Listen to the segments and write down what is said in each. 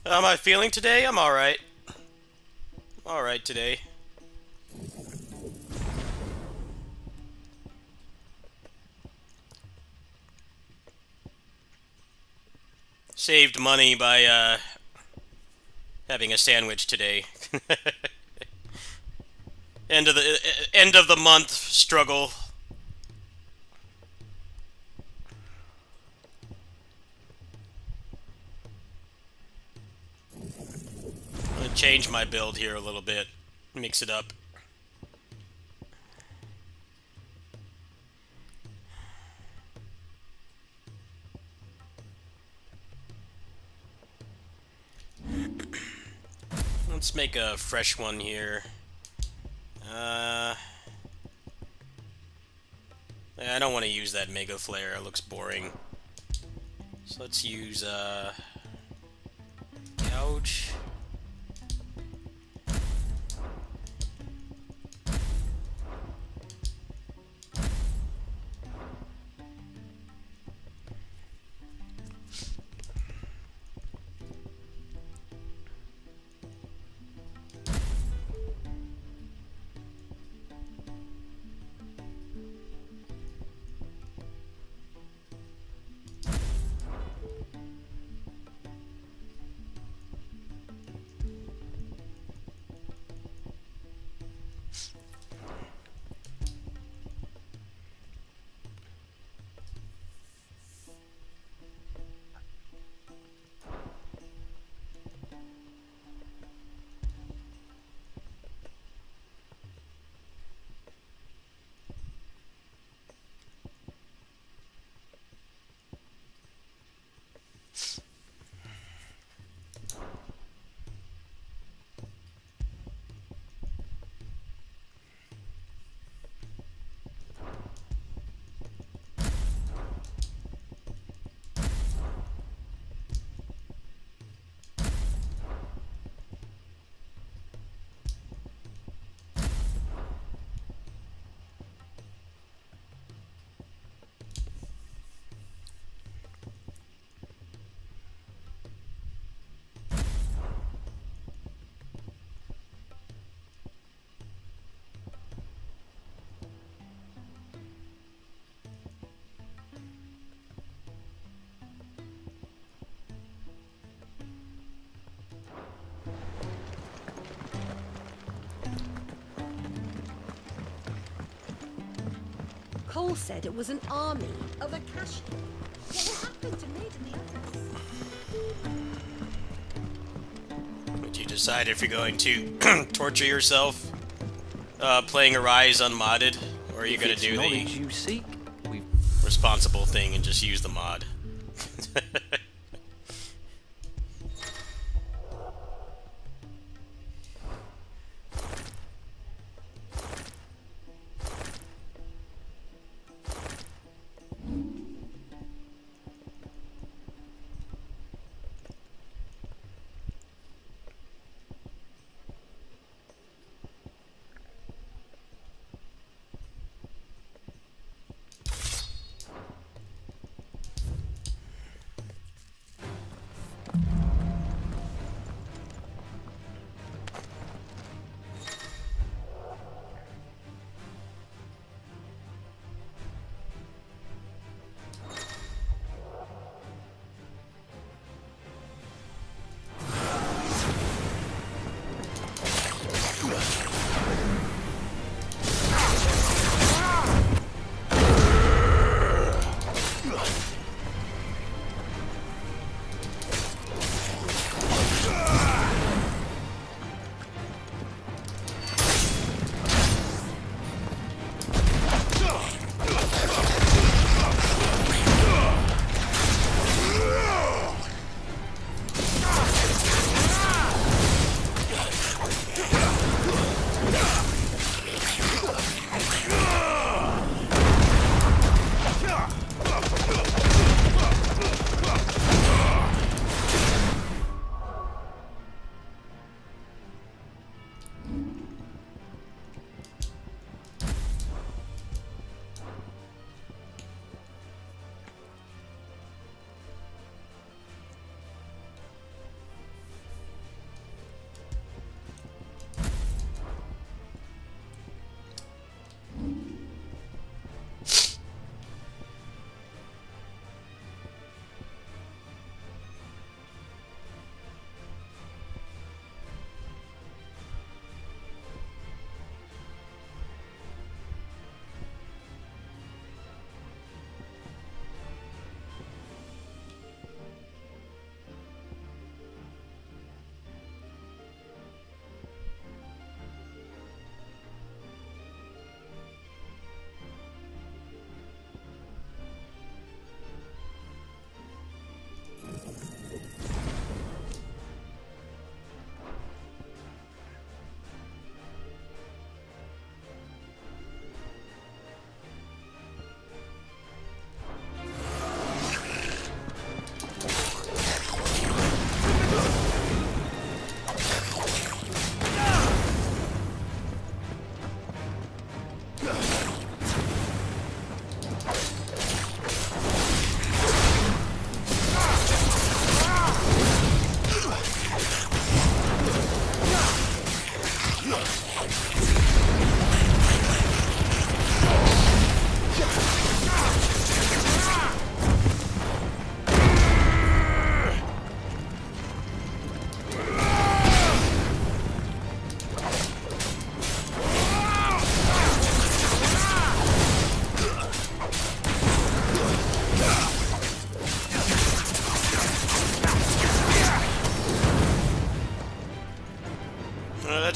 How am I feeling today? I'm alright. Alright today. Saved money by, having a sandwich today. End of the month struggle. I'm gonna change my build here a little bit. Mix it up. Let's make a fresh one here. I don't want to use that Mega Flare. It looks boring. So let's use, Gouge. Cole said it was an army of Akashi. What will happen to Maid and the others? Would you decide if you're going to torture yourself playing Arise unmodded, or are you going to do the you seek, responsible thing and just use the mod?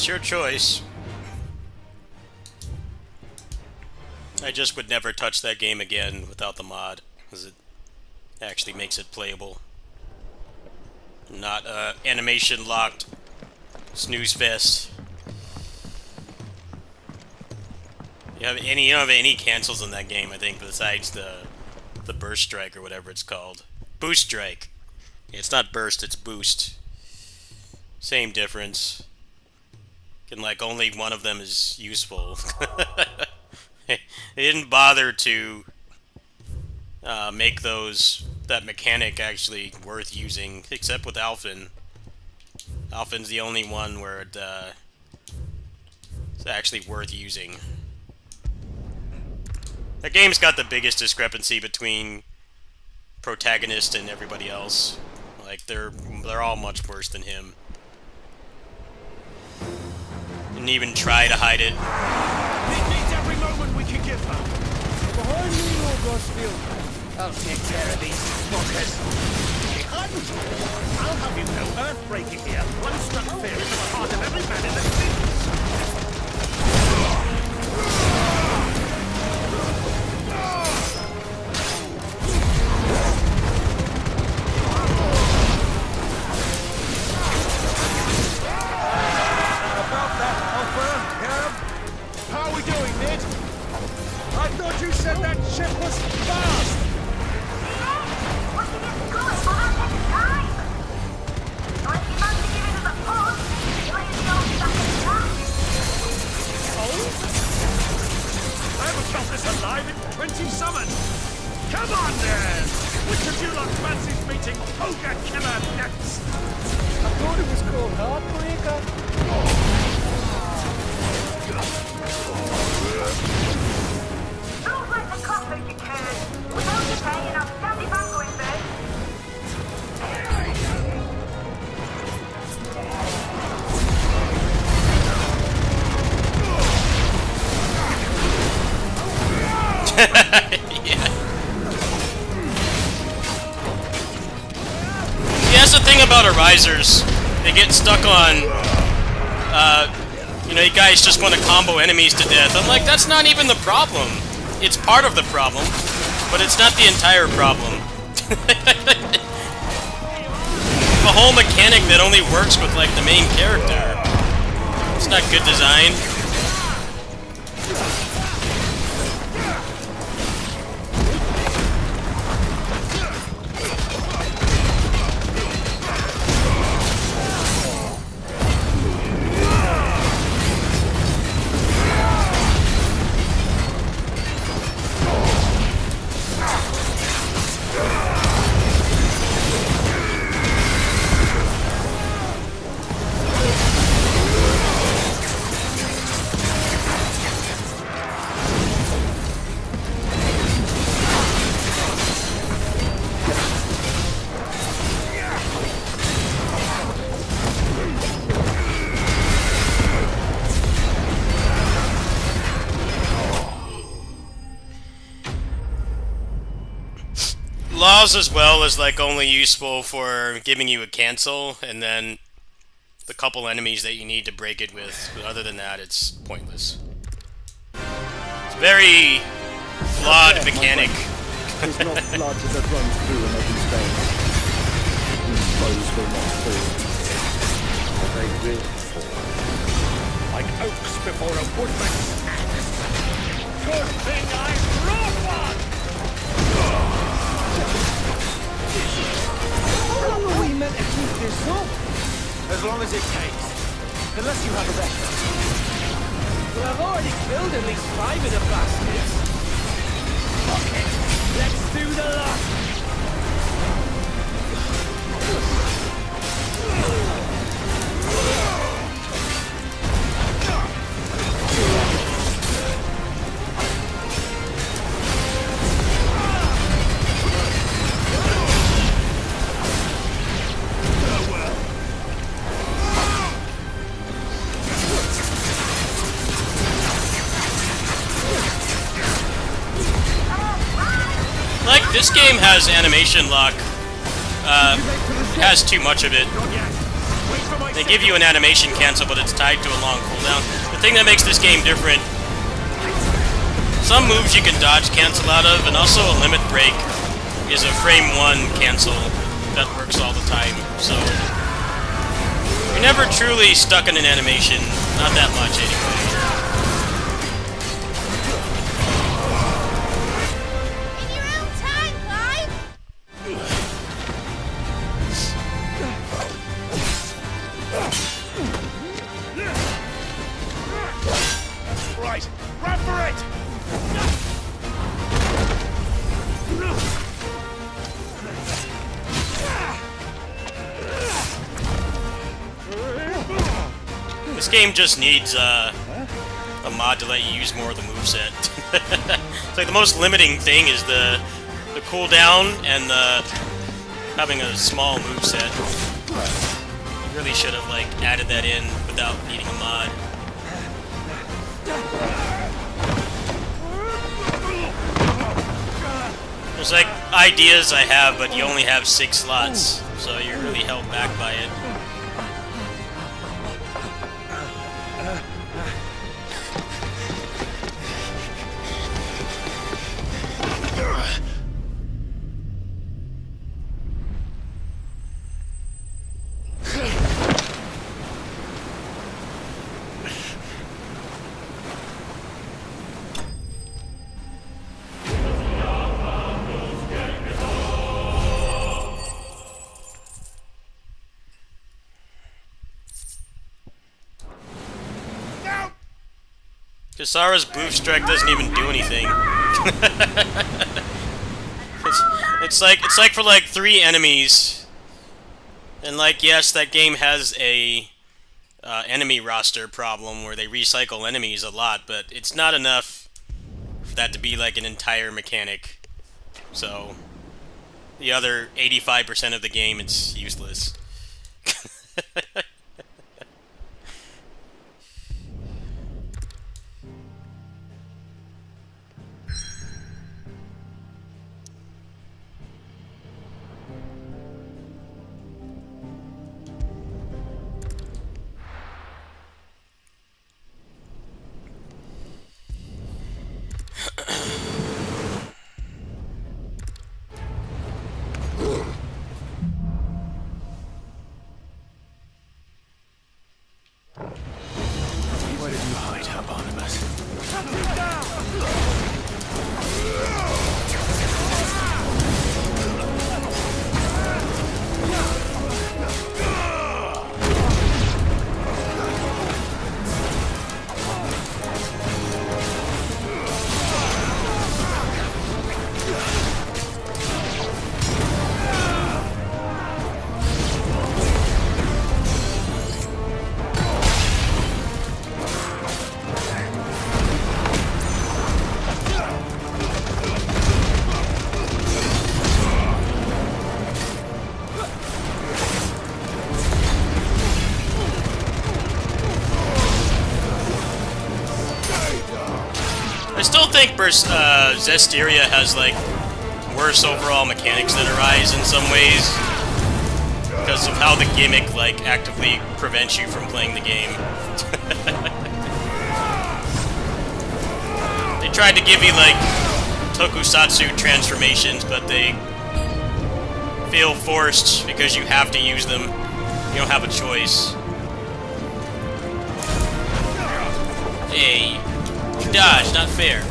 It's your choice. I just would never touch that game again without the mod, because it actually makes it playable. Not animation locked snooze fest. You don't have any cancels in that game, I think, besides the burst strike or whatever it's called. Boost strike. It's not burst, it's boost. Same difference. And like only one of them is useful. They didn't bother to make that mechanic actually worth using, except with Alphen. Alphen's the only one where it's actually worth using. That game's got the biggest discrepancy between protagonist and everybody else. Like they're all much worse than him. Didn't even try to hide it. It needs every moment we can give her. Behind me, Lord Rossfield. I'll take care of these fuckers. I'll have you know, earth-breaking here. One struck fear into the heart of every man in the city. How are we doing, Ned? I thought you said that ship was fast! I haven't felt this alive in 20 summons! Come on, then! Which of you lot fancies meeting Ogre Killer next? I thought it was called Heartbreaker. Don't let the coffee decay. Without decaying, I'll stand if I'm going there. Yeah. See, that's the thing about Arisers. They get stuck on, you know, you guys just want to combo enemies to death. I'm like, that's not even the problem. It's part of the problem, but it's not the entire problem. A whole mechanic that only works with, like, the main character. It's not good design. Laws as well is like only useful for giving you a cancel, and then the couple enemies that you need to break it with. But other than that, it's pointless. It's a very flawed mechanic. It's not blood that runs through an open vein. These foes will not fall. But they will fall. Like oaks before a woodman's axe. Good thing I brought one! How long are we meant to keep this up? As long as it takes. Unless you have a better. Well, I've already killed at least 5 of the bastards. Fuck it. Let's do the lot! Like, this game has animation lock. It has too much of it. Not yet. Wait for my They give you an animation cancel, but it's tied to a long cooldown. The thing that makes this game different, some moves you can dodge cancel out of, and also a limit break is a frame 1 cancel that works all the time. So you're never truly stuck in an animation, not that much anyway. In your own time, Clive! Right, run for it! This game just needs a mod to let you use more of the moveset. It's like the most limiting thing is the cooldown and having a small moveset. You really should have like added that in without needing a mod. There's like ideas I have, but you only have 6 slots, so you're really held back by it. Kisara's boost strike doesn't even do anything. it's like for like 3 enemies, and like yes, that game has a enemy roster problem where they recycle enemies a lot, but it's not enough for that to be like an entire mechanic. So the other 85% of the game, it's useless. Where did you hide, Barnabas? I still think Zestiria has like worse overall mechanics than Arise in some ways because of how the gimmick like actively prevents you from playing the game. They tried to give you like tokusatsu transformations, but they feel forced because you have to use them. You don't have a choice. Hey, you dodge, not fair.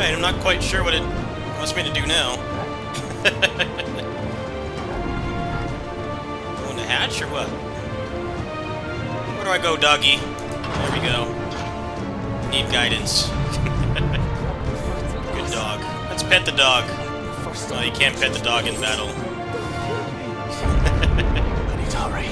Alright, I'm not quite sure what it wants me to do now. Going to hatch or what? Where do I go, doggy? There we go. Need guidance. Good dog. Let's pet the dog. Oh, you can't pet the dog in battle. I need to hurry.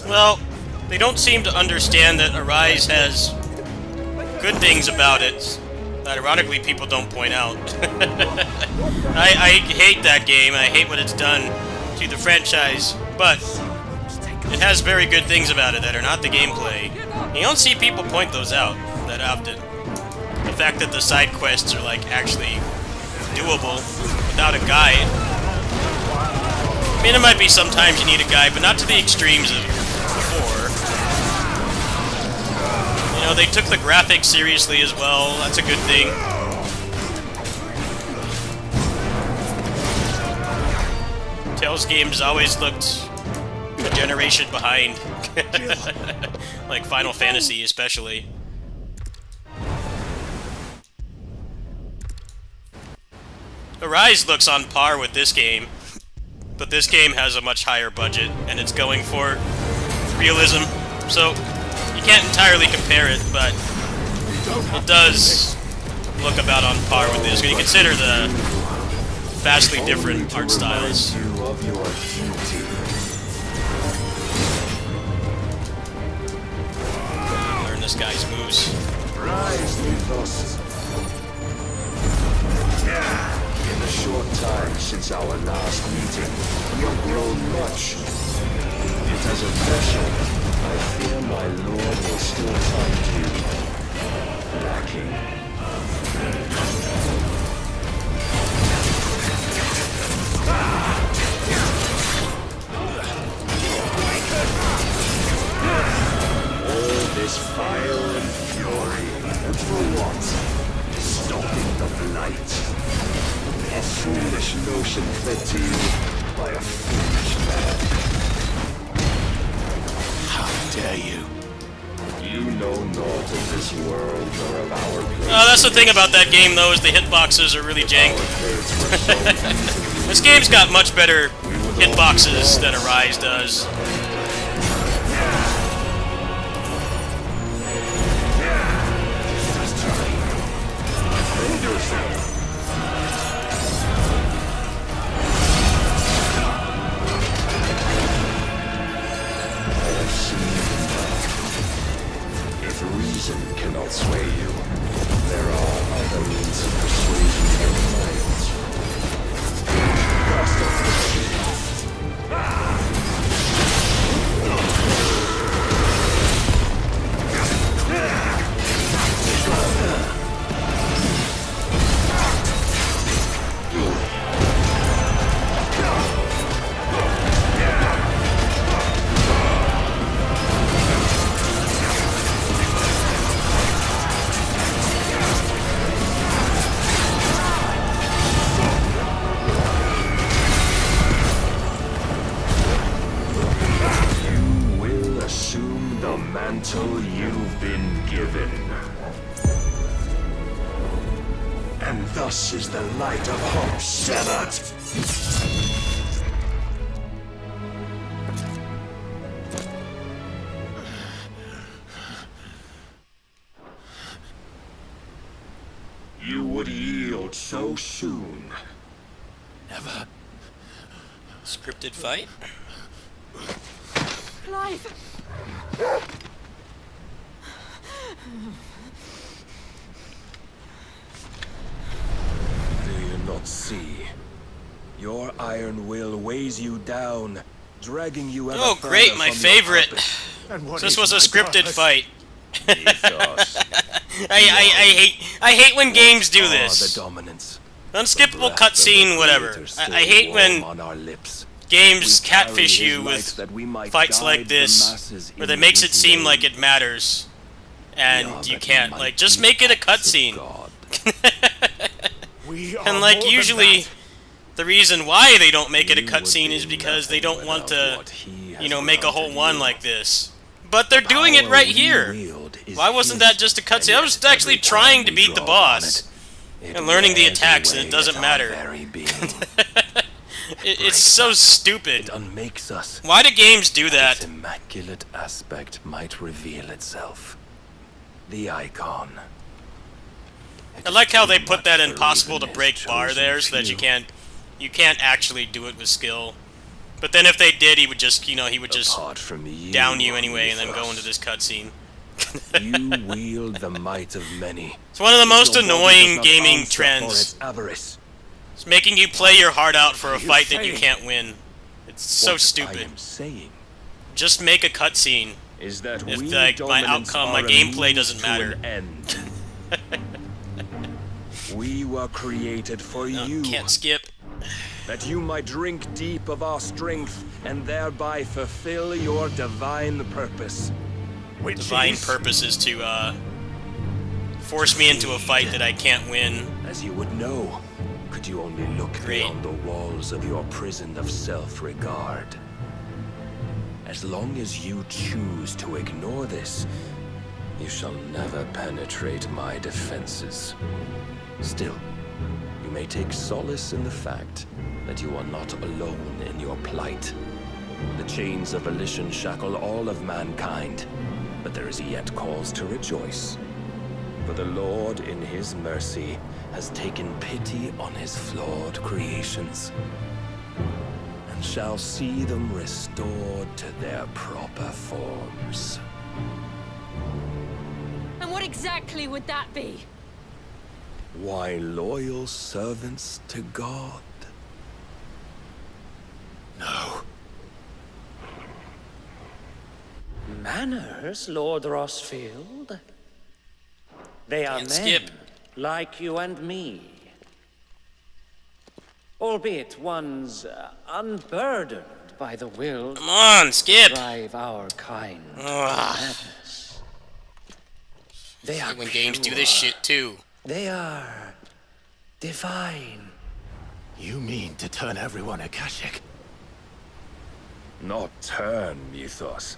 Well, they don't seem to understand that Arise has good things about it that ironically people don't point out. I hate that game, I hate what it's done to the franchise, but it has very good things about it that are not the gameplay. You don't see people point those out that often. The fact that the side quests are like actually doable without a guide. I mean, it might be sometimes you need a guide, but not to the extremes of before. You know, they took the graphics seriously as well. That's a good thing. Tales games always looked a generation behind. Like Final Fantasy, especially. Arise looks on par with this game, but this game has a much higher budget, and it's going for realism, so you can't entirely compare it, but it does look about on par with this when you consider the vastly different art styles. Learn this guy's moves. In the short time since our last meeting, you've grown much. Yet as a vessel, I fear my lord will still find you lacking. All this fire and fury, and for what? Stopping the blight. A foolish notion fed to you by a foolish man. How dare you? You know naught of this world or of our place. Oh, that's the thing about that game, though, is the hitboxes are really jank. This game's got much better hitboxes than Arise does. If reason cannot sway you, there are other means of persuasion your minds. Mantle you've been given. And thus is the light of hope severed. You would yield so soon. Never. Scripted fight? Clive! Do you not see? Your iron will weighs you down, dragging you ever Oh, great, further my from your favorite. purpose. And what This is was a my scripted purpose? fight. Ethos. I hate when games do The this. dominance. Unskippable Breath of the cutscene, whatever. Creator still I hate warm when on our lips. games We carry catfish his you light with that we might fights guide like the this, masses where in it makes it his seem name. like it matters, We are and you but can't. Like, just make it a acts of cutscene. God. We are And like more than usually, that. the reason why they don't make it a You would cutscene be is because they nothing don't want without to, what he has you know, make a whole granted one you. like this. But they're doing it Power right we here. wield is Why wasn't his, that just a and cutscene? I yet was actually every trying time to we beat the draw boss. upon it, And learning the wears attacks, and it away doesn't at our matter. very being. It's so It stupid. unmakes us. Why do games do Its that? immaculate aspect might reveal itself. The icon. It I is like how too they put much that for impossible even to his break bar chosen there, so that few. you can't actually do it with skill. But then if they did, he would just, you know, he would just Apart from you, down you anyway, and then go Ethos, into this cutscene. You wield the might of many. It's one of the most Your body does annoying not gaming answer for trends. its avarice. It's making you play your heart out for a you fight that you saying? can't win. It's so What I stupid. am saying Just make a cutscene. is that If, we like, my dominants outcome, my are a gameplay means doesn't to matter. an end. We were created for No, you, can't skip. that you might drink deep of our strength and thereby fulfill your divine purpose. Which Divine is- purpose is to force me into a fight that I can't win. As you would know, could you only look Great. beyond the walls of your prison of self-regard. As long as you choose to ignore this, you shall never penetrate my defenses. Still, you may take solace in the fact that you are not alone in your plight. The chains of volition shackle all of mankind, but there is yet cause to rejoice. For the Lord, in his mercy, has taken pity on his flawed creations, and shall see them restored to their proper forms. And what exactly would that be? Why, loyal servants to God. No. Manners, Lord Rossfield? They are Can't men, skip. like you and me. Albeit one's unburdened by the will Come on, skip. drive our kind to Ugh. madness. They are When games do pure. this shit too. They are divine. You mean to turn everyone Akashic? Not turn, Mythos.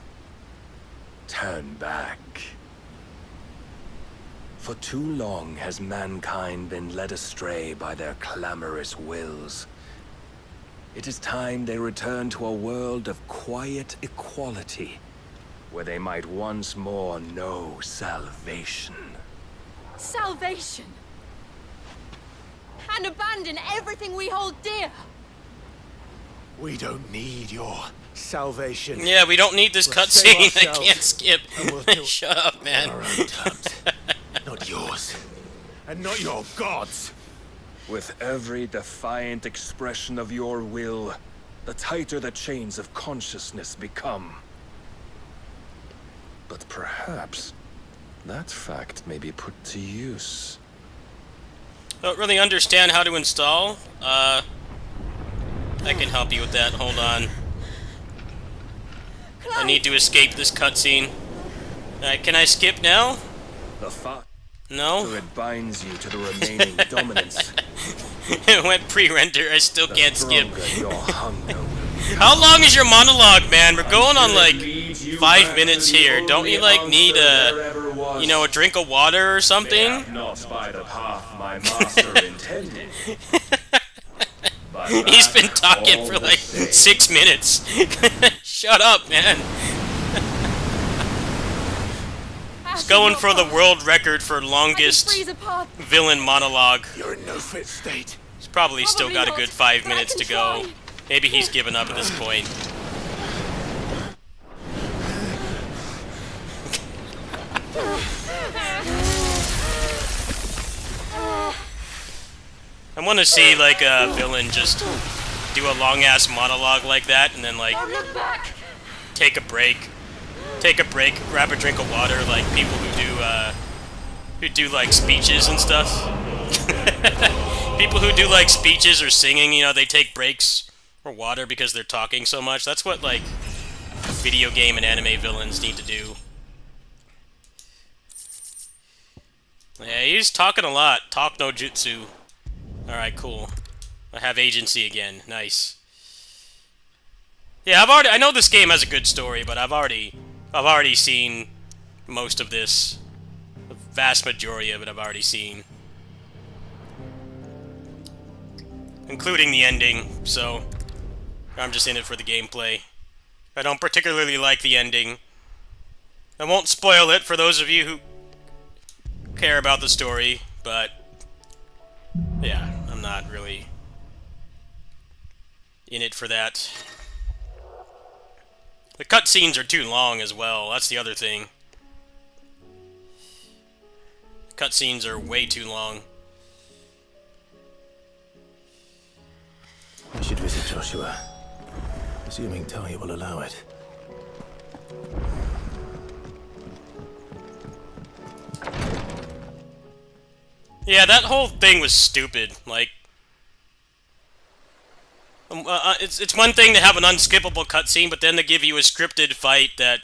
Turn back. For too long has mankind been led astray by their clamorous wills. It is time they return to a world of quiet equality, where they might once more know salvation. Salvation! And abandon everything we hold dear! We don't need your salvation. Yeah, we don't need this We'll save cutscene. I ourselves, can't skip. and we'll do it Shut up, man. on our own terms. Not yours. And not your gods. With every defiant expression of your will, the tighter the chains of consciousness become. But perhaps that fact may be put to use. Don't really understand how to install. I can help you with that. Hold on. I need to escape this cutscene. Alright, can I skip now? The fact No? it binds you to the remaining dominance. It went pre-render. I still The can't skip. stronger your hunger will How long is your monologue, man? We're going on like 5 minutes here. Don't you like need a, you know, a drink of water or something? not by the path my master intended. He's been talking for like 6 minutes. Shut up, man. He's going for the world record for longest Freeze apart. villain monologue. You're in no fit state. He's probably still got a Probably good not, 5 but I minutes can to go. try. Maybe he's given up at this point. I want to see like a villain just do a long ass monologue like that and then like Don't look back! take a break, grab a drink of water, like people who do like speeches and stuff. People who do like speeches or singing, you know, they take breaks for water because they're talking so much. That's what like video game and anime villains need to do. Yeah, he's talking a lot. Talk no jutsu. Alright, cool. I have agency again. Nice. Yeah, I know this game has a good story, but I've already seen most of this. The vast majority of it I've already seen. Including the ending, so I'm just in it for the gameplay. I don't particularly like the ending. I won't spoil it for those of you who care about the story, but yeah, I'm not really in it for that. The cutscenes are too long as well, that's the other thing. Cutscenes are way too long. I should visit Joshua. Assuming Talia will allow it. Yeah, that whole thing was stupid. Like, it's one thing to have an unskippable cutscene, but then to give you a scripted fight that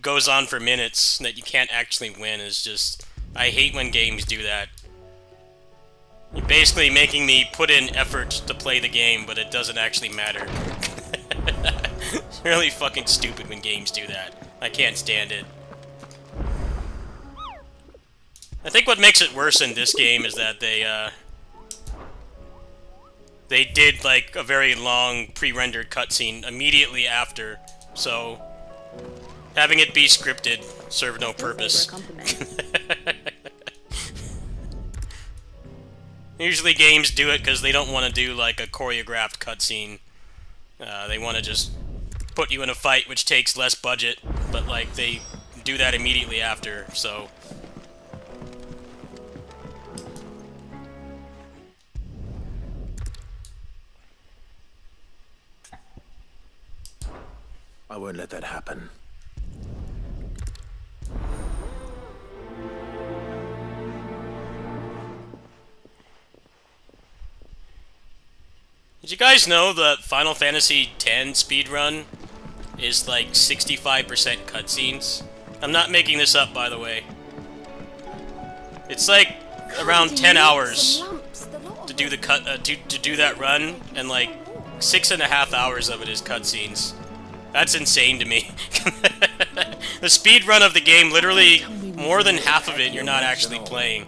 goes on for minutes that you can't actually win is just... I hate when games do that. You're basically making me put in effort to play the game, but it doesn't actually matter. It's really fucking stupid when games do that. I can't stand it. I think what makes it worse in this game is that they did like a very long pre-rendered cutscene immediately after, so having it be scripted served no purpose. Usually games do it because they don't want to do like a choreographed cutscene. They want to just put you in a fight, which takes less budget, but like they do that immediately after, so... I won't let that happen. Did you guys know that Final Fantasy X speedrun is like 65% cutscenes? I'm not making this up, by the way. It's like around 10 hours do the to do that run, and like 6.5 hours of it is cutscenes. That's insane to me. The speed run of the game, literally more than half of it you're not actually playing.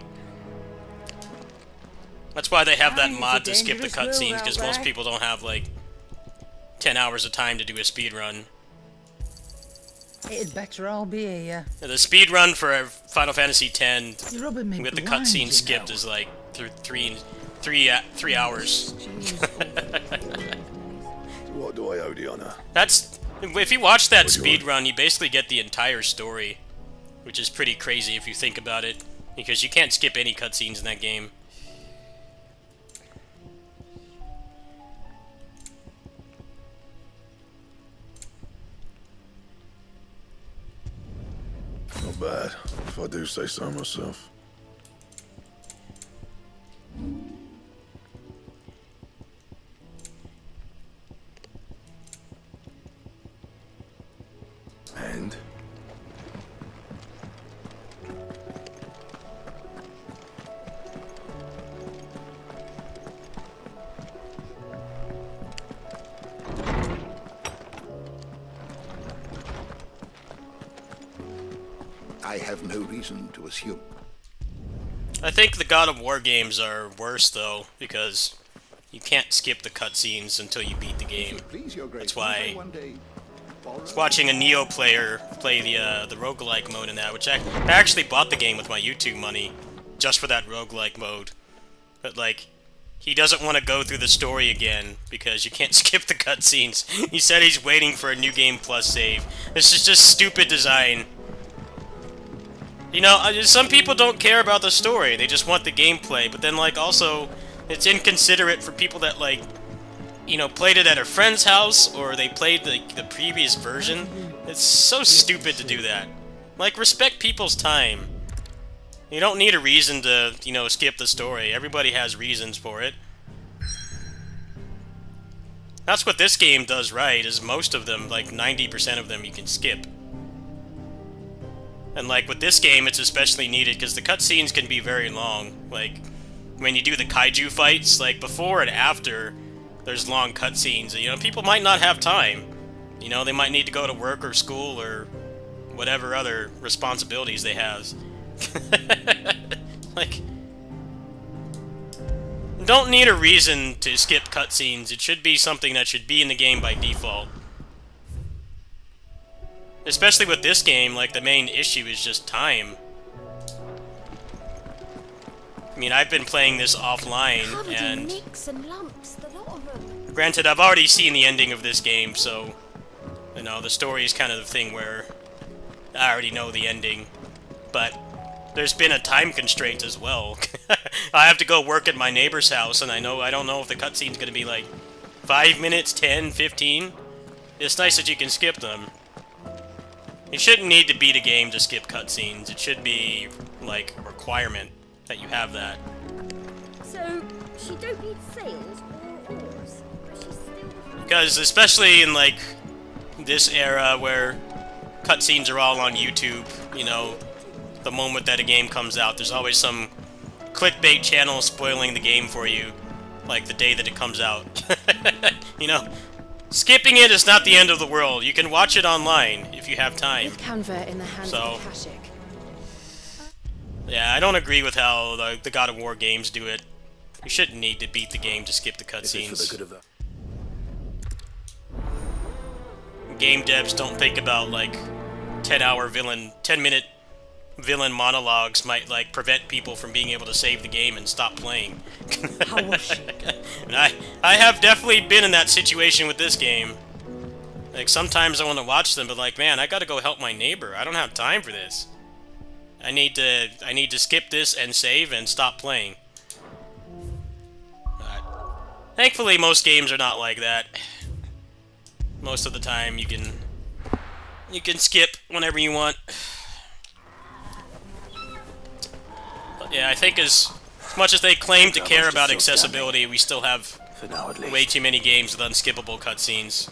That's why they have that mod to skip the cutscenes, because most people don't have like 10 hours of time to do a speed run. It'd better all be here. The speed run for Final Fantasy X You're rubbing me with the blind, cutscene you skipped know. is like 3 hours. What do I owe the honor? That's if you watch that speed run, you basically get the entire story, which is pretty crazy if you think about it, because you can't skip any cutscenes in that game. Not bad, if I do say so myself. And? I have no reason to assume. I think the God of War games are worse though, because you can't skip the cutscenes until you beat the game. That's why I was watching a Neo player play the roguelike mode in that, which I actually bought the game with my YouTube money just for that roguelike mode. But like, he doesn't want to go through the story again because you can't skip the cutscenes. He said he's waiting for a New Game Plus save. This is just stupid design. You know, some people don't care about the story, they just want the gameplay, but then, like, also, it's inconsiderate for people that, like, you know, played it at a friend's house, or they played the previous version. It's so stupid to do that. Like, respect people's time. You don't need a reason to, you know, skip the story. Everybody has reasons for it. That's what this game does right, is most of them, like 90% of them, you can skip. And like with this game, it's especially needed because the cutscenes can be very long. Like when you do the kaiju fights, like before and after, there's long cutscenes. You know, people might not have time. You know, they might need to go to work or school or whatever other responsibilities they have. Like, don't need a reason to skip cutscenes. It should be something that should be in the game by default. Especially with this game, like, the main issue is just time. I mean, I've been playing this offline, and nicks and lumps, the lot of them. granted, I've already seen the ending of this game, so, you know, the story is kind of the thing where I already know the ending. But there's been a time constraint as well. I have to go work at my neighbor's house, and I don't know if the cutscene's gonna be, like, 5 minutes, 10, 15. It's nice that you can skip them. You shouldn't need to beat a game to skip cutscenes. It should be, like, a requirement that you have that. So, she don't need sails or oars, but she's still... Because, especially in, like, this era where cutscenes are all on YouTube, you know, the moment that a game comes out, there's always some clickbait channel spoiling the game for you, like, the day that it comes out. You know? Skipping it is not the end of the world. You can watch it online if you have time. With Canva in the hands of the Kashik. Yeah, I don't agree with how the God of War games do it. You shouldn't need to beat the game to skip the cutscenes. Game devs don't think about, like, 10-minute villain monologues might, like, prevent people from being able to save the game and stop playing. How was she? And I have definitely been in that situation with this game. Like, sometimes I want to watch them, but like, man, I gotta go help my neighbor. I don't have time for this. I need to skip this and save and stop playing. But thankfully, most games are not like that. Most of the time, you can skip whenever you want. But yeah, I think as much as they claim to care about accessibility, we still have way too many games with unskippable cutscenes.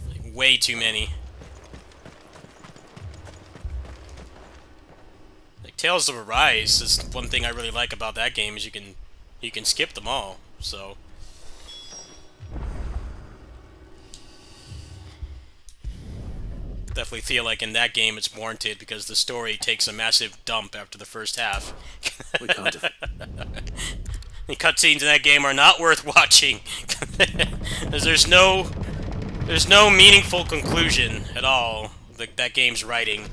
Like, way too many. Like Tales of Arise is one thing I really like about that game is you can skip them all. So definitely feel like in that game it's warranted because the story takes a massive dump after the first half. We can't. The cutscenes in that game are not worth watching. There's no meaningful conclusion at all. That game's writing.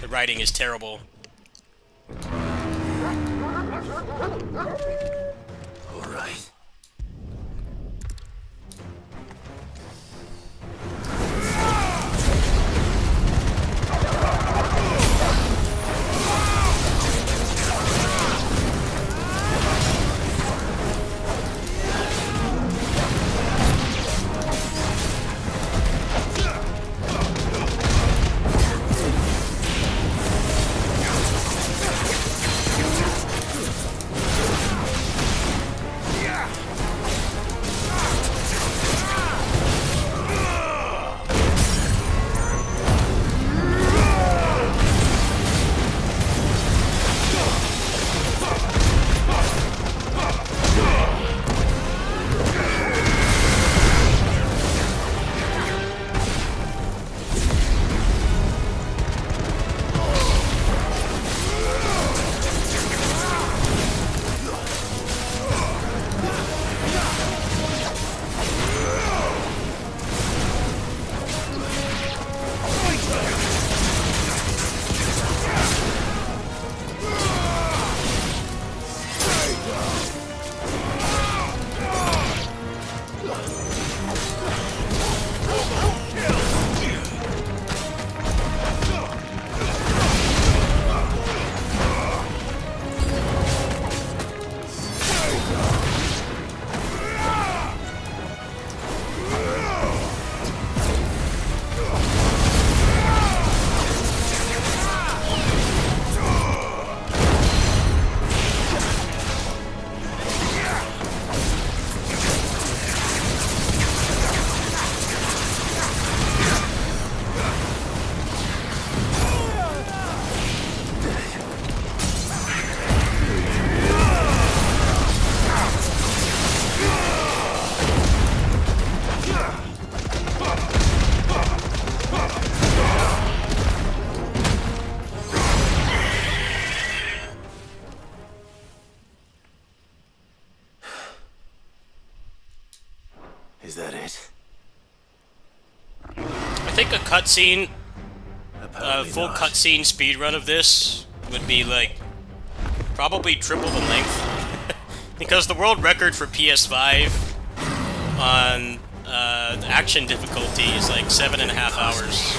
The writing is terrible. All right. Is that it? I think a cutscene, full cutscene speedrun of this would be like probably triple the length, because the world record for PS5 on action difficulty is like 7.5 hours.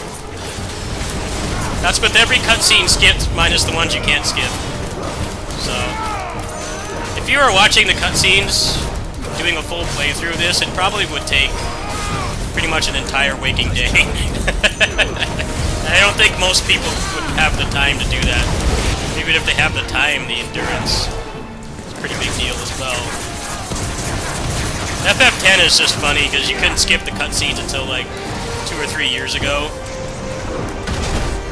That's with every cutscene skipped minus the ones you can't skip. So if you were watching the cutscenes, doing a full playthrough of this, it probably would take pretty much an entire waking day. I don't think most people would have the time to do that. Even if they have the time, the endurance is a pretty big deal as well. FF10 is just funny because you couldn't skip the cutscenes until like 2 or 3 years ago.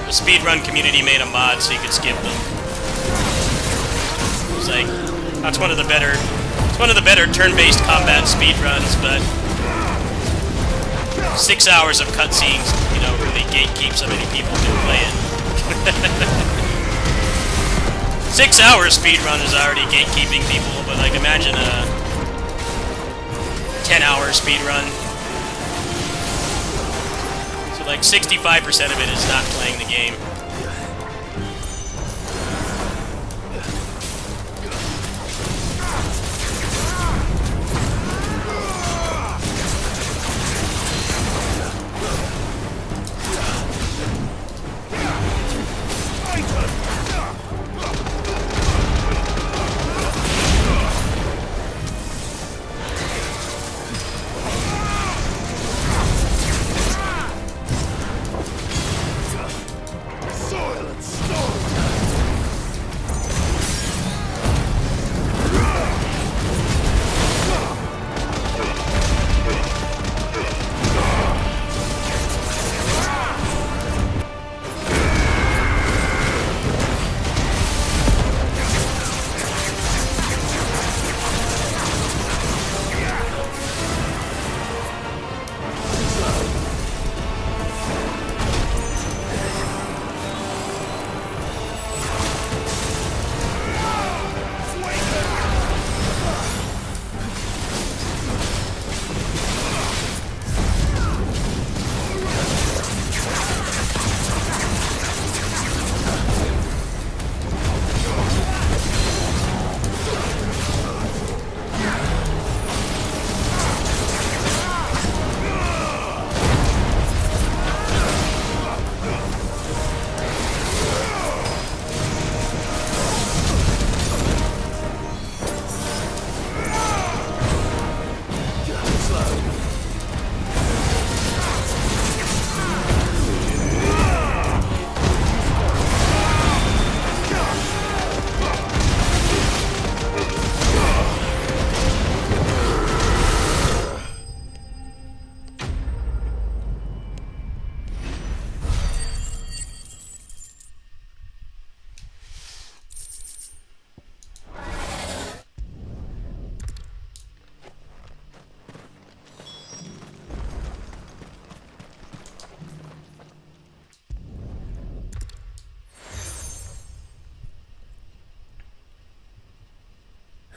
The speedrun community made a mod so you could skip them. It's like, that's one of the better turn-based combat speedruns, but 6 hours of cutscenes, you know, really gatekeeps how many people can play it. 6 hours speedrun is already gatekeeping people, but like imagine a 10-hour speedrun. So like 65% of it is not playing the game.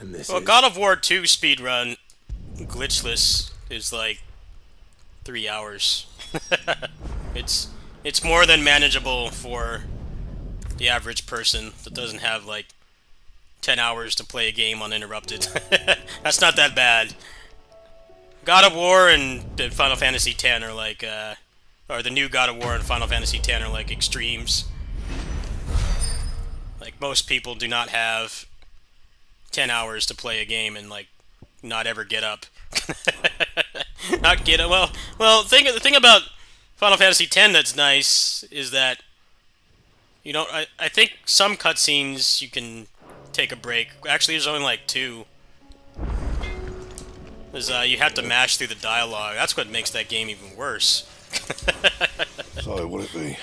And this Well, is... God of War 2 speedrun glitchless is like 3 hours. It's more than manageable for the average person that doesn't have like 10 hours to play a game uninterrupted. That's not that bad. God of War and Final Fantasy X are like, or the new God of War and Final Fantasy X are like extremes. Like, most people do not have 10 hours to play a game and like not ever get up. Not get up. Well. The thing about Final Fantasy X that's nice is that I think some cutscenes you can take a break. Actually, there's only like 2. Is you have to mash through the dialogue. That's what makes that game even worse. So, would it be?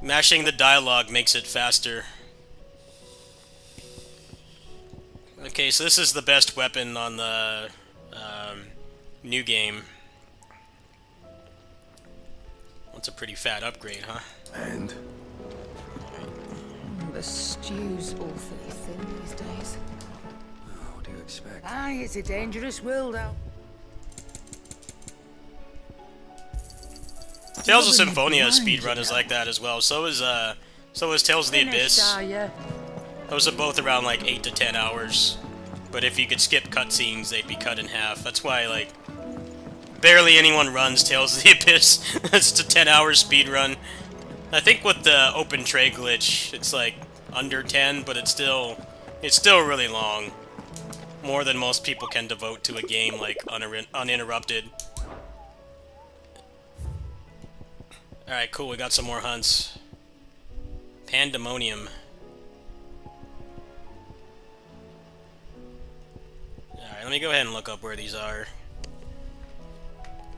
Mashing the dialogue makes it faster. Okay, so this is the best weapon on the new game. That's a pretty fat upgrade, huh? And? The stew's awfully thin these days. What do you expect? Aye, it's a dangerous world out. Tales of Symphonia speedrun is like that as well. So is Tales of the Abyss. Those are both around like 8 to 10 hours. But if you could skip cutscenes, they'd be cut in half. That's why like barely anyone runs Tales of the Abyss. It's a 10-hour speedrun. I think with the open tray glitch, it's like under 10, but it's still really long. More than most people can devote to a game like uninterrupted. Alright, cool, we got some more hunts. Pandemonium. Alright, let me go ahead and look up where these are.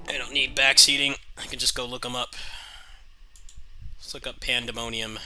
I don't need backseating, I can just go look them up. Let's look up Pandemonium.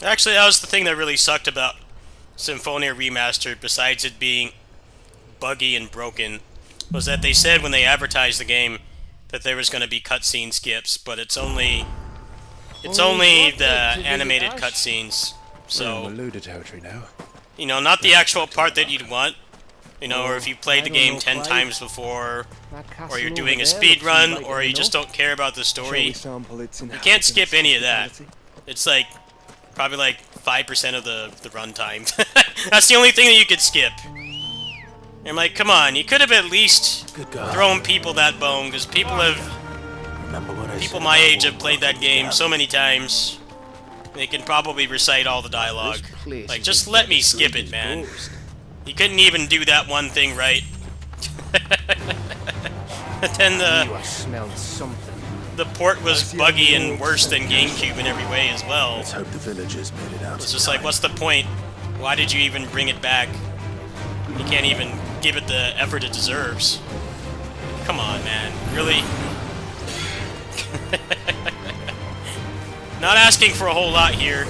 Actually, that was the thing that really sucked about Symphonia Remastered, besides it being buggy and broken, was that they said when they advertised the game that there was going to be cutscene skips, but it's only the animated cutscenes. So, Eluded territory now. you know, not the actual part that you'd want. You know, or if you played the game 10 times before, or you're doing a speed run, or you just don't care about the story, you can't skip any of that. It's like probably like 5% of the runtime. That's the only thing that you could skip. I'm like, come on, you could have at least thrown people that bone, because people my age have played that game so many times. They can probably recite all the dialogue. Like, just let me skip it, man. You couldn't even do that one thing right. But then the port was buggy and worse than GameCube in every way as well. Let's hope the villagers made it out. It's just like, what's the point? Why did you even bring it back? You can't even give it the effort it deserves. Come on, man. Really? Not asking for a whole lot here.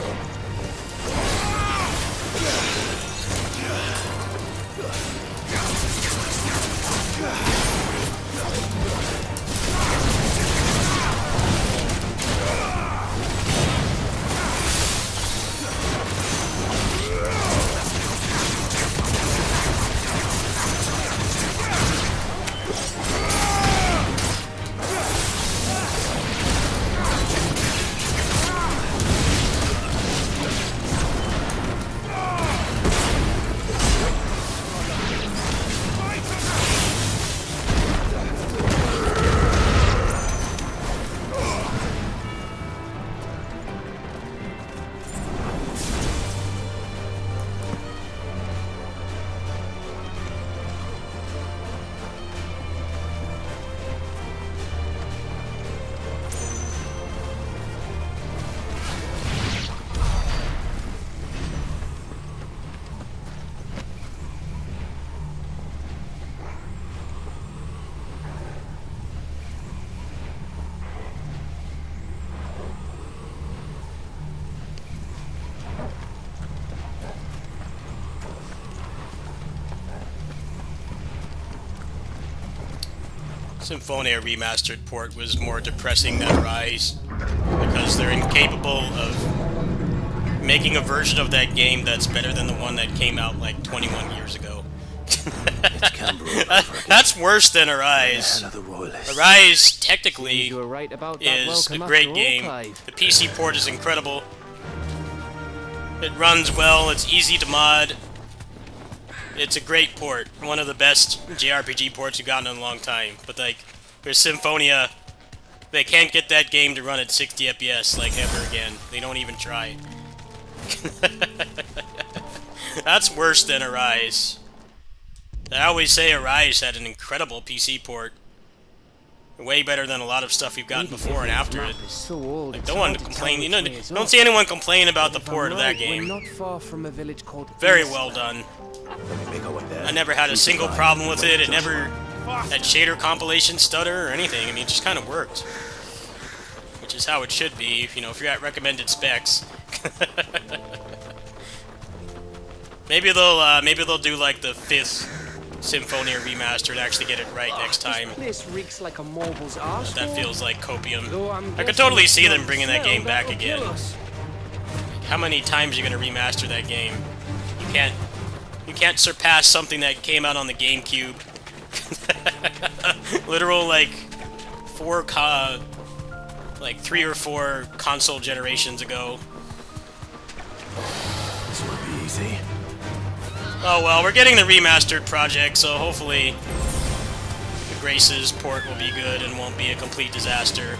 Symphonia Remastered port was more depressing than Rise, because they're incapable of making a version of that game that's better than the one that came out like 21 years ago. That's worse than Arise. Arise, technically, is a great game. The PC port is incredible. It runs well, it's easy to mod. It's a great port. One of the best JRPG ports you've gotten in a long time. But, like, there's Symphonia. They can't get that game to run at 60 FPS, like, ever again. They don't even try. That's worse than Arise. I always say Arise had an incredible PC port. Way better than a lot of stuff we've gotten before and after it. Like, no one complain. You know, don't see anyone complain about the port of that game. Very well done. I never had a single problem with it. It never had shader compilation stutter or anything. I mean, it just kind of worked, which is how it should be. You know, if you're at recommended specs. maybe they'll do like the 5th Symphonia Remastered, actually get it right next time. That feels like copium. I could totally see them bringing that game back again. How many times are you gonna remaster that game? You can't surpass something that came out on the GameCube. Literal like 3 or 4 console generations ago. This would be easy. Oh well, we're getting the remastered project, so hopefully the Grace's port will be good and won't be a complete disaster.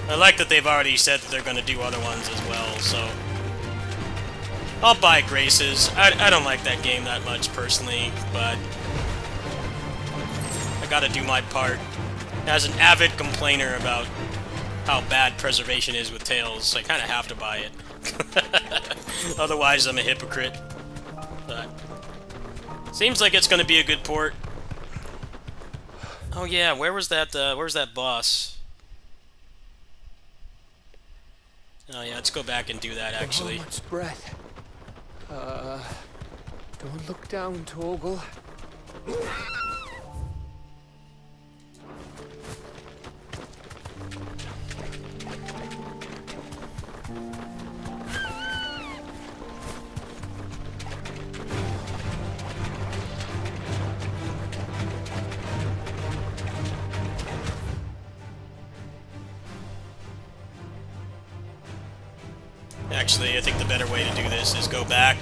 I like that they've already said that they're going to do other ones as well, so I'll buy Grace's. I don't like that game that much personally, but I gotta do my part. As an avid complainer about how bad preservation is with Tales, I kind of have to buy it. Otherwise, I'm a hypocrite. But seems like it's going to be a good port. Oh yeah, where's that boss? Oh yeah, let's go back and do that actually. Much breath. Don't look down, Torgal. Actually, I think the better way to do this is go back,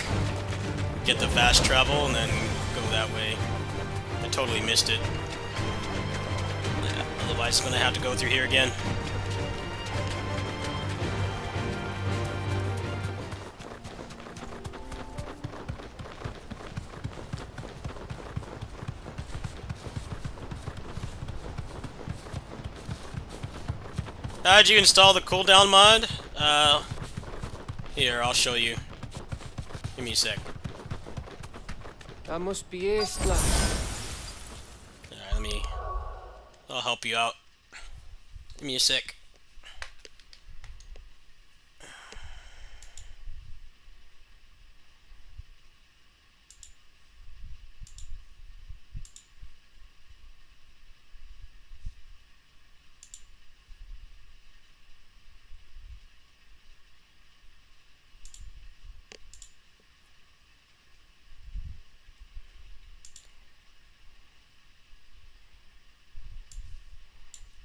get the fast travel, and then go that way. I totally missed it. Yeah, otherwise, I'm gonna have to go through here again. How'd you install the cooldown mod? Here, I'll show you. Give me a sec. That must be Ace, lad. Alright, I'll help you out. Give me a sec.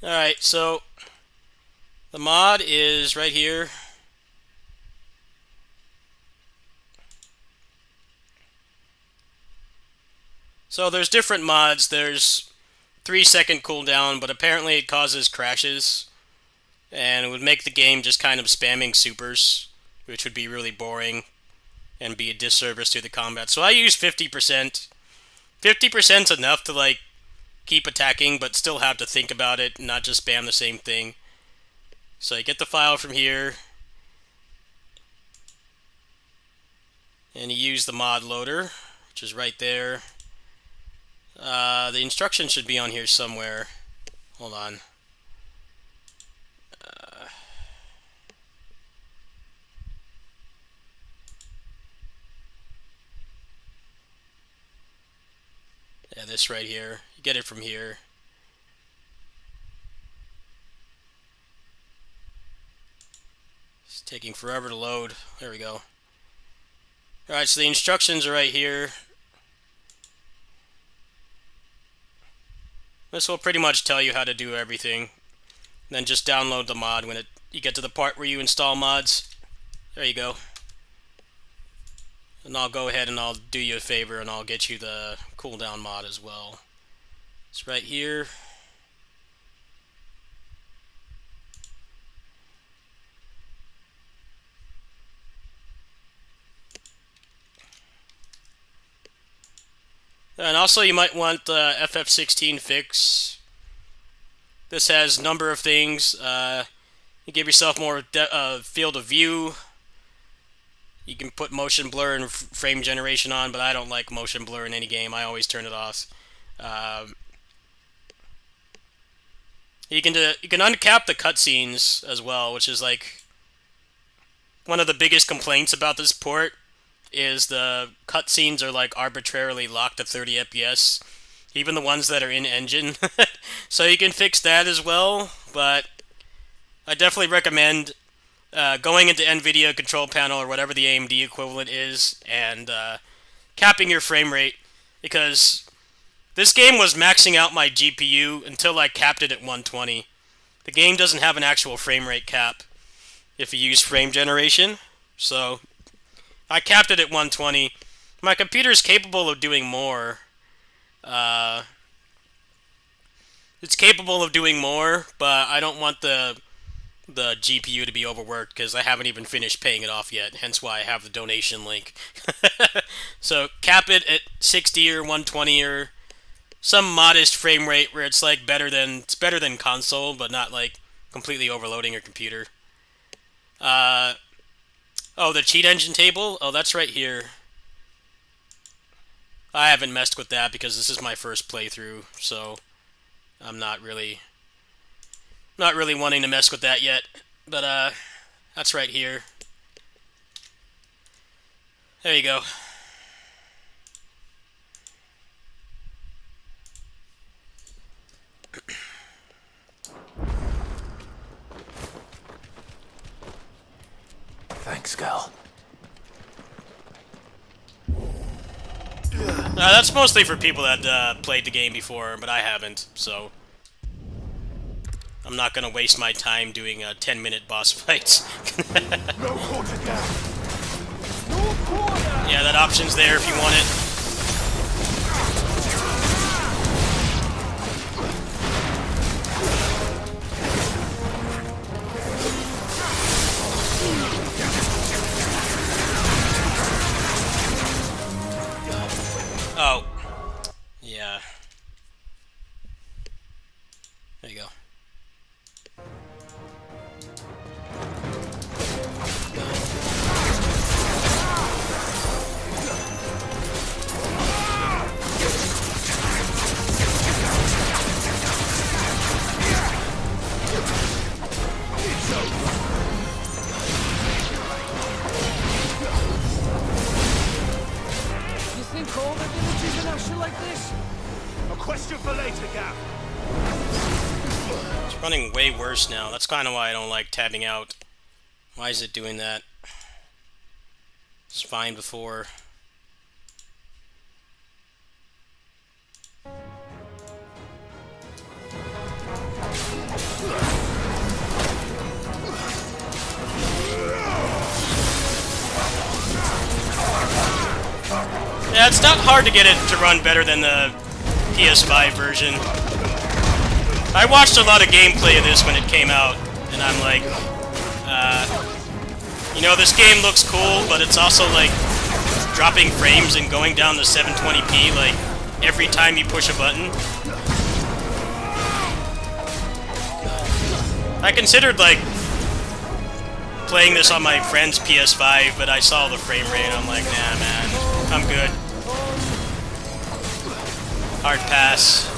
Alright, so the mod is right here. So there's different mods. There's 3-second cooldown, but apparently it causes crashes. And it would make the game just kind of spamming supers, which would be really boring and be a disservice to the combat. So I use 50%. 50%'s enough to like keep attacking, but still have to think about it and not just spam the same thing. So you get the file from here, and you use the mod loader, which is right there. The instructions should be on here somewhere. Hold on. Yeah, this right here. You get it from here. It's taking forever to load. There we go. Alright, so the instructions are right here. This will pretty much tell you how to do everything. Then just download the mod when you get to the part where you install mods. There you go. And I'll go ahead and I'll do you a favor and I'll get you the cooldown mod as well. It's right here. And also you might want the FF16 fix. This has a number of things. You give yourself more field of view. You can put motion blur and frame generation on, but I don't like motion blur in any game. I always turn it off. You can uncap the cutscenes as well, which is like one of the biggest complaints about this port. Is the cutscenes are like arbitrarily locked to 30 FPS, even the ones that are in engine. So you can fix that as well, but I definitely recommend going into NVIDIA control panel or whatever the AMD equivalent is and capping your frame rate, because this game was maxing out my GPU until I capped it at 120. The game doesn't have an actual frame rate cap if you use frame generation, so I capped it at 120. My computer is capable of doing more. It's capable of doing more, but I don't want the GPU to be overworked because I haven't even finished paying it off yet. Hence why I have the donation link. So cap it at 60 or 120 or some modest frame rate where it's like better than console, but not like completely overloading your computer. Oh, the cheat engine table? Oh, that's right here. I haven't messed with that because this is my first playthrough, so I'm not really wanting to mess with that yet. But That's right here. There you go. Thanks, Gal. That's mostly for people that played the game before, but I haven't, so I'm not gonna waste my time doing 10-minute boss fights. No quarter down. Yeah, that option's there if you want it. Oh. Yeah. There you go. You think all the villages in Asher like this? A question for later, Gav. It's running way worse now. That's kind of why I don't like tabbing out. Why is it doing that? It's fine before. Yeah, it's not hard to get it to run better than the PS5 version. I watched a lot of gameplay of this when it came out, and I'm like, you know, this game looks cool, but it's also like dropping frames and going down to 720p like every time you push a button. I considered like playing this on my friend's PS5, but I saw the frame rate and I'm like, nah man, I'm good. Hard pass.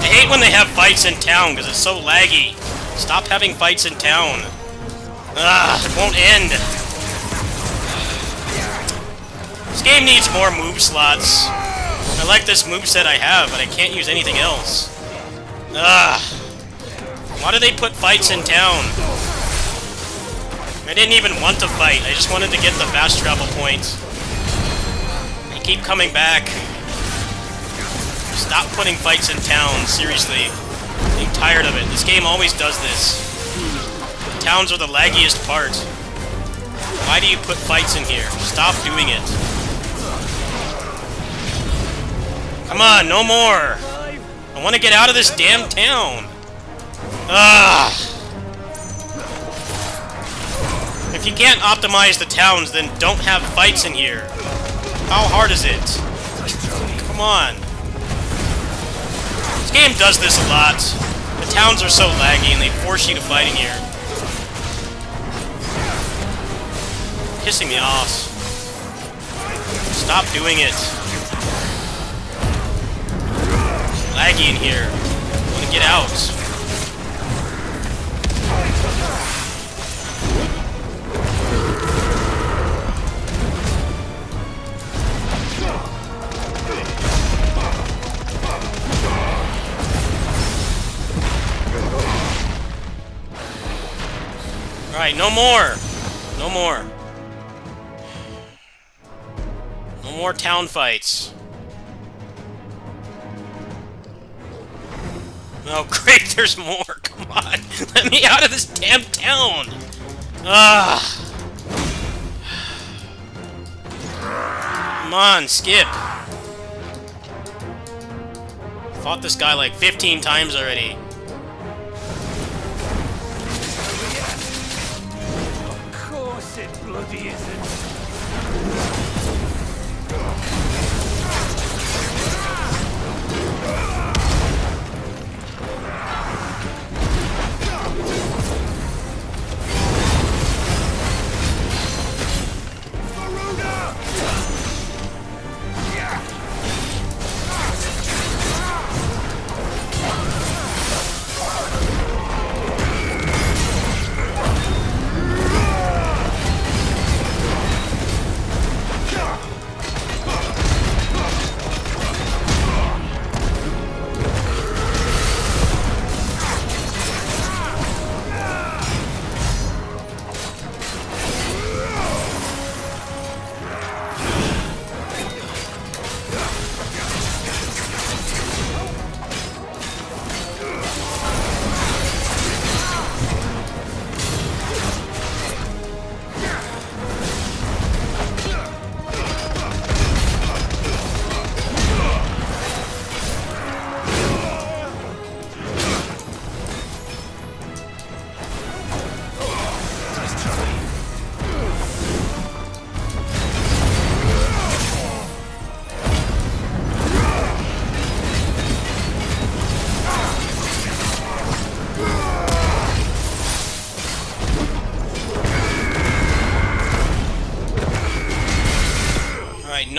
I hate when they have fights in town because it's so laggy. Stop having fights in town. Ugh, it won't end. This game needs more move slots. I like this moveset I have, but I can't use anything else. Ugh. Why do they put fights in town? I didn't even want to fight. I just wanted to get the fast travel points. They keep coming back. Stop putting fights in town, seriously. I'm getting tired of it. This game always does this. The towns are the laggiest part. Why do you put fights in here? Stop doing it. Come on, no more! I want to get out of this damn town! Ugh! If you can't optimize the towns, then don't have fights in here. How hard is it? Come on. This game does this a lot. The towns are so laggy and they force you to fight in here. Pissing me off. Stop doing it. Laggy in here. I want to get out. Alright, no more! No more. No more town fights. Oh, great, there's more! Come on! Let me out of this damn town! Ugh! Come on, skip! Fought this guy like 15 times already. Of course it bloody isn't.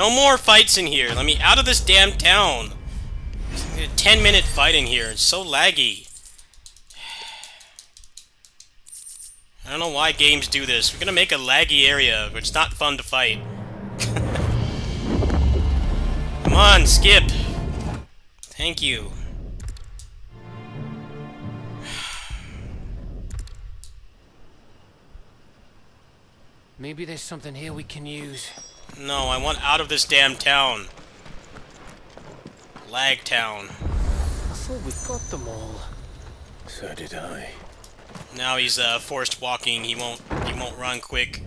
No more fights in here. Let me out of this damn town. It's a 10-minute fight in here. It's so laggy. I don't know why games do this. We're gonna make a laggy area where it's not fun to fight. Come on, skip. Thank you. Maybe there's something here we can use. No, I want out of this damn town. Lag town. I thought we got them all. So did I. Now he's forced walking. He won't run quick.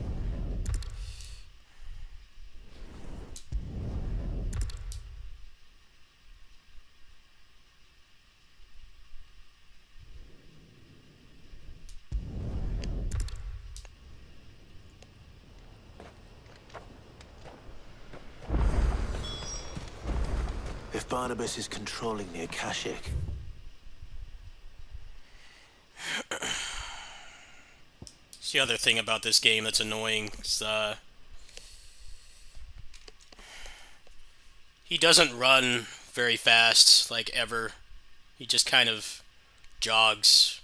If Barnabas is controlling the Akashic, It's the other thing about this game that's annoying. Is, he doesn't run very fast, like, ever. He just kind of jogs.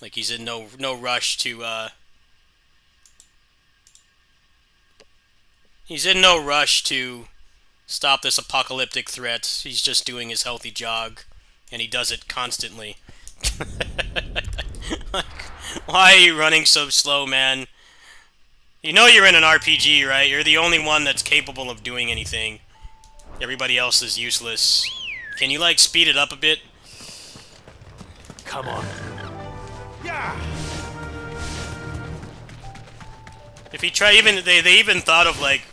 Like, he's in no rush to, He's in no rush to stop this apocalyptic threat. He's just doing his healthy jog, and he does it constantly. Like, why are you running so slow, man? You know you're in an RPG, right? You're the only one that's capable of doing anything. Everybody else is useless. Can you, like, speed it up a bit? come on. Yeah. If he try, even they even thought of, like,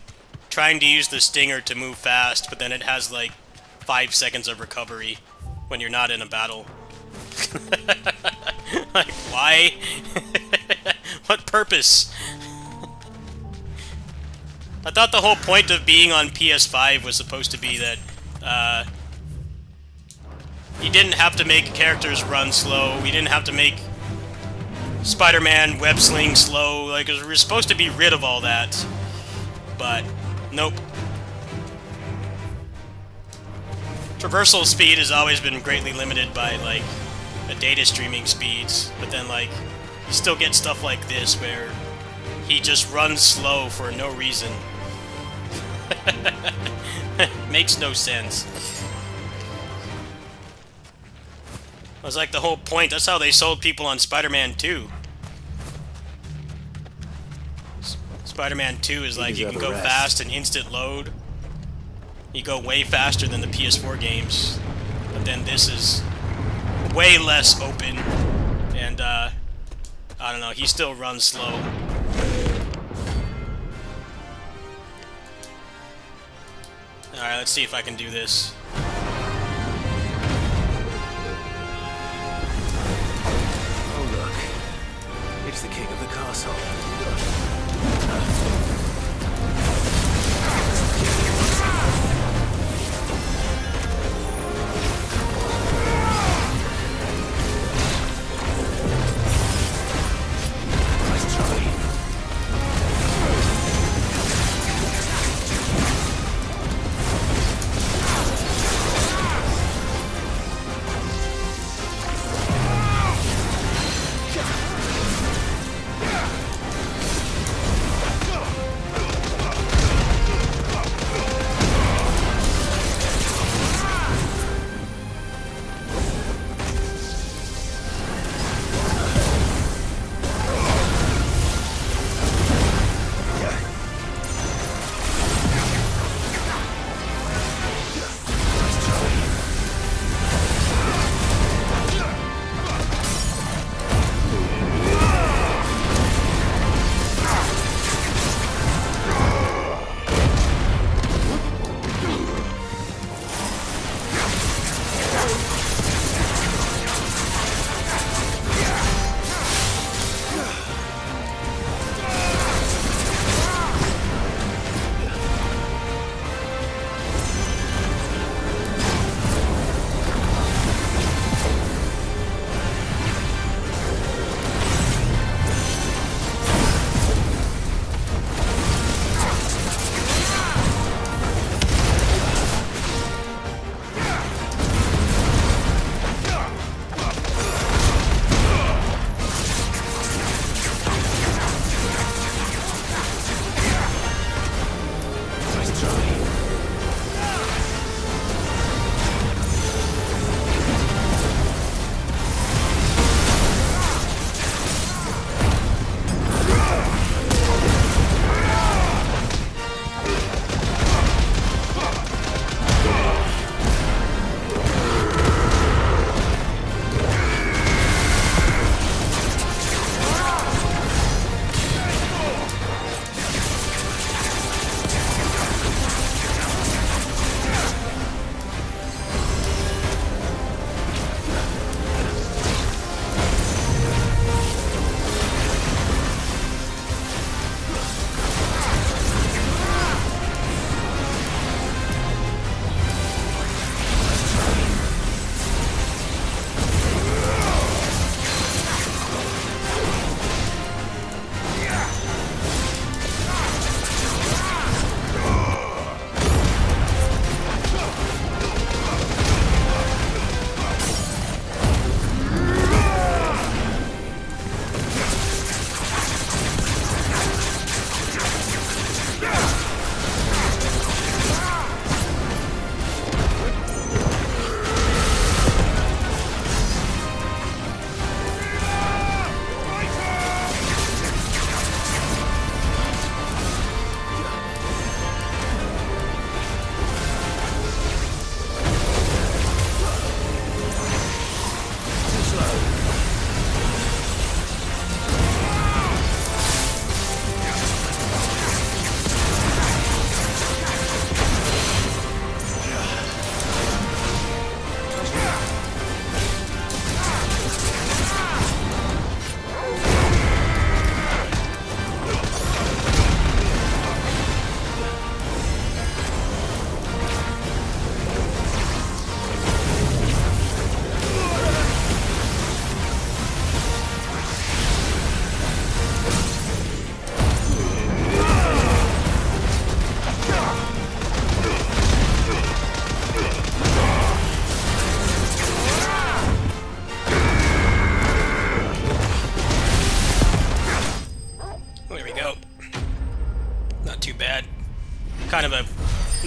trying to use the stinger to move fast, but then it has, like, 5 seconds of recovery when you're not in a battle. Like, why? What purpose? I thought the whole point of being on PS5 was supposed to be that, you didn't have to make characters run slow, you didn't have to make Spider-Man web-sling slow, like, we were supposed to be rid of all that. But, nope. Traversal speed has always been greatly limited by, like, the data streaming speeds, but then, like, you still get stuff like this where he just runs slow for no reason. Makes no sense. It was like the whole point. That's how they sold people on Spider-Man 2. Spider-Man 2 is like, you can go fast and instant load. You go way faster than the PS4 games. But then this is way less open. And, I don't know, he still runs slow. Alright, let's see if I can do this. Oh look, it's the king of the castle. Nice try.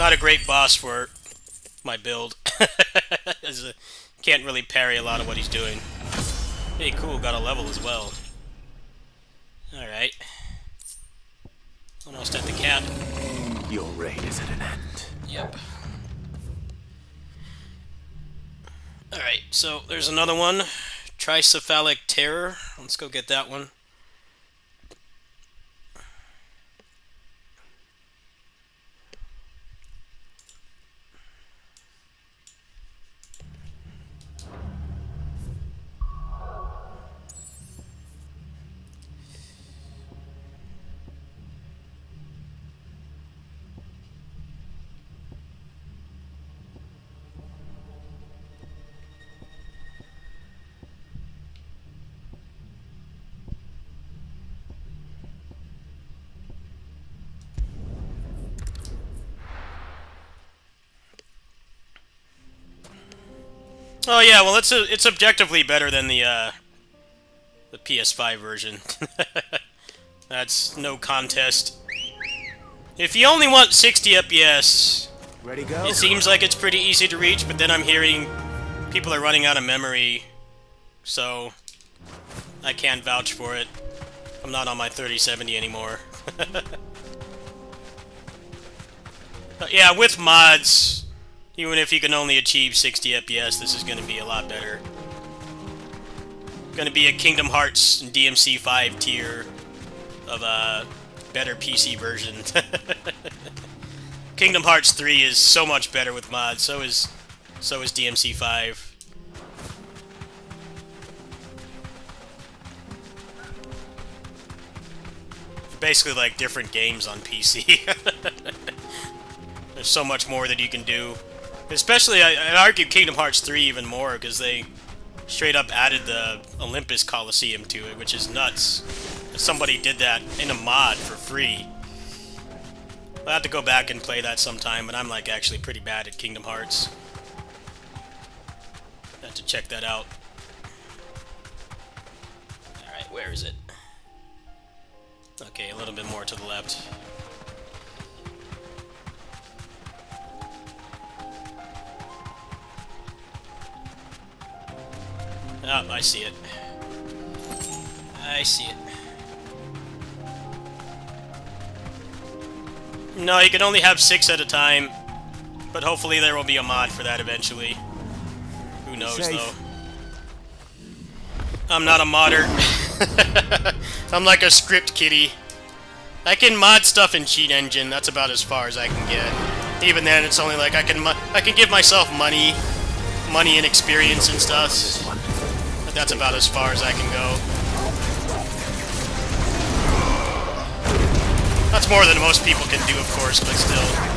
Not a great boss for my build. Can't really parry a lot of what he's doing. Hey, cool, got a level as well. Alright. Almost at the cap. Your reign is at an end. Yep. Alright, so there's another one. Tricephalic Terror. Let's go get that one. Oh yeah, well it's objectively better than the PS5 version. That's no contest. If you only want 60 FPS, Ready, go? it seems like it's pretty easy to reach, but then I'm hearing people are running out of memory, so I can't vouch for it. I'm not on my 3070 anymore. Yeah, with mods, even if you can only achieve 60 FPS, this is going to be a lot better. Going to be a Kingdom Hearts and DMC5 tier of a better PC version. Kingdom Hearts 3 is so much better with mods. So is DMC5. Basically like different games on PC. There's so much more that you can do. Especially, I'd argue Kingdom Hearts 3 even more, because they straight up added the Olympus Coliseum to it, which is nuts. Somebody did that in a mod for free. I'll have to go back and play that sometime, but I'm like actually pretty bad at Kingdom Hearts. I have to check that out. Alright, where is it? Okay, a little bit more to the left. Oh, I see it. I see it. No, you can only have 6 at a time, but hopefully there will be a mod for that eventually. Who knows, though. I'm not a modder. I'm like a script kiddie. I can mod stuff in Cheat Engine. That's about as far as I can get. Even then, it's only like I can give myself money and experience and stuff. But that's about as far as I can go. That's more than most people can do, of course, but still.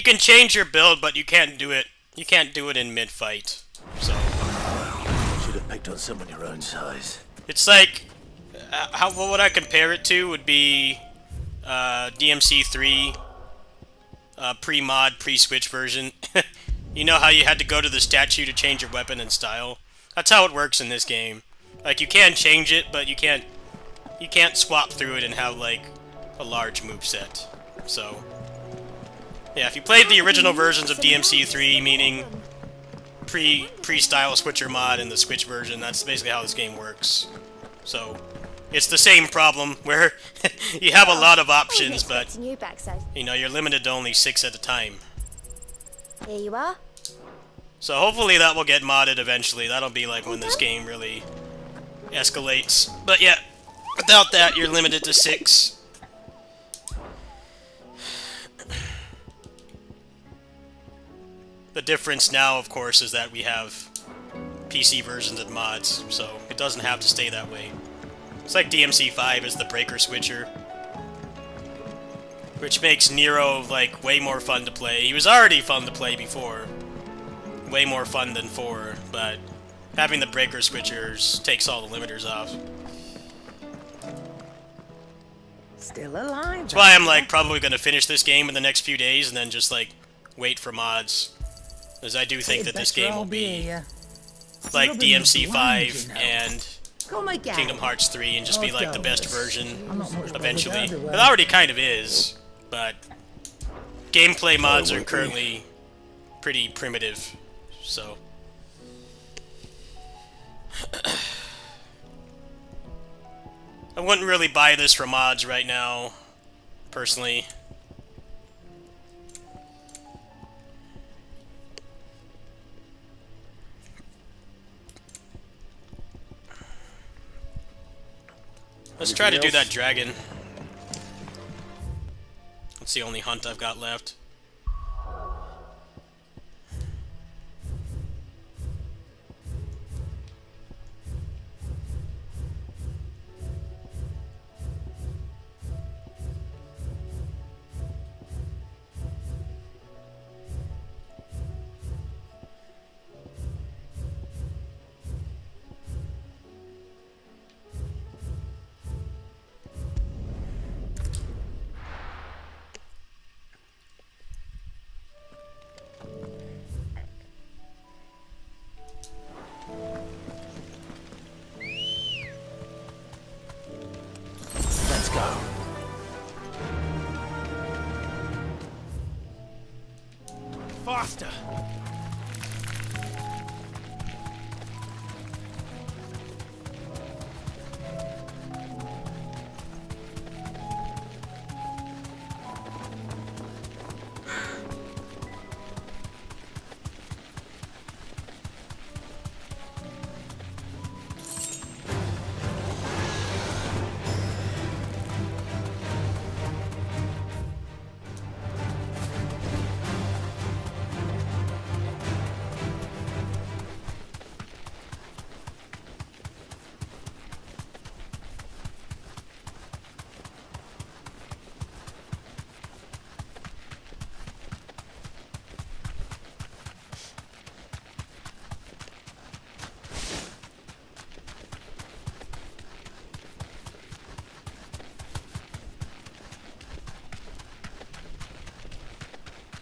can change your build, but you can't do it. You can't do it in mid-fight. So Should have picked on someone your own size. it's like what would I compare it to? Would be DMC3 pre-mod, pre-switch version. You know how you had to go to the statue to change your weapon and style? That's how it works in this game. Like, you can change it, but you can't swap through it and have, like, a large moveset. So, yeah, if you played the original versions of DMC3, meaning pre-style switcher mod and the switch version, that's basically how this game works. So, it's the same problem, where you have a lot of options, but, you know, you're limited to only 6 at a time. Here you are. So hopefully that will get modded eventually. That'll be like when this game really escalates. But yeah, without that, you're limited to 6. The difference now, of course, is that we have PC versions and mods, so it doesn't have to stay that way. It's like DMC5 is the breaker switcher, which makes Nero, like, way more fun to play. He was already fun to play before. Way more fun than 4, but having the breaker switchers takes all the limiters off. Still alive. That's why I'm, like, probably gonna finish this game in the next few days and then just, like, wait for mods. Because I do think that this game will be like DMC5 and Kingdom Hearts 3 and just be, like, the best version eventually. It already kind of is, but gameplay mods are currently pretty primitive, so... I wouldn't really buy this for mods right now, personally. Let's try to do that dragon. That's the only hunt I've got left. Let's go. Faster!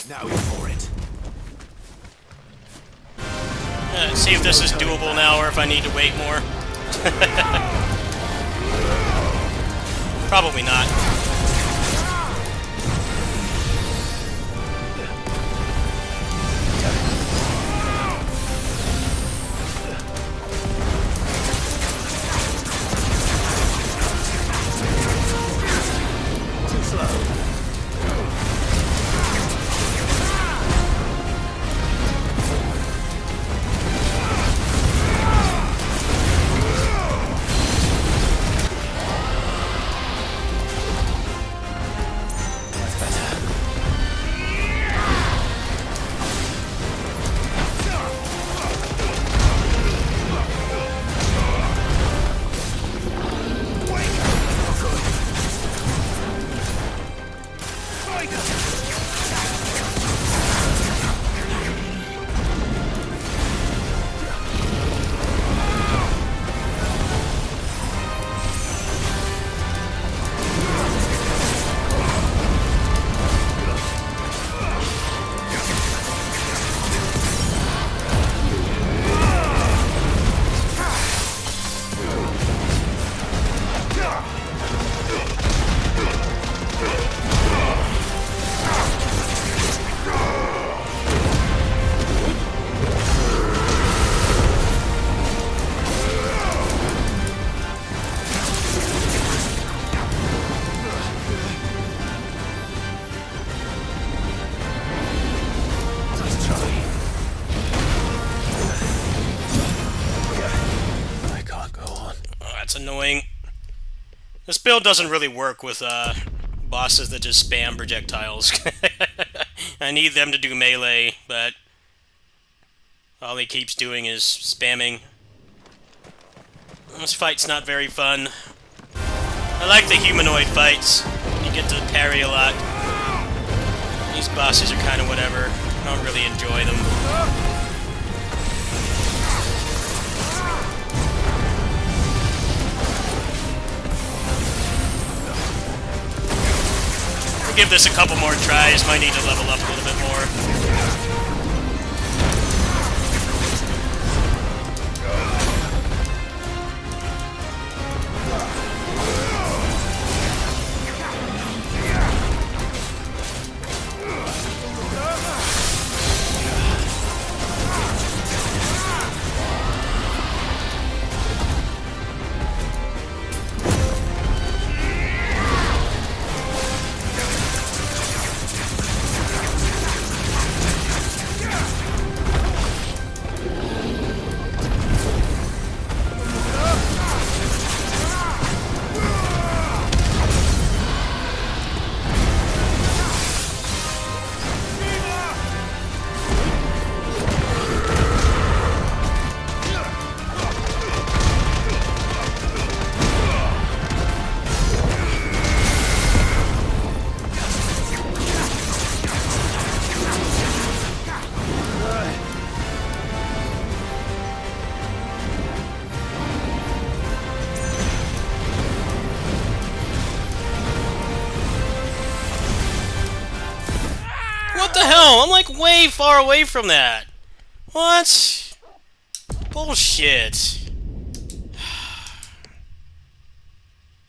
Now go for it. See if this is doable now or if I need to wait more. Probably not. Too slow. annoying. This build doesn't really work with bosses that just spam projectiles. I need them to do melee, but all he keeps doing is spamming. This fight's not very fun. I like the humanoid fights. You get to parry a lot. These bosses are kind of whatever. I don't really enjoy them. We'll give this a couple more tries. Might need to level up a little bit more. What the hell? I'm like way far away from that. What? Bullshit.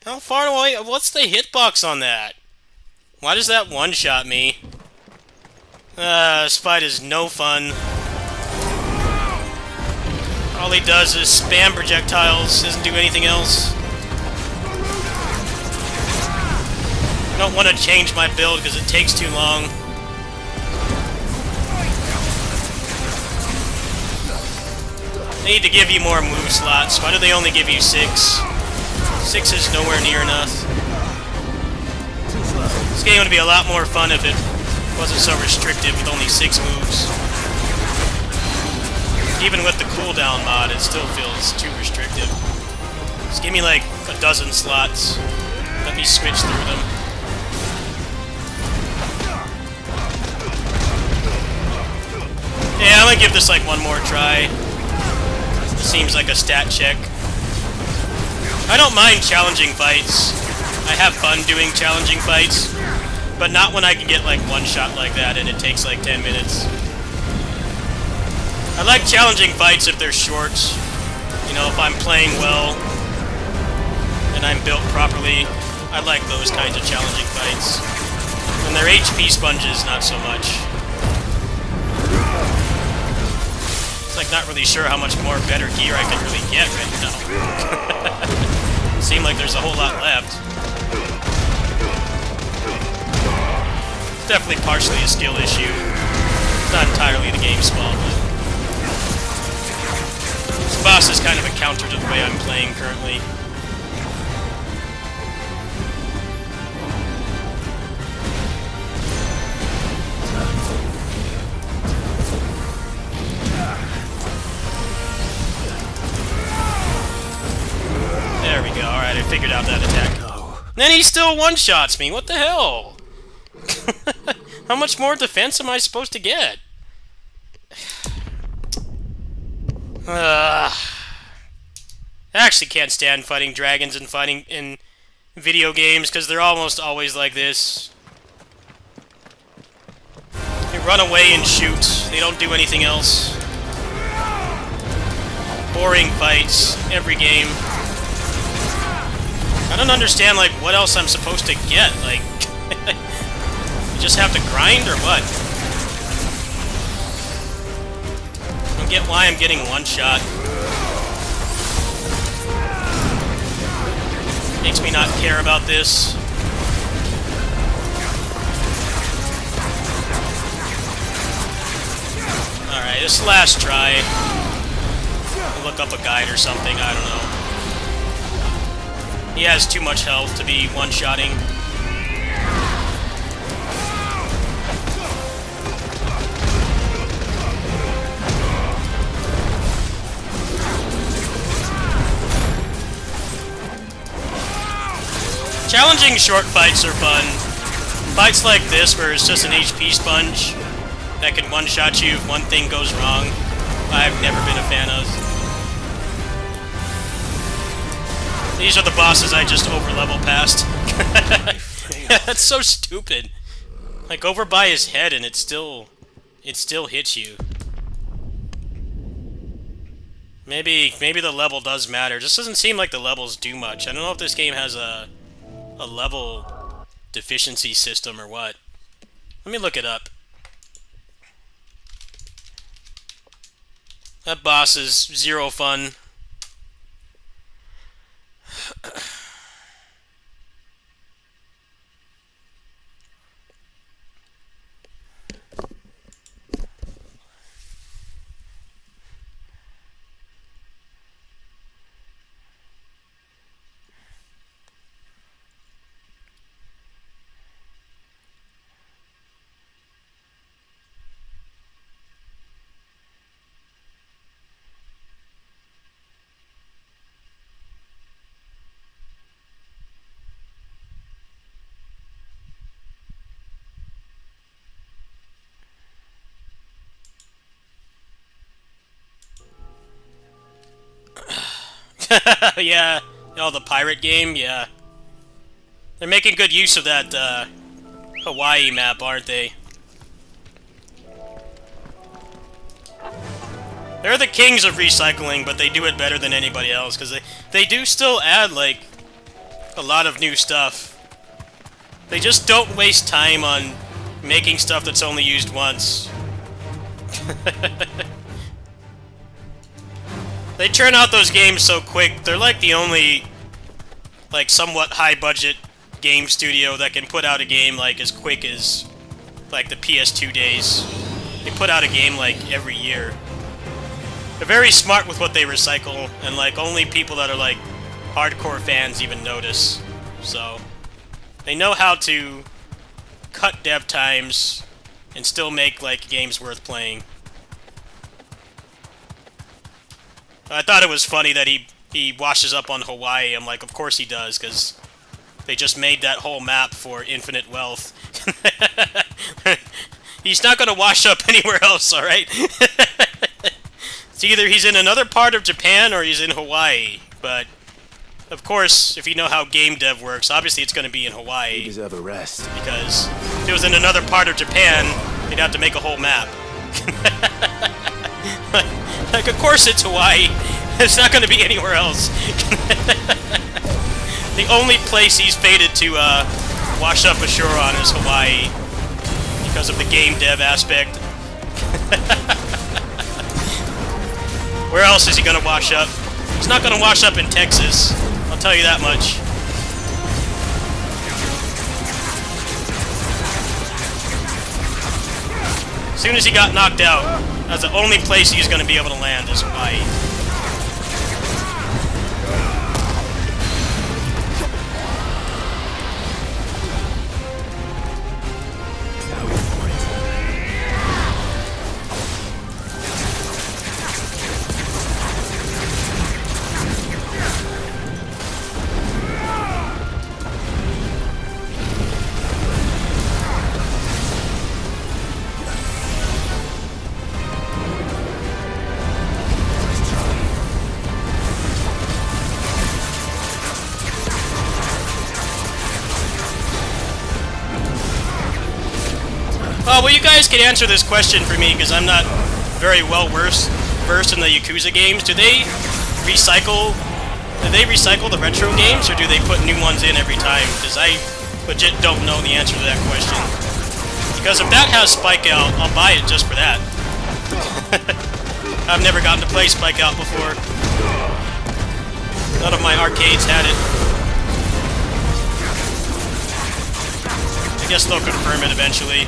How far away? What's the hitbox on that? Why does that one-shot me? This fight is no fun. All he does is spam projectiles, doesn't do anything else. I don't want to change my build because it takes too long. They need to give you more move slots. Why do they only give you 6? 6 is nowhere near enough. This game would be a lot more fun if it wasn't so restrictive with only 6 moves. Even with the cooldown mod, it still feels too restrictive. Just give me like a dozen slots. Let me switch through them. Yeah, I'm gonna give this like one more try. Seems like a stat check. I don't mind challenging fights. I have fun doing challenging fights, but not when I can get like one shot like that and it takes like 10 minutes. I like challenging fights if they're short. You know, if I'm playing well and I'm built properly, I like those kinds of challenging fights. When they're HP sponges, not so much. Like not really sure how much more better gear I can really get right now. Seem like there's a whole lot left. It's definitely partially a skill issue. It's not entirely the game's fault, but this boss is kind of a counter to the way I'm playing currently. There we go. Alright, I figured out that attack. Oh. Then he still one-shots me. What the hell? How much more defense am I supposed to get? I actually can't stand fighting dragons and fighting in video games because they're almost always like this. They run away and shoot. They don't do anything else. Boring fights every game. I don't understand, like, what else I'm supposed to get. Like, you just have to grind or what? I don't get why I'm getting one shot. Makes me not care about this. Alright, this last try. I'll look up a guide or something, I don't know. He has too much health to be one-shotting. Challenging short fights are fun. Fights like this, where it's just an HP sponge that can one-shot you if one thing goes wrong, I've never been a fan of. These are the bosses I just over-level past. That's so stupid. Like, over by his head and it still hits you. Maybe the level does matter. It just doesn't seem like the levels do much. I don't know if this game has a level deficiency system or what. Let me look it up. That boss is zero fun. Yeah, oh, the pirate game, yeah. They're making good use of that Hawaii map, aren't they? They're the kings of recycling, but they do it better than anybody else, because they do still add, like, a lot of new stuff. They just don't waste time on making stuff that's only used once. They churn out those games so quick. They're like the only, like, somewhat high-budget game studio that can put out a game, like, as quick as, like, the PS2 days. They put out a game, like, every year. They're very smart with what they recycle, and, like, only people that are, like, hardcore fans even notice. So, they know how to cut dev times and still make, like, games worth playing. I thought it was funny that he washes up on Hawaii. I'm like, of course he does, because they just made that whole map for infinite wealth. He's not going to wash up anywhere else, alright? It's either he's in another part of Japan or he's in Hawaii. But, of course, if you know how game dev works, obviously it's going to be in Hawaii. You deserve a rest. Because if it was in another part of Japan, they'd have to make a whole map. Like, of course it's Hawaii. It's not going to be anywhere else. The only place he's fated to wash up ashore on is Hawaii, because of the game dev aspect. Where else is he going to wash up? He's not going to wash up in Texas. I'll tell you that much. As soon as he got knocked out, that's the only place he's going to be able to land is Hawaii. Oh, well, you guys can answer this question for me, because I'm not very well versed in the Yakuza games. Do they recycle the retro games, or do they put new ones in every time? Because I legit don't know the answer to that question. Because if that has Spike Out, I'll buy it just for that. I've never gotten to play Spike Out before. None of my arcades had it. I guess they'll confirm it eventually.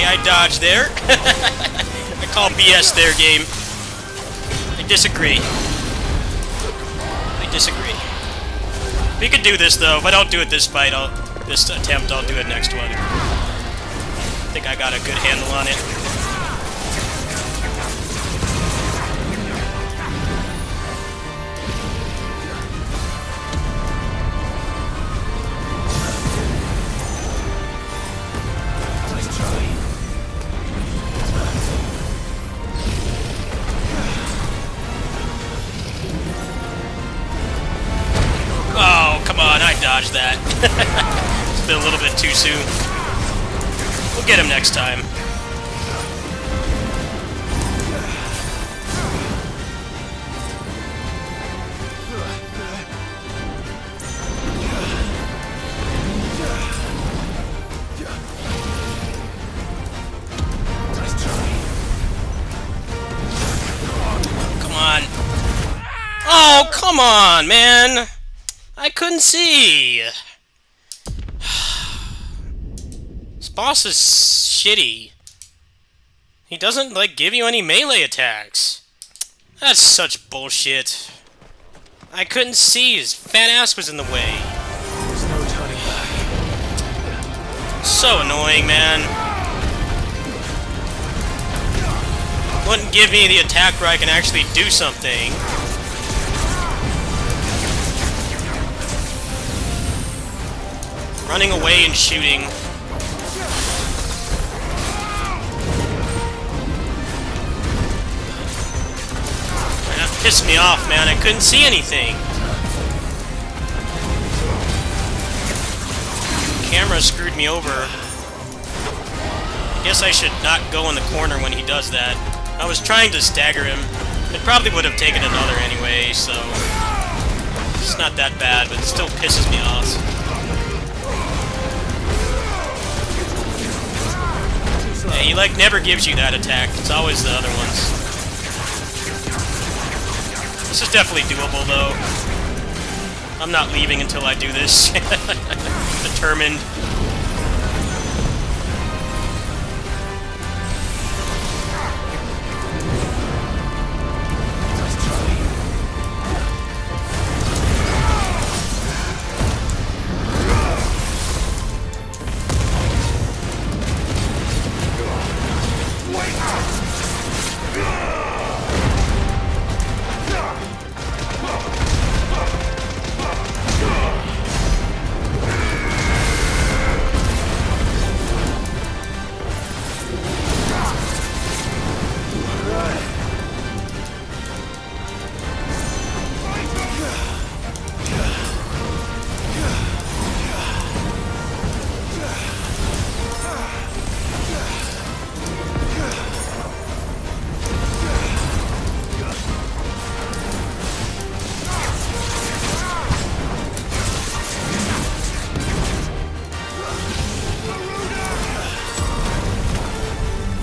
I dodged there. I call BS there, game. I disagree. I disagree. We could do this, though. If I don't do it this fight, this attempt, I'll do it next one. I think I got a good handle on it. Oh, come on, I dodged that. It's been a little bit too soon. We'll get him next time. Come on. Oh, come on, man. I couldn't see. This boss is shitty. He doesn't, like, give you any melee attacks. That's such bullshit. I couldn't see. His fat ass was in the way. There's no turning back. So annoying, man. Wouldn't give me the attack where I can actually do something. Running away and shooting. That pissed me off, man. I couldn't see anything. The camera screwed me over. I guess I should not go in the corner when he does that. I was trying to stagger him. It probably would have taken another anyway, so it's not that bad, but it still pisses me off. Yeah, he like never gives you that attack. It's always the other ones. This is definitely doable, though. I'm not leaving until I do this. Determined.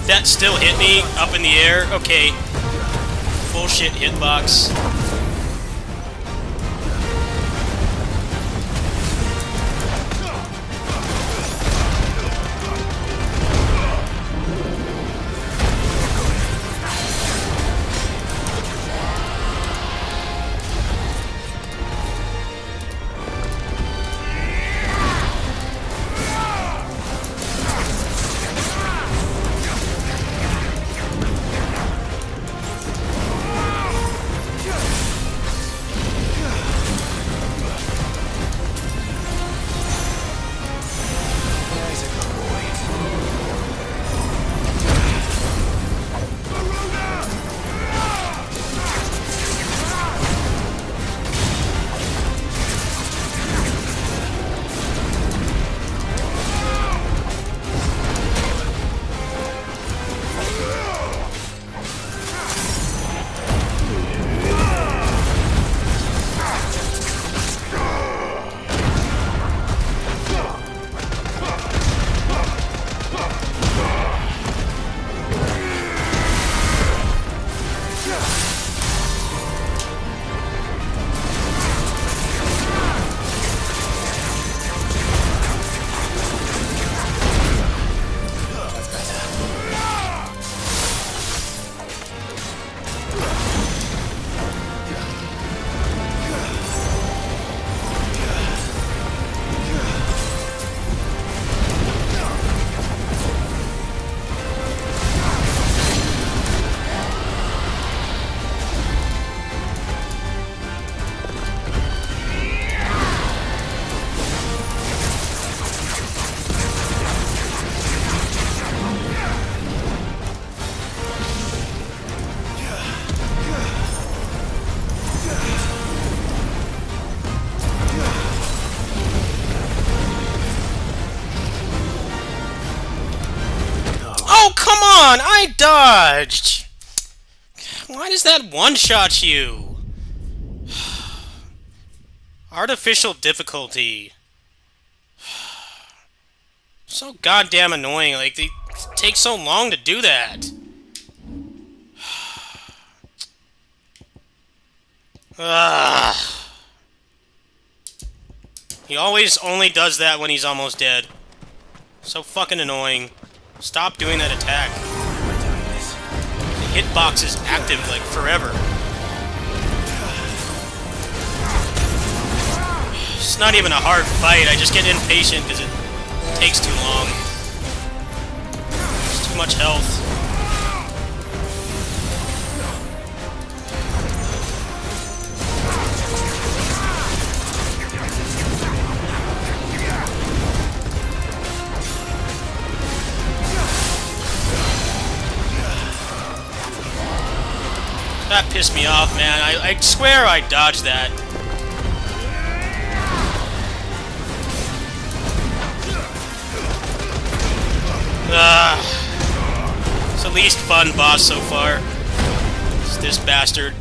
That still hit me up in the air. Okay. Bullshit hitbox. on! I dodged! Why does that one-shot you? Artificial difficulty. So goddamn annoying. Like, they take so long to do that. Ugh. He always only does that when he's almost dead. So fucking annoying. Stop doing that attack. The hitbox is active, like, forever. It's not even a hard fight, I just get impatient because it takes too long. It's too much health. That pissed me off, man. I swear I dodged that. It's the least fun boss so far. It's this bastard.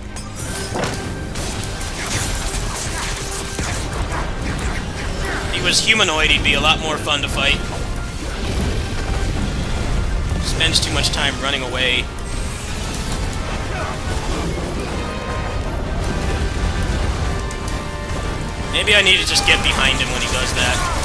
If he was humanoid, he'd be a lot more fun to fight. Spends too much time running away. Maybe I need to just get behind him when he does that.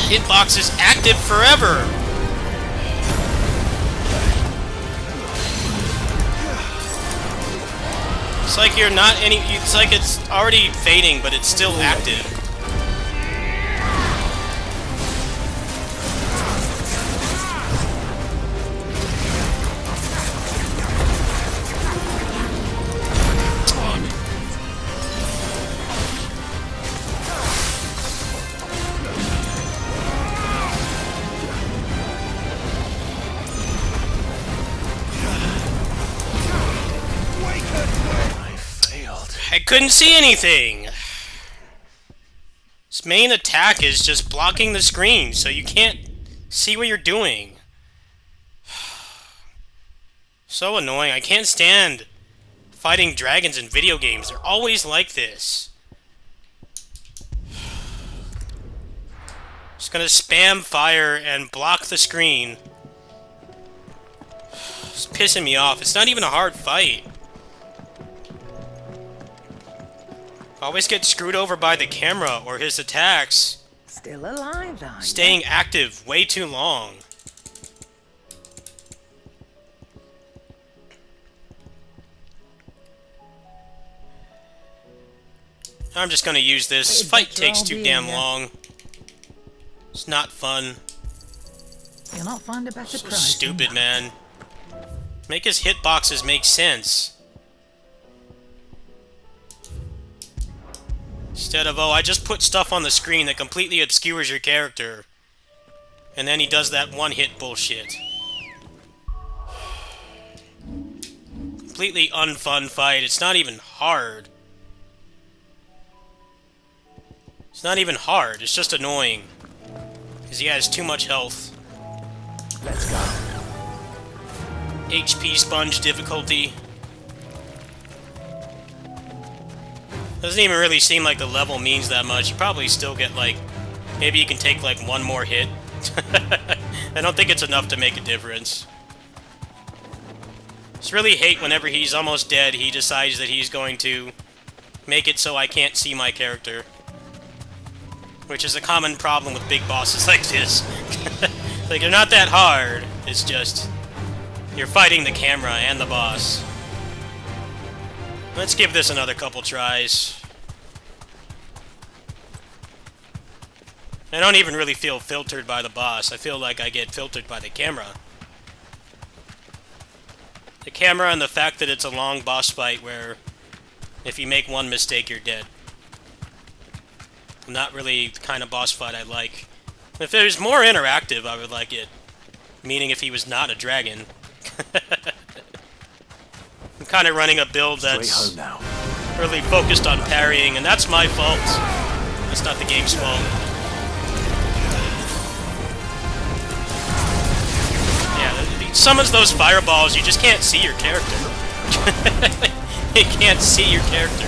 Hitbox is active forever! It's like you're not any... It's like it's already fading, but it's still active. I couldn't see anything! His main attack is just blocking the screen, so you can't see what you're doing. So annoying. I can't stand fighting dragons in video games. They're always like this. Just gonna spam fire and block the screen. It's pissing me off. It's not even a hard fight. Always get screwed over by the camera or his attacks. Still alive, are you? Staying active way too long. I'm just gonna use this. Fight takes too damn long. It's not fun. You'll not find a better So price. stupid, man. Make his hitboxes make sense. Instead of, oh, I just put stuff on the screen that completely obscures your character. And then he does that one-hit bullshit. Completely unfun fight. It's not even hard. It's not even hard. It's just annoying. Because he has too much health. Let's go. HP sponge difficulty. Doesn't even really seem like the level means that much. You probably still get, like, Maybe you can take like one more hit. I don't think it's enough to make a difference. Just really hate whenever he's almost dead, he decides that he's going to make it so I can't see my character. Which is a common problem with big bosses like this. Like, they're not that hard, it's just you're fighting the camera and the boss. Let's give this another couple tries. I don't even really feel filtered by the boss. I feel like I get filtered by the camera. The camera and the fact that it's a long boss fight where if you make one mistake, you're dead. Not really the kind of boss fight I like. If it was more interactive, I would like it. Meaning if he was not a dragon. I'm kind of running a build that's really focused on parrying, and that's my fault. That's not the game's fault. Yeah, he summons those fireballs, you just can't see your character. You can't see your character.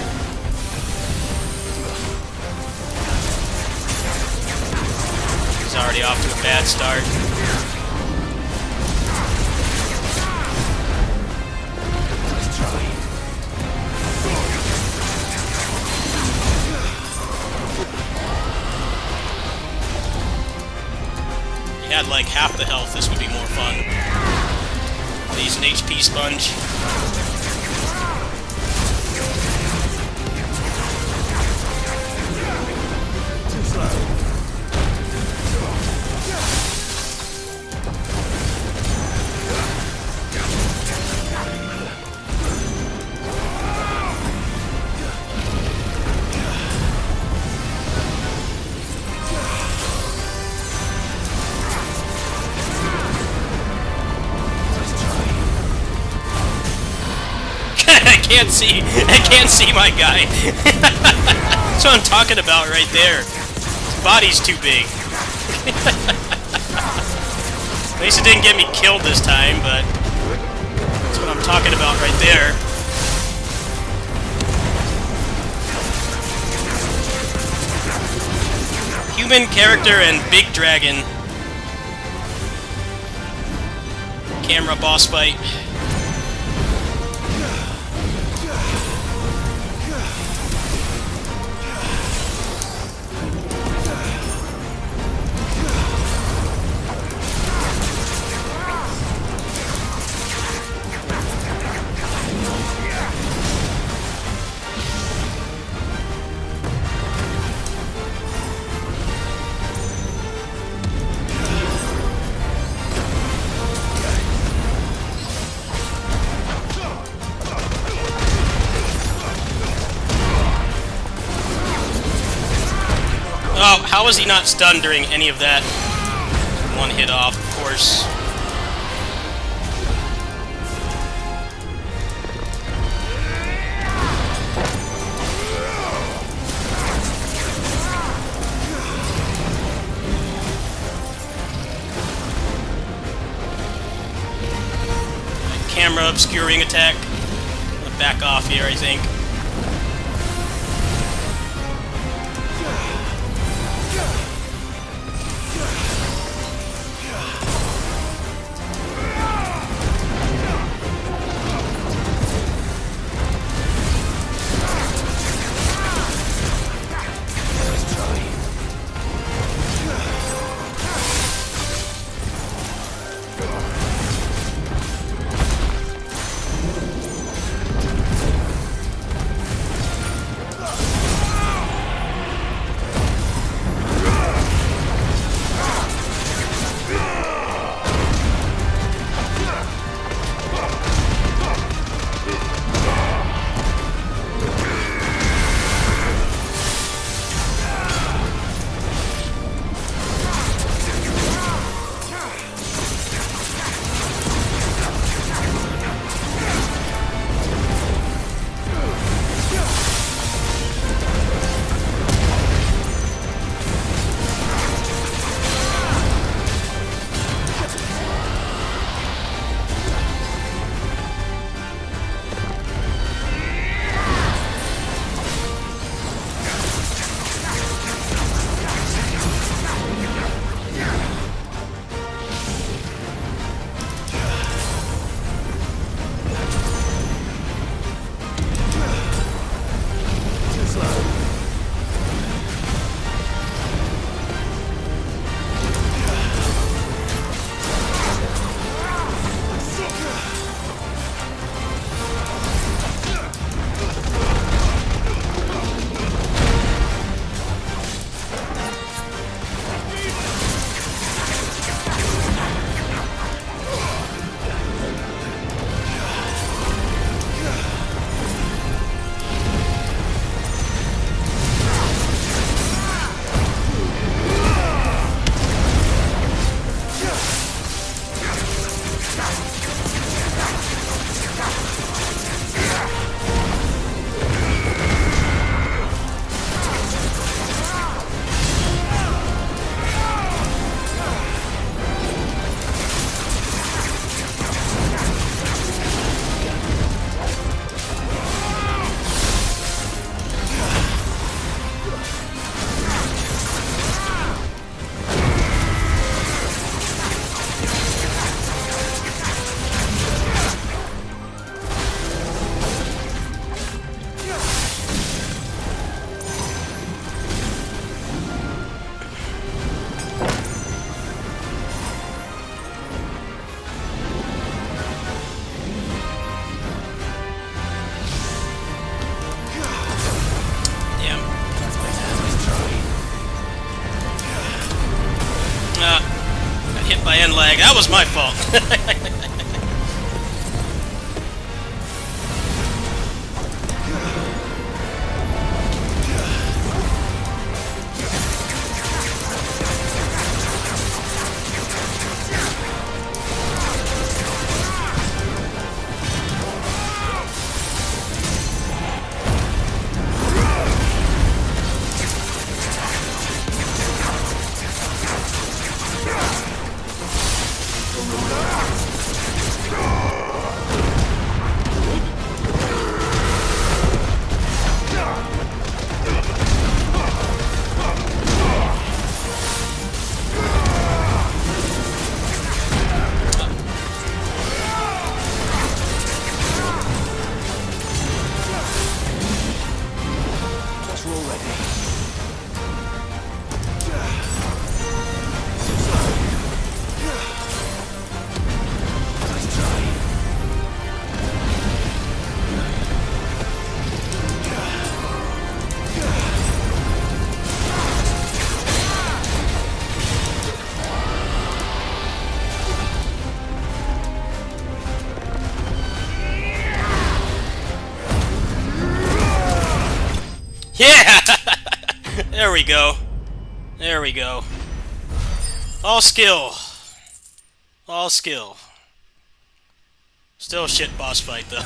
He's already off to a bad start. He had like half the health, this would be more fun. He's an HP sponge. Too slow. I can't see my guy. That's what I'm talking about right there. His body's too big. At least it didn't get me killed this time, but that's what I'm talking about right there. Human character and big dragon. Camera boss fight. Oh, how was he not stunned during any of that? One hit off, of course. Camera obscuring attack. I'm gonna back off here, I think. that was my fault. Yeah! There we go. There we go. All skill. All skill. Still a shit boss fight, though.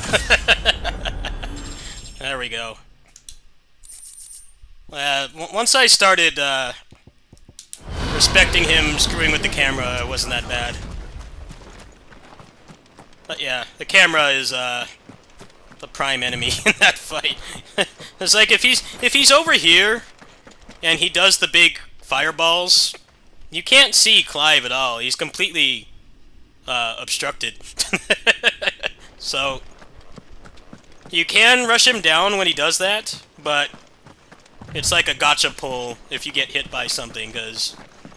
There we go. Once I started respecting him screwing with the camera, it wasn't that bad. But yeah, the camera is the prime enemy in that fight. It's like if he's over here and he does the big fireballs, you can't see Clive at all. He's completely obstructed. So you can rush him down when he does that, but it's like a gotcha pull if you get hit by something because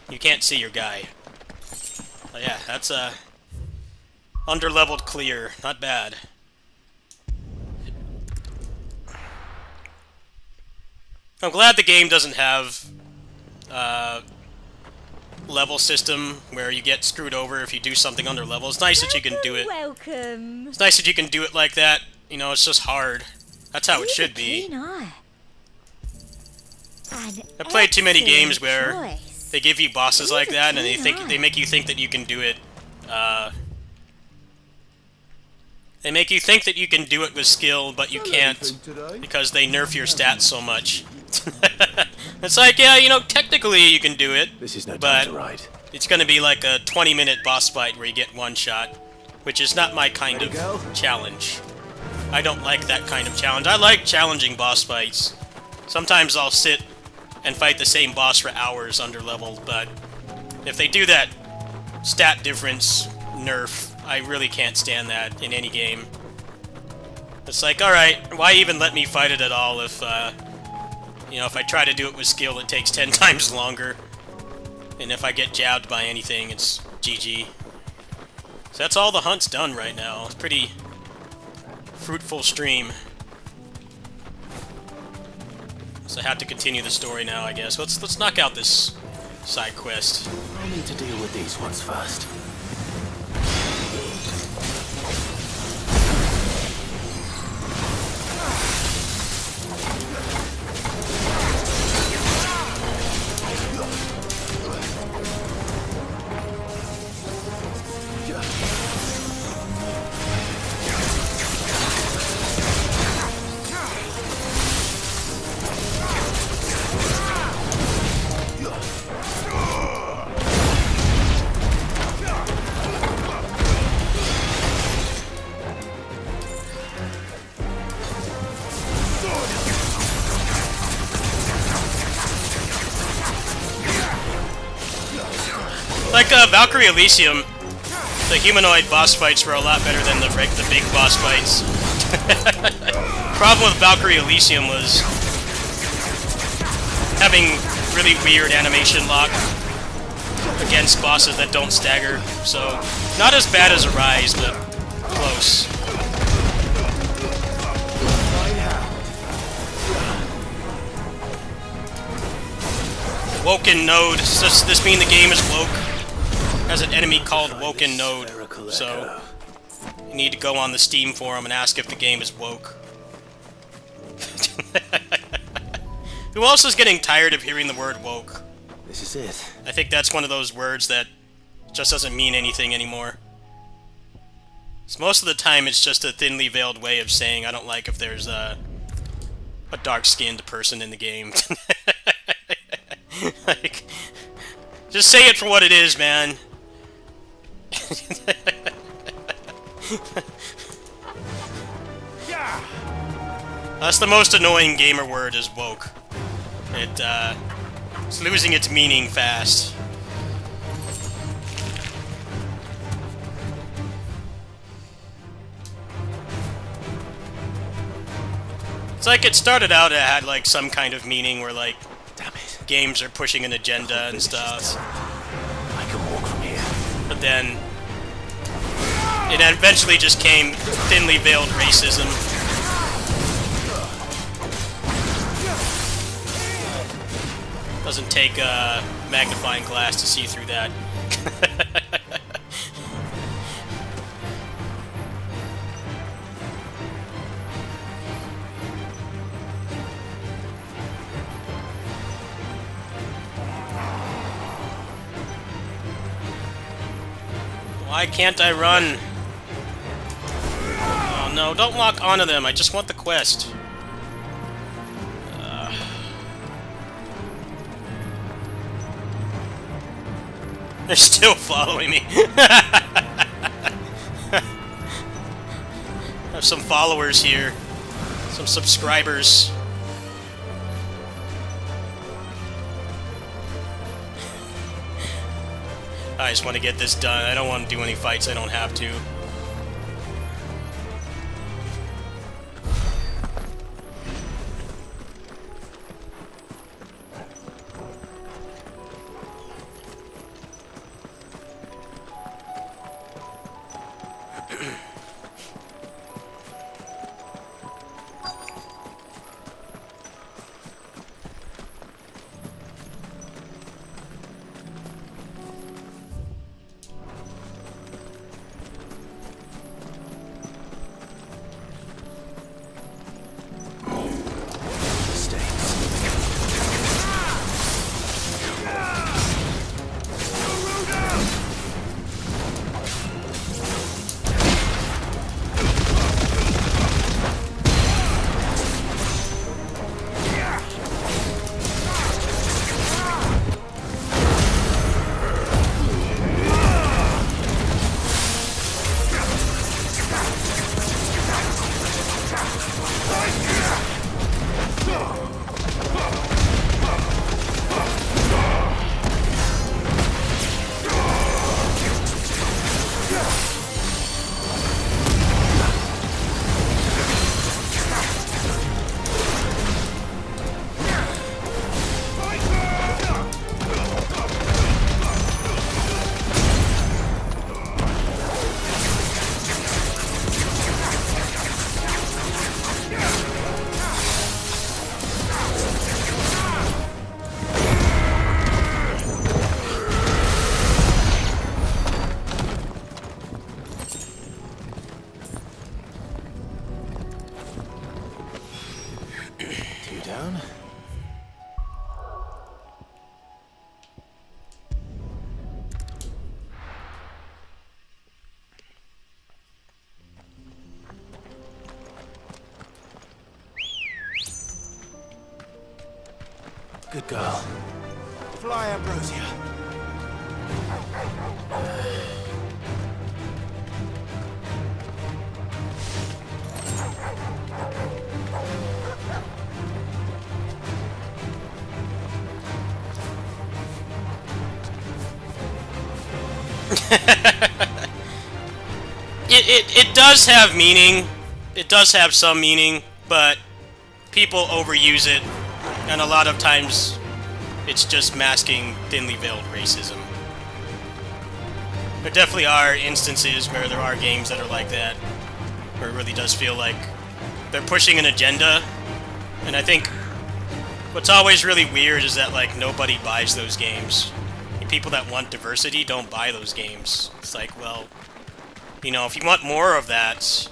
you can't see your guy. But yeah, that's a underleveled clear. Not bad. I'm glad the game doesn't have level system where you get screwed over if you do something under level. It's nice that you can do it. Welcome. It's nice that you can do it like that. You know, it's just hard. That's how it should be. I played too many games where they give you bosses like that and they make you think that you can do it. They make you think that you can do it with skill, but you can't because they nerf your stats so much. It's like, yeah, you know, technically you can do it, This is no time but to ride. it's gonna be like a 20-minute boss fight where you get one shot, which is not my kind of challenge. I don't like that kind of challenge. I like challenging boss fights. Sometimes I'll sit and fight the same boss for hours under level, but if they do that stat difference nerf, I really can't stand that in any game. It's like, alright, why even let me fight it at all if, you know, if I try to do it with skill, it takes 10 times longer. And if I get jabbed by anything, it's GG. So that's all the hunt's done right now. It's pretty fruitful stream. So I have to continue the story now, I guess. Let's knock out this side quest. I'll need to deal with these ones first. Like Valkyrie Elysium, the humanoid boss fights were a lot better than the big boss fights. Problem with Valkyrie Elysium was having really weird animation lock against bosses that don't stagger. So, not as bad as Arise, but close. Woken node. Does this mean the game is woke? has an enemy called Woken Node, so you need to go on the Steam forum and ask if the game is woke. Who else is getting tired of hearing the word woke? This is it. I think that's one of those words that just doesn't mean anything anymore. So most of the time it's just a thinly veiled way of saying I don't like if there's a dark-skinned person in the game. Like, just say it for what it is, man. That's the most annoying gamer word is woke. It's losing its meaning fast. It's like it started out, it had like some kind of meaning where like games are pushing an agenda and stuff. I can walk from here. But then it eventually just came thinly veiled racism. Doesn't take a magnifying glass to see through that. Why can't I run? Oh no, don't lock onto them, I just want the quest. They're still following me. I have some followers here. Some subscribers. I just want to get this done. I don't want to do any fights I don't have to. Good girl. Fly, Ambrosia. It does have meaning. It does have some meaning, but people overuse it, and a lot of times it's just masking thinly veiled racism. There definitely are instances where there are games that are like that, where it really does feel like they're pushing an agenda, and I think what's always really weird is that, like, nobody buys those games. people that want diversity don't buy those games. It's like, well, you know, if you want more of that,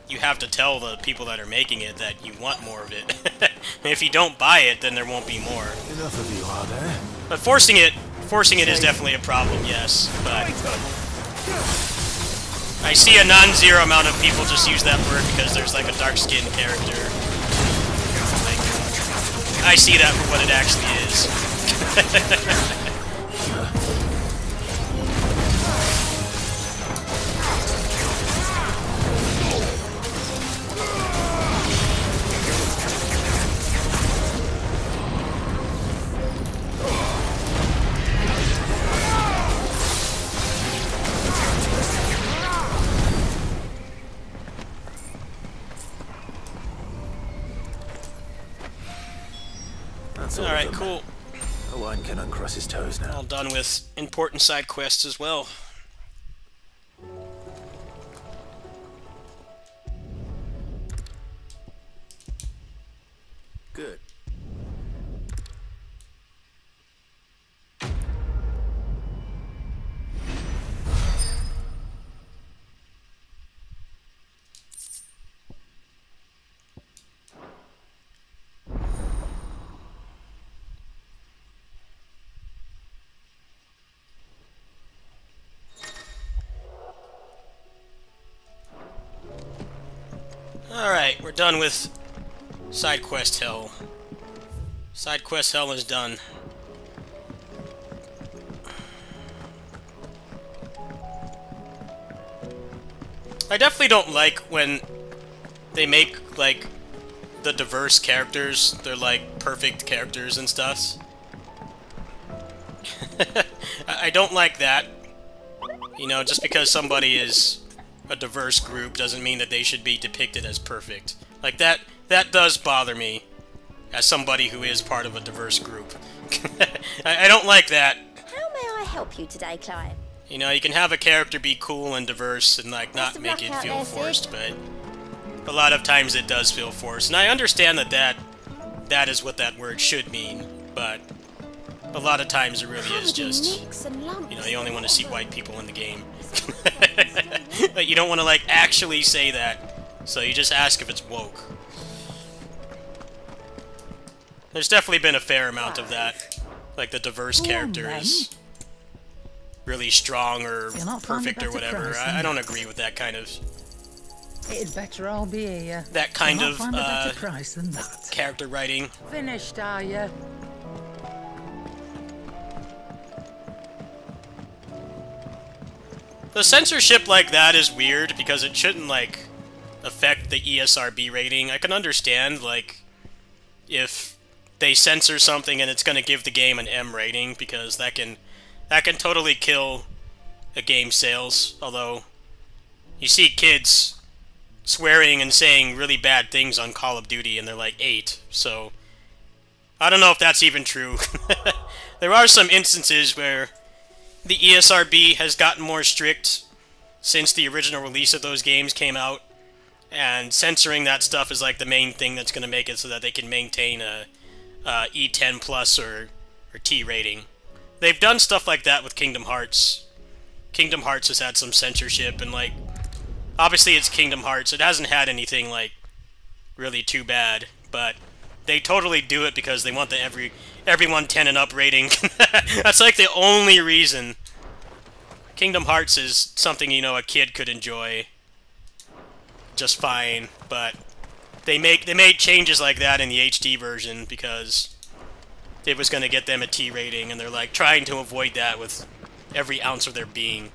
you have to tell the people that are making it that you want more of it. And if you don't buy it, then there won't be more. Enough of you, are there? But forcing it is definitely a problem, yes. But I see a non-zero amount of people just use that word because there's like a dark-skinned character. Like, I see that for what it actually is. Alright, cool. Owen can uncross his toes now. All done with important side quests as well. Good. Alright, we're done with side quest hell. Side quest hell is done. I definitely don't like when they make, like, the diverse characters, they're like perfect characters and stuff. I don't like that. You know, just because somebody is a diverse group doesn't mean that they should be depicted as perfect. Like, that does bother me as somebody who is part of a diverse group. I don't like that. How may I help you today, Clive? You know, you can have a character be cool and diverse and, like, not Best of make luck it out feel there, Sid. forced, but a lot of times it does feel forced. And I understand that is what that word should mean, but a lot of times it really is just, you know, you only want to see white people in the game. But you don't want to, like, actually say that, so you just ask if it's woke. There's definitely been a fair amount of that. Like, the diverse character is really strong or perfect or whatever. I don't agree with that kind of... It'd better all be here. That kind of, find a better price than that. character writing. Finished, are you? The censorship like that is weird because it shouldn't, like, affect the ESRB rating. I can understand, like, if they censor something and it's going to give the game an M rating, because that can totally kill a game's sales. Although, you see kids swearing and saying really bad things on Call of Duty and they're like 8, so I don't know if that's even true. There are some instances where the ESRB has gotten more strict since the original release of those games came out, and censoring that stuff is like the main thing that's going to make it so that they can maintain a E10 plus or T rating. They've done stuff like that with Kingdom Hearts. Kingdom Hearts has had some censorship, and, like, obviously it's Kingdom Hearts. It hasn't had anything, like, really too bad, but they totally do it because they want the everyone 10 and up rating. That's like the only reason. Kingdom Hearts is something, you know, a kid could enjoy just fine, but they made changes like that in the HD version because it was going to get them a T rating, and they're, like, trying to avoid that with every ounce of their being.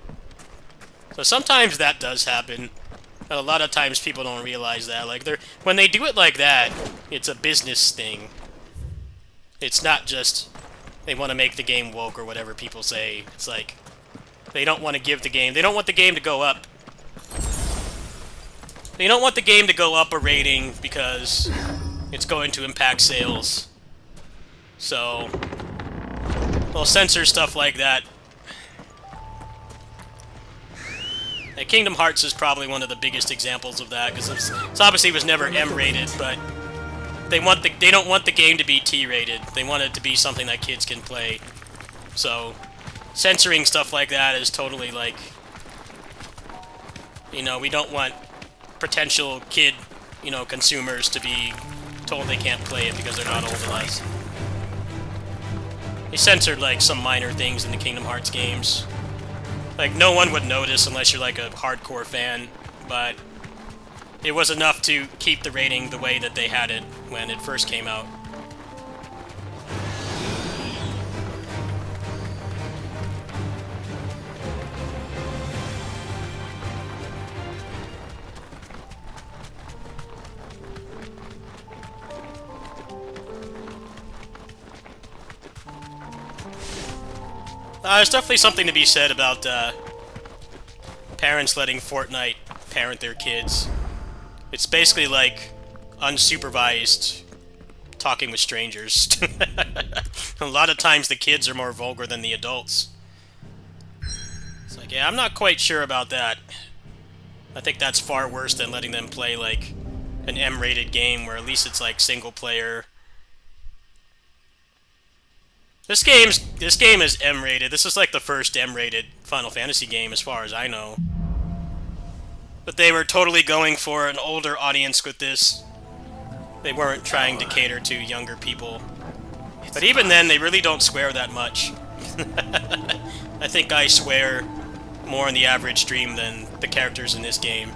So sometimes that does happen. And a lot of times people don't realize that. Like, when they do it like that, it's a business thing. It's not just they want to make the game woke or whatever people say. It's like they don't want to give the game... They don't want the game to go up. They don't want the game to go up a rating because it's going to impact sales. So they'll censor stuff like that. And Kingdom Hearts is probably one of the biggest examples of that, because it's obviously was never M-rated, but they don't want the game to be T-rated. They want it to be something that kids can play. So censoring stuff like that is totally like, you know, we don't want potential kid, you know, consumers to be told they can't play it because they're not old enough. They censored like some minor things in the Kingdom Hearts games. Like, no one would notice unless you're like a hardcore fan, but it was enough to keep the rating the way that they had it when it first came out. There's definitely something to be said about parents letting Fortnite parent their kids. It's basically like unsupervised talking with strangers. A lot of times the kids are more vulgar than the adults. It's like, yeah, I'm not quite sure about that. I think that's far worse than letting them play like an M-rated game where at least it's like single player. This game is M-rated. This is like the first M-rated Final Fantasy game as far as I know. But they were totally going for an older audience with this. They weren't trying to cater to younger people. But even then, they really don't swear that much. I think I swear more in the average stream than the characters in this game.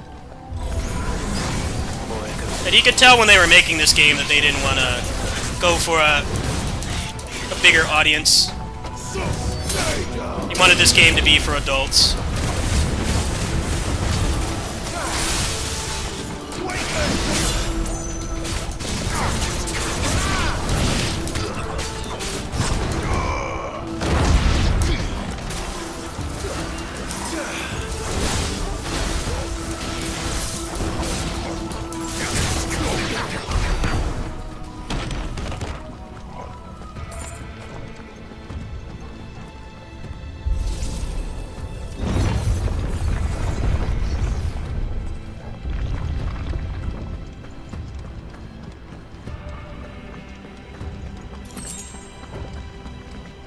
And you could tell when they were making this game that they didn't want to go for a bigger audience. He wanted this game to be for adults.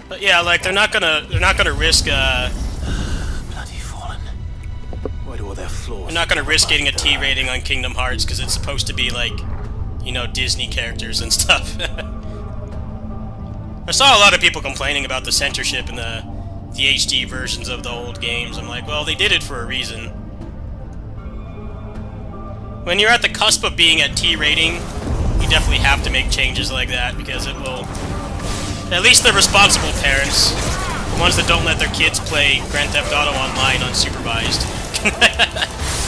But yeah, like they're not gonna risk Bloody fallen. Why do all their flaws? they're not gonna risk getting a T rating on Kingdom Hearts because it's supposed to be like, you know, Disney characters and stuff. I saw a lot of people complaining about the censorship in the HD versions of the old games. I'm like, well, they did it for a reason. When you're at the cusp of being at T rating, you definitely have to make changes like that because it will. At least the responsible parents, the ones that don't let their kids play Grand Theft Auto Online unsupervised,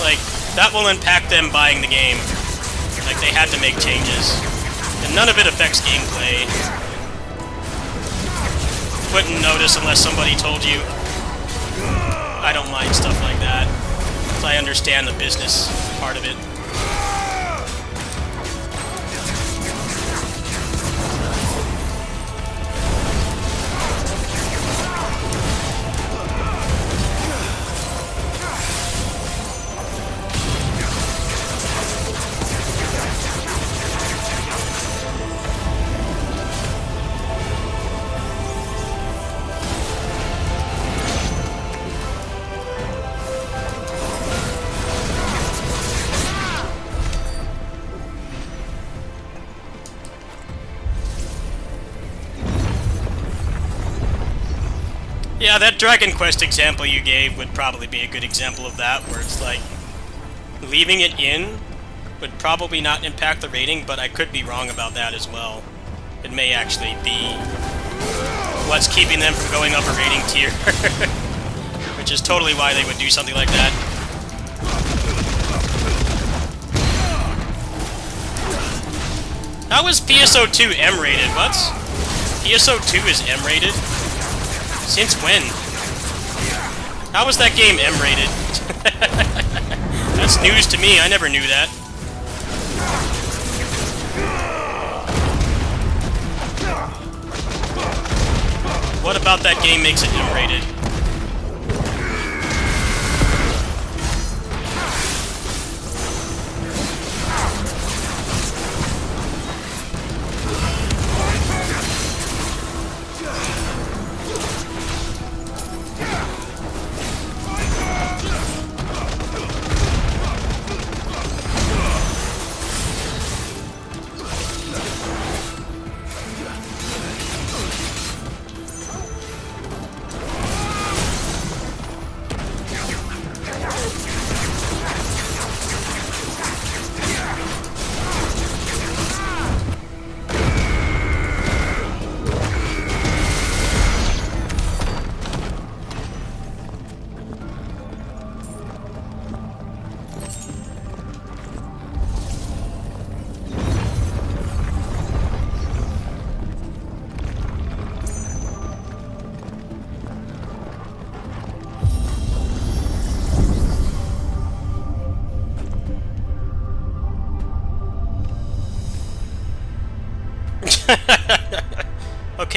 like, that will impact them buying the game. Like, they had to make changes. And none of it affects gameplay. Wouldn't notice unless somebody told you. I don't mind stuff like that, because I understand the business part of it. Yeah, that Dragon Quest example you gave would probably be a good example of that, where it's like, leaving it in would probably not impact the rating, but I could be wrong about that as well. It may actually be what's keeping them from going up a rating tier. Which is totally why they would do something like that. How is PSO2 M-rated? What? PSO2 is M-rated? Since when? How was that game M-rated? That's news to me, I never knew that. What about that game makes it M-rated?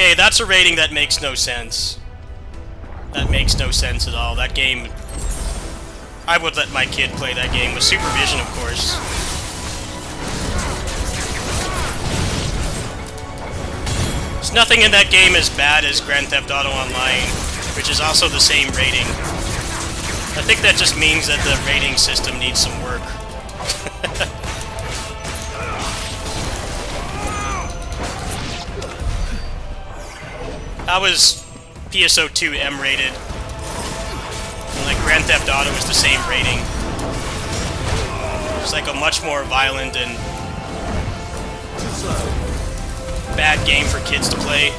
Okay, that's a rating that makes no sense. That makes no sense at all. That game... I would let my kid play that game with supervision, of course. There's nothing in that game as bad as Grand Theft Auto Online, which is also the same rating. I think that just means that the rating system needs some work. That was PSO2 M rated. And like Grand Theft Auto was the same rating. It's like a much more violent and bad game for kids to play.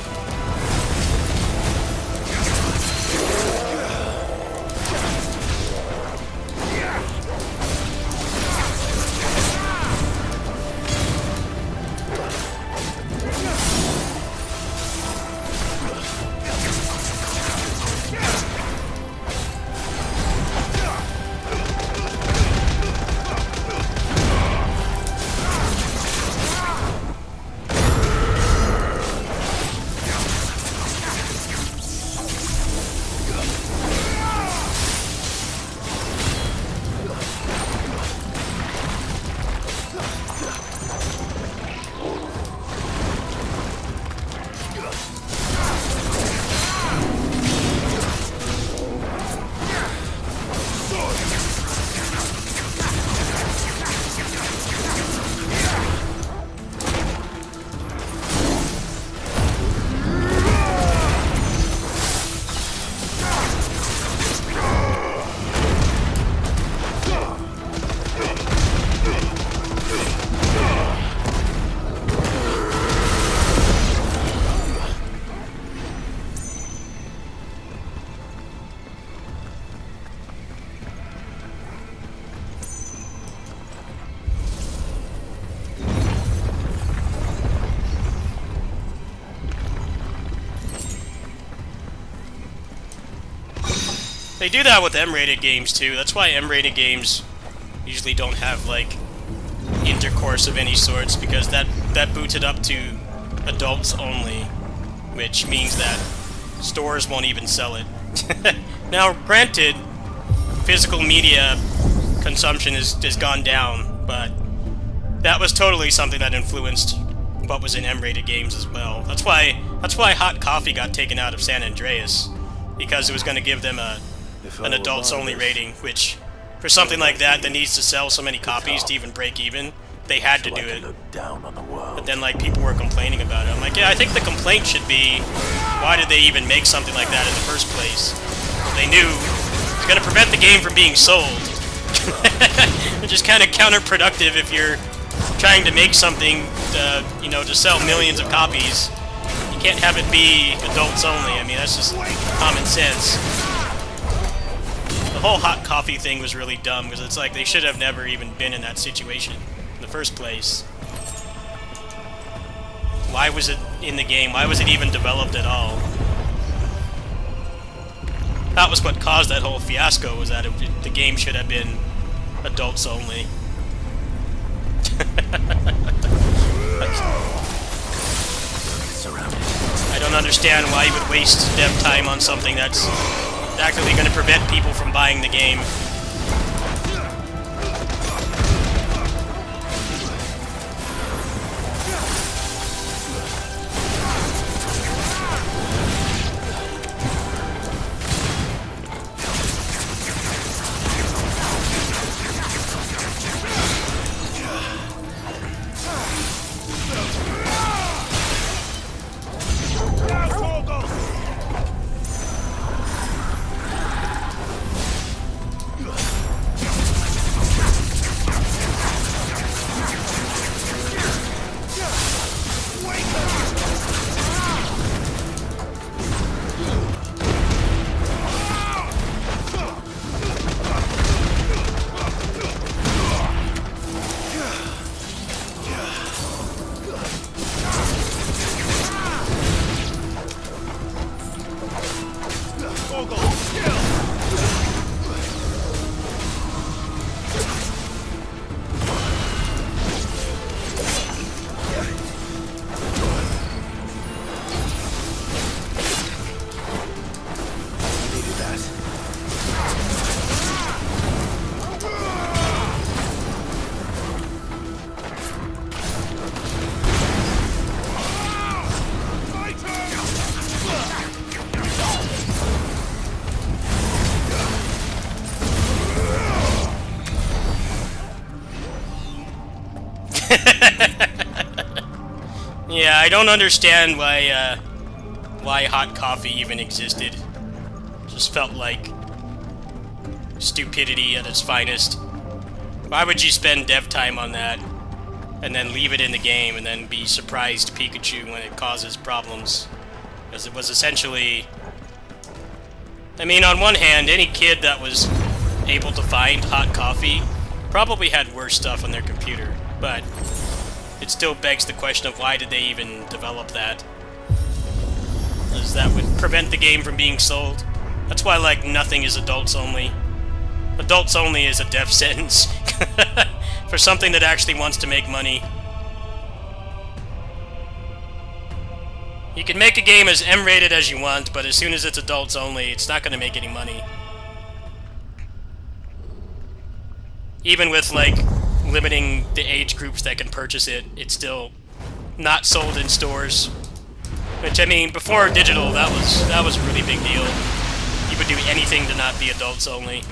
They do that with M-rated games too. That's why M-rated games usually don't have like intercourse of any sorts, because that boots it up to adults only, which means that stores won't even sell it. Now, granted, physical media consumption has gone down, but that was totally something that influenced what was in M-rated games as well. That's why hot coffee got taken out of San Andreas, because it was going to give them an adults-only rating, which, for something like that needs to sell so many copies to even break even, they had to do it. But then, like, people were complaining about it. I'm like, yeah, I think the complaint should be, why did they even make something like that in the first place? They knew it's going to prevent the game from being sold. Which is kind of counterproductive if you're trying to make something, you know, to sell millions of copies. You can't have it be adults only. I mean, that's just common sense. The whole hot coffee thing was really dumb, because it's like they should have never even been in that situation in the first place. Why was it in the game? Why was it even developed at all? That was what caused that whole fiasco, was that the game should have been adults only. I don't understand why you would waste dev time on something that's actively going to prevent people from buying the game. I don't understand why hot coffee even existed. Just felt like stupidity at its finest. Why would you spend dev time on that and then leave it in the game and then be surprised Pikachu when it causes problems? Because it was essentially... I mean, on one hand, any kid that was able to find hot coffee probably had worse stuff on their computer, but it still begs the question of why did they even develop that? Because that would prevent the game from being sold. That's why, like, nothing is adults only. Adults only is a death sentence for something that actually wants to make money. You can make a game as M-rated as you want, but as soon as it's adults only, it's not going to make any money. Even with, like, limiting the age groups that can purchase it, it's still not sold in stores. Which, I mean, before digital, that was a really big deal. You would do anything to not be adults only.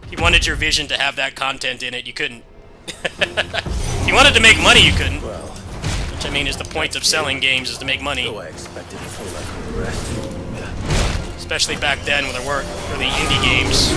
If you wanted your vision to have that content in it, you couldn't. If you wanted to make money, you couldn't. Well, which, I mean, is the point of selling games, is to make money. I expected to feel like the rest. Especially back then when there weren't really indie games.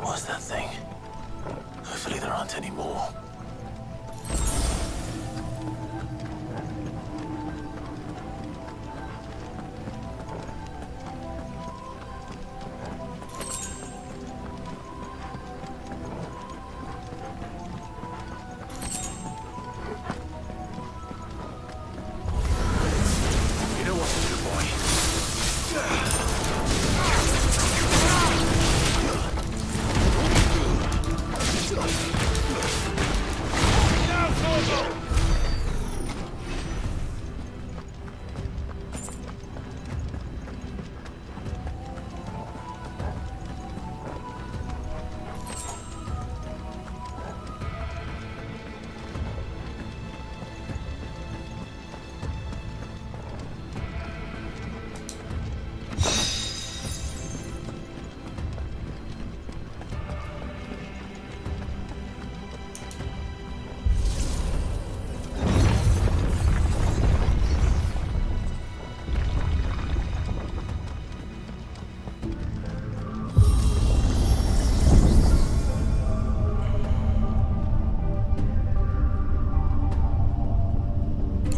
Was that thing? Hopefully there aren't any more. You know what to do, boy.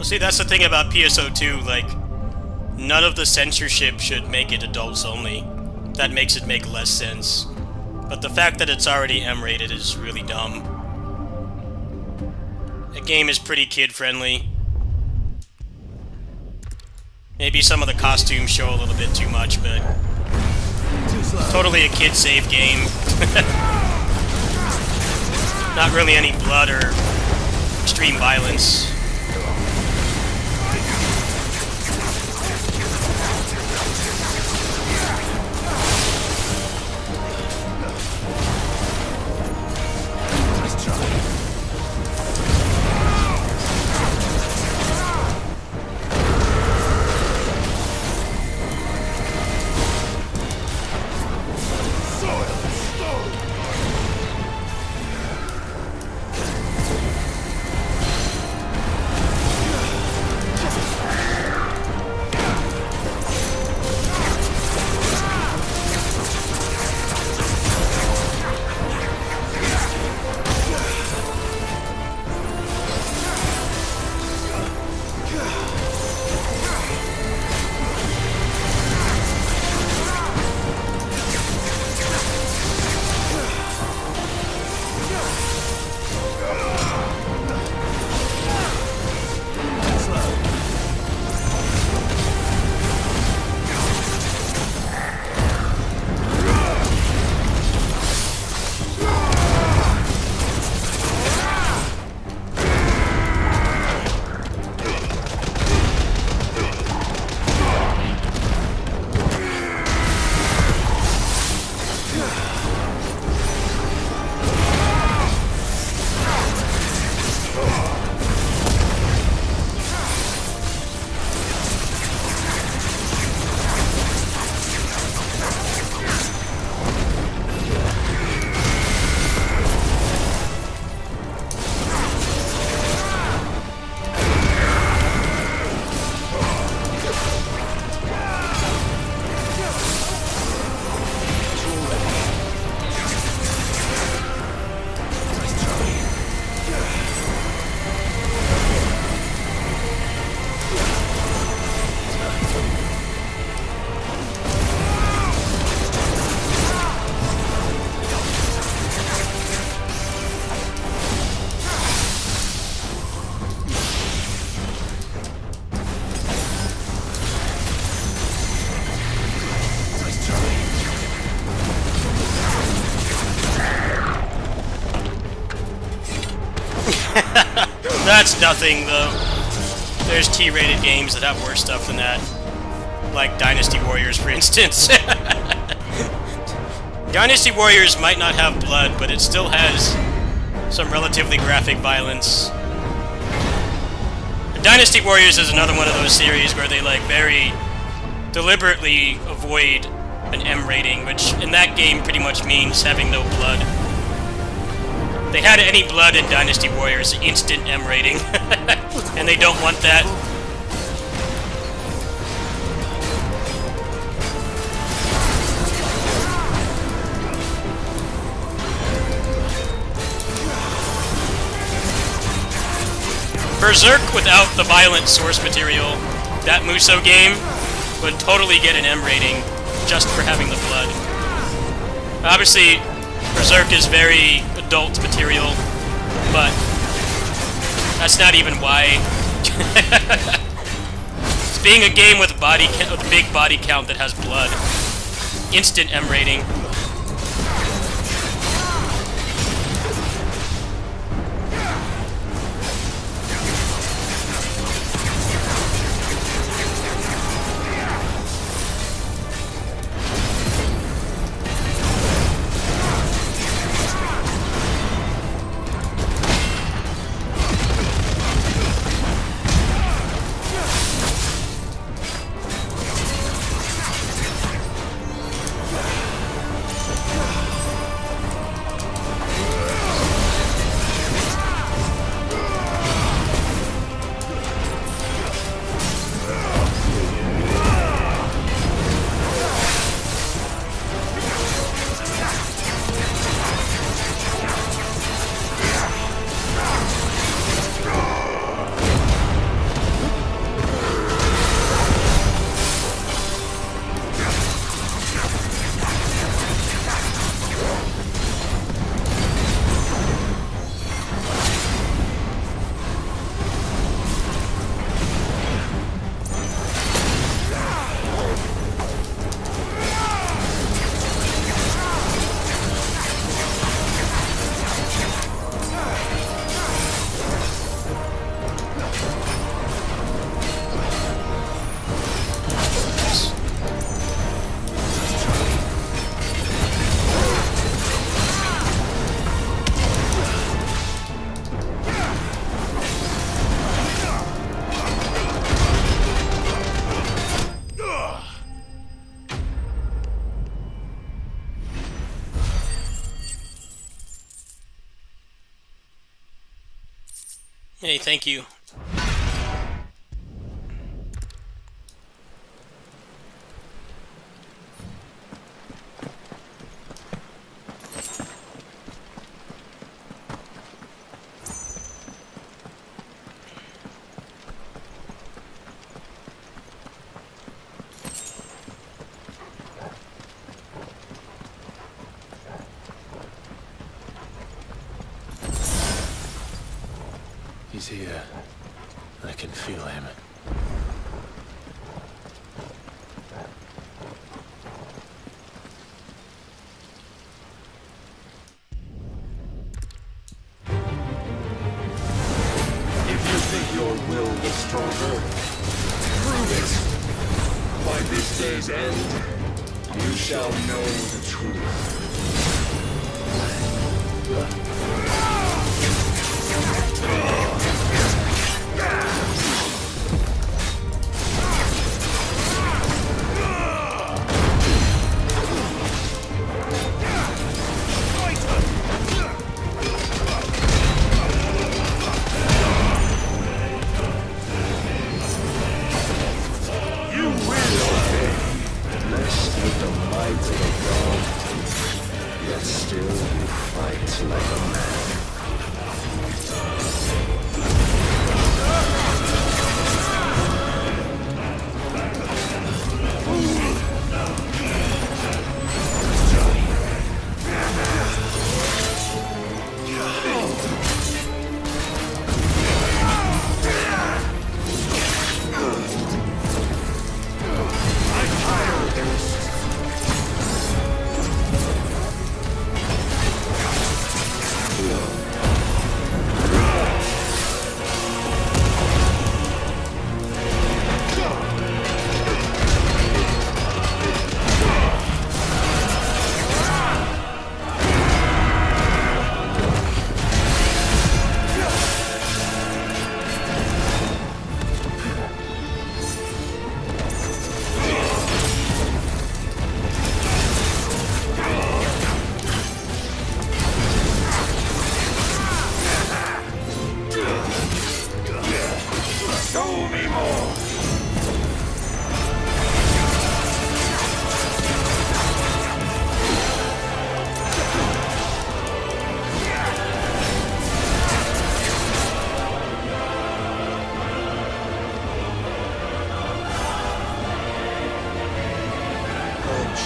See, that's the thing about PSO2, like, none of the censorship should make it adults only. That makes it make less sense. But the fact that it's already M-rated is really dumb. The game is pretty kid-friendly. Maybe some of the costumes show a little bit too much, but... totally a kid-safe game. Not really any blood or extreme violence. That's nothing, though. There's T-rated games that have worse stuff than that. Like Dynasty Warriors, for instance. Dynasty Warriors might not have blood, but it still has some relatively graphic violence. Dynasty Warriors is another one of those series where they like very deliberately avoid an M rating, which in that game pretty much means having no blood. If they had any blood in Dynasty Warriors, instant M rating, and they don't want that. Berserk without the violent source material, that Muso game would totally get an M rating just for having the blood. Obviously, Berserk is very adult material, but that's not even why. It's being a game with a big body count that has blood. Instant M rating. Hey, thank you. He's here. I can feel him. If you think your will was stronger, prove it. By this day's end, you shall know the truth. Blessed with the might of a god, yet still you fight like a man.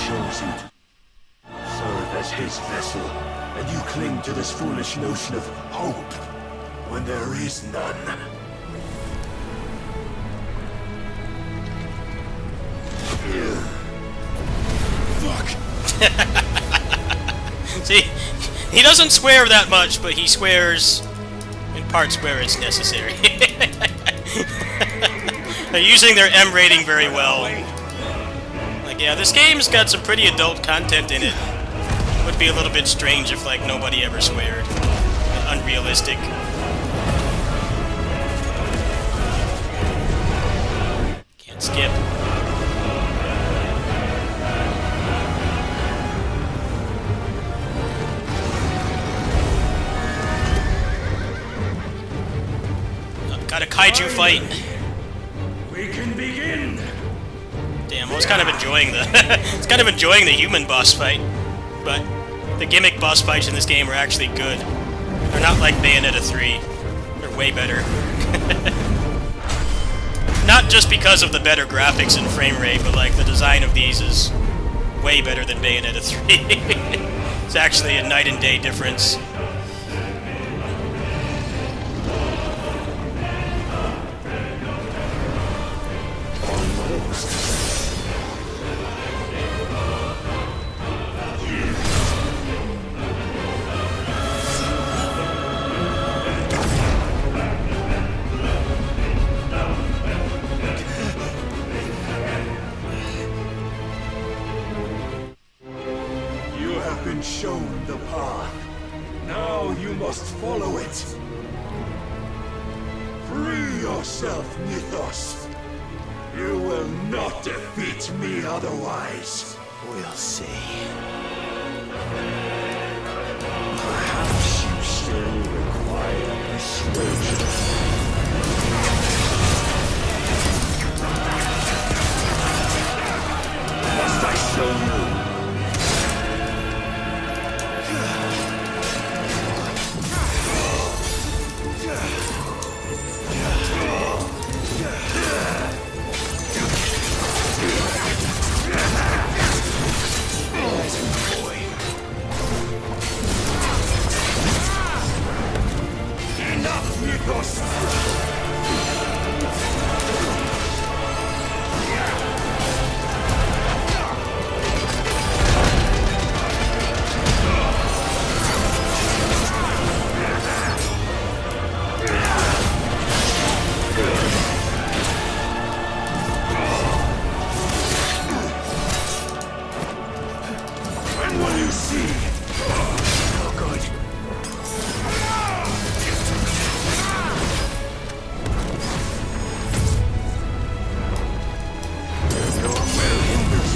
chosen. Serve as his vessel, and you cling to this foolish notion of hope when there is none. Fuck! See, he doesn't swear that much, but he swears in parts where it's necessary. They're using their M rating very well. Like, yeah, this game's got some pretty adult content in it. Would be a little bit strange if, like, nobody ever sweared. Unrealistic. Can't skip. Got a kaiju fight. We can begin. Damn, I was kind of enjoying the human boss fight, but the gimmick boss fights in this game are actually good. They're not like Bayonetta 3. They're way better. Not just because of the better graphics and frame rate, but like the design of these is way better than Bayonetta 3. It's actually a night and day difference. You have been shown the path. Now you must follow it. Free yourself, Mythos. You will not defeat me otherwise. We'll see. Perhaps you still require persuasion. Must I show you? Enough, Mythos! When will you see? Oh, good. Your will hinders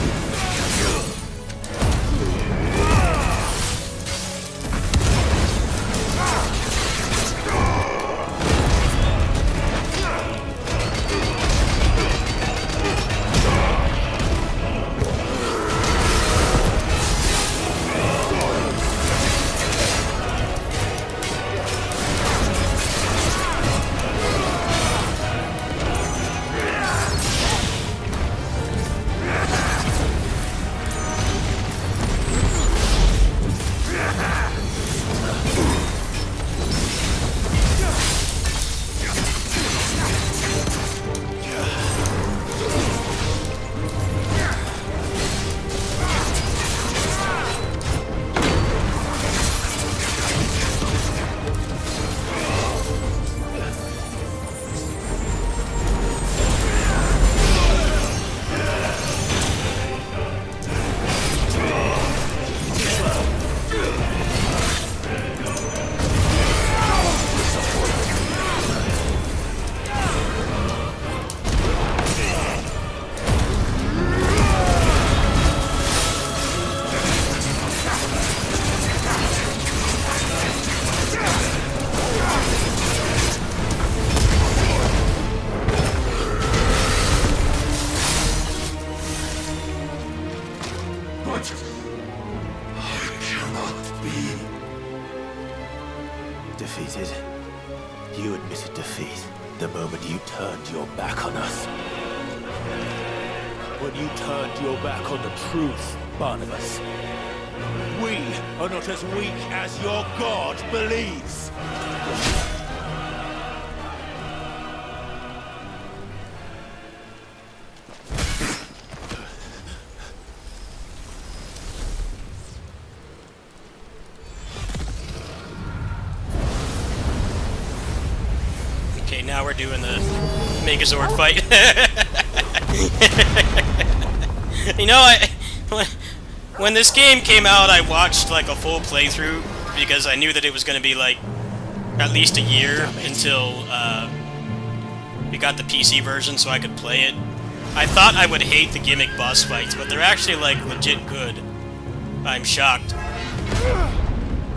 But I cannot be. Defeated. You admitted defeat the moment you turned your back on us. When you turned your back on the truth, Barnabas, we are not as weak as your god believes. Okay, now we're doing the Megazord fight. You know, when this game came out, I watched like a full playthrough because I knew that it was going to be like at least a year until we got the PC version so I could play it. I thought I would hate the gimmick boss fights, but they're actually like legit good. I'm shocked.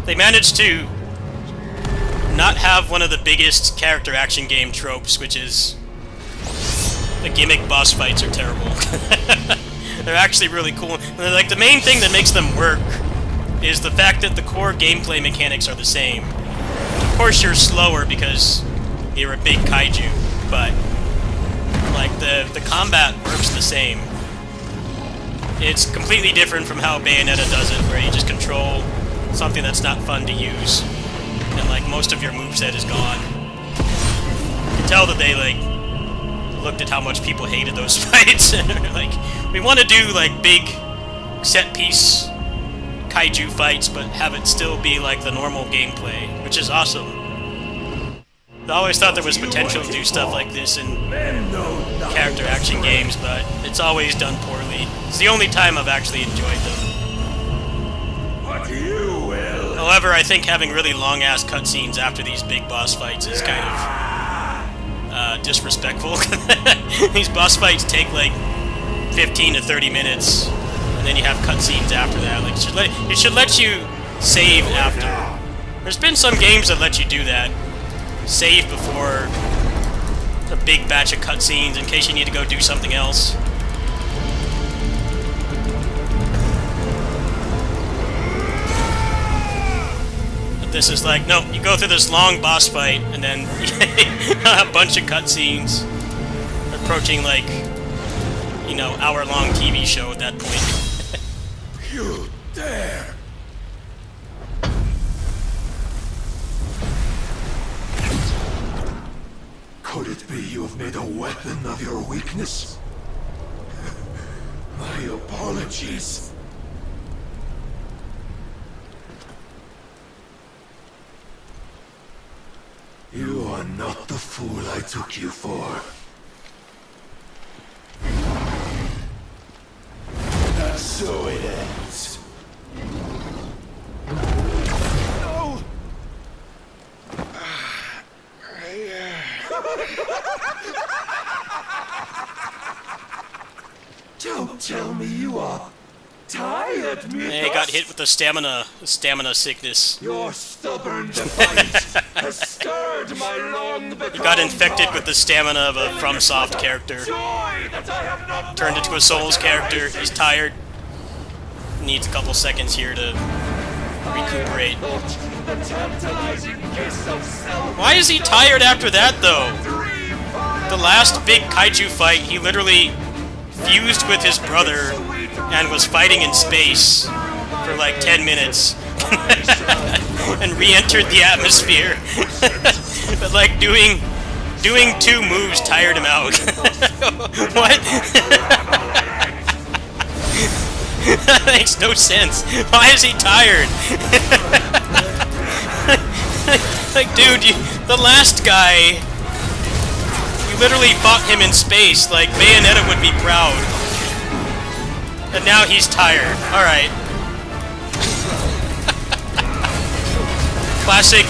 They managed to not have one of the biggest character action game tropes, which is the gimmick boss fights are terrible. They're actually really cool. Like, the main thing that makes them work is the fact that the core gameplay mechanics are the same. Of course, you're slower because you're a big kaiju, but like the combat works the same. It's completely different from how Bayonetta does it, where you just control something that's not fun to use, and like most of your moveset is gone. You can tell that they like looked at how much people hated those fights, and they're like, we want to do like big set-piece kaiju fights, but have it still be like the normal gameplay, which is awesome. I always thought there was potential to do stuff like this in character action games, but it's always done poorly. It's the only time I've actually enjoyed them. However, I think having really long-ass cutscenes after these big boss fights is kind of disrespectful. These boss fights take like 15 to 30 minutes, and then you have cutscenes after that. Like, it should let you save after. There's been some games that let you do that. Save before a big batch of cutscenes in case you need to go do something else. But this is like, no, you go through this long boss fight and then a bunch of cutscenes, approaching like, you know, hour-long TV show at that point. You dare! Could it be you have made a weapon of your weakness? My apologies. You are not the fool I took you for. And so it ends. No! Don't tell me you are tired, Mythos. He got hit with the stamina sickness. Your stubborn defiance has stirred my long become. He got infected with the stamina of a FromSoft character. Turned into a Souls character. He's tired. Needs a couple seconds here to recuperate. Why is he tired after that, though? The last big kaiju fight, he literally fused with his brother and was fighting in space for like 10 minutes and re-entered the atmosphere. But like doing two moves tired him out. What? That makes no sense. Why is he tired? Like, dude, the last guy, you literally fought him in space. Like, Bayonetta would be proud. And now he's tired. Alright. Classic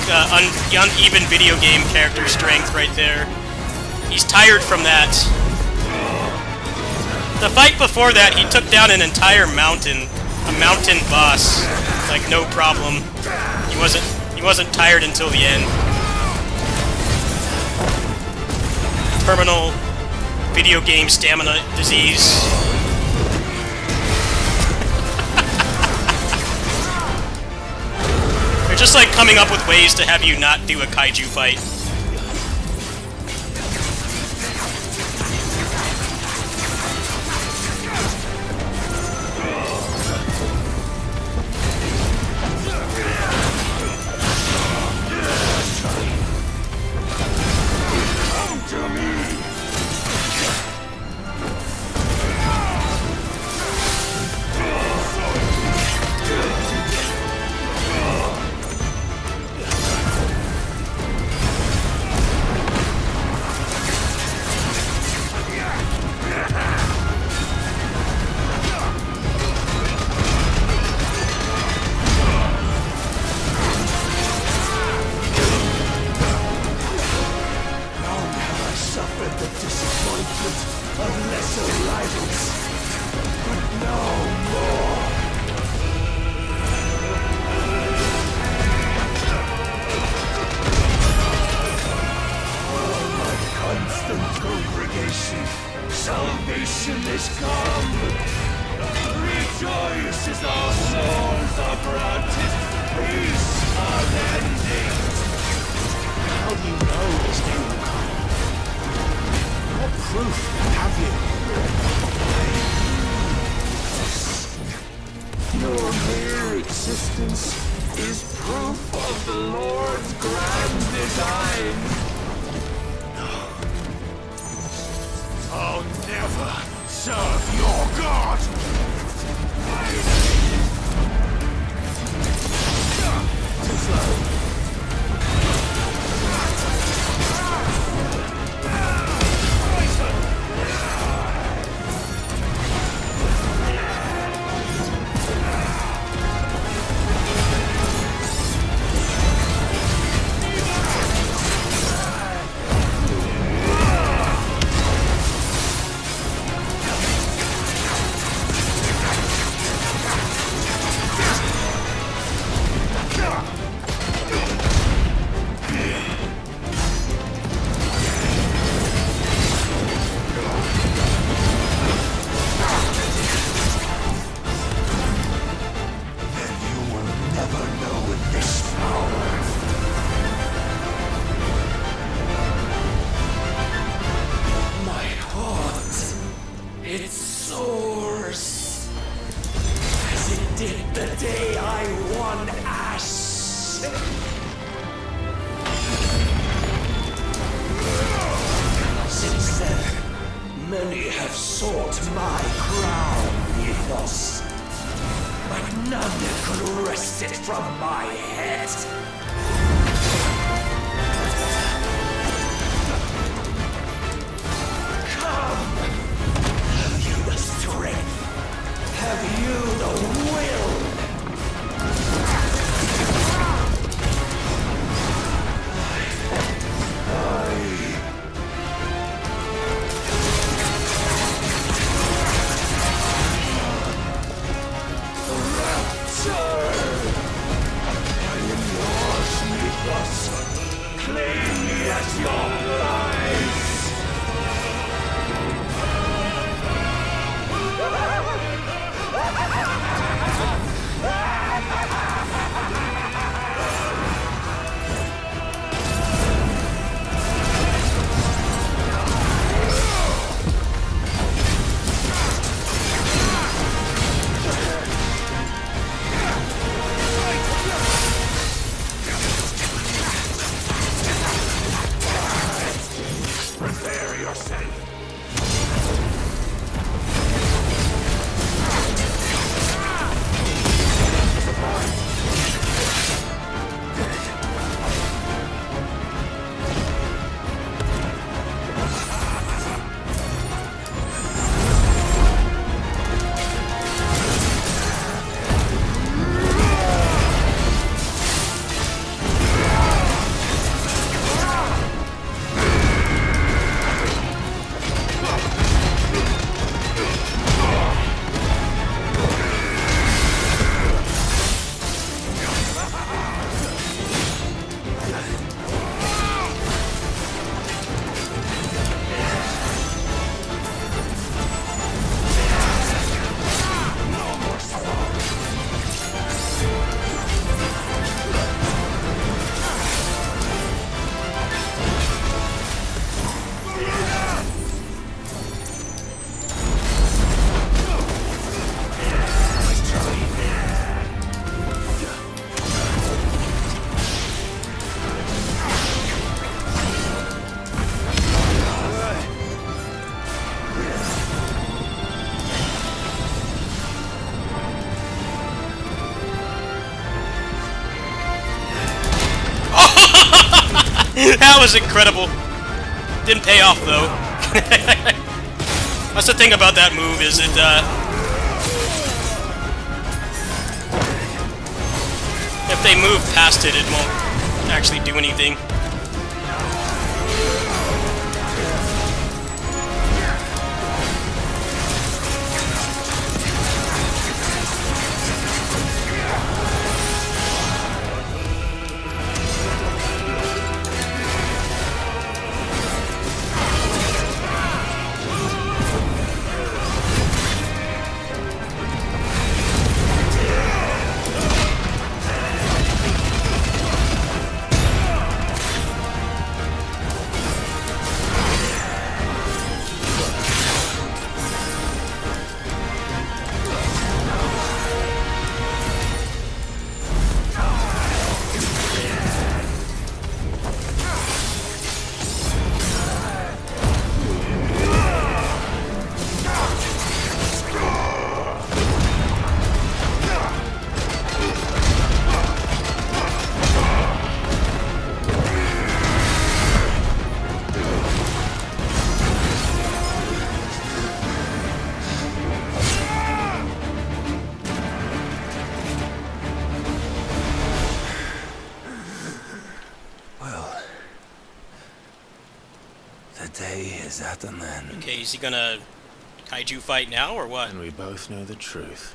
uneven video game character strength right there. He's tired from that. The fight before that, he took down an entire mountain. A mountain boss. Like, no problem. He wasn't tired until the end. Terminal video game stamina disease. They're just like coming up with ways to have you not do a kaiju fight. Rejoice as our souls are granted peace unending. How do you know this name will come? What proof have you? Your mere existence is proof of the Lord's grand design. I'll never serve your God! Too slow. Many have sought my crown, Ethos, but none could wrest it from my head. Come! Have you the strength? Have you the will? Claim me as your prize! Prepare yourself! That was incredible. Didn't pay off though. That's the thing about that move is it if they move past it, it won't actually do anything. Is that the man? Okay, is he gonna kaiju fight now or what? And we both know the truth.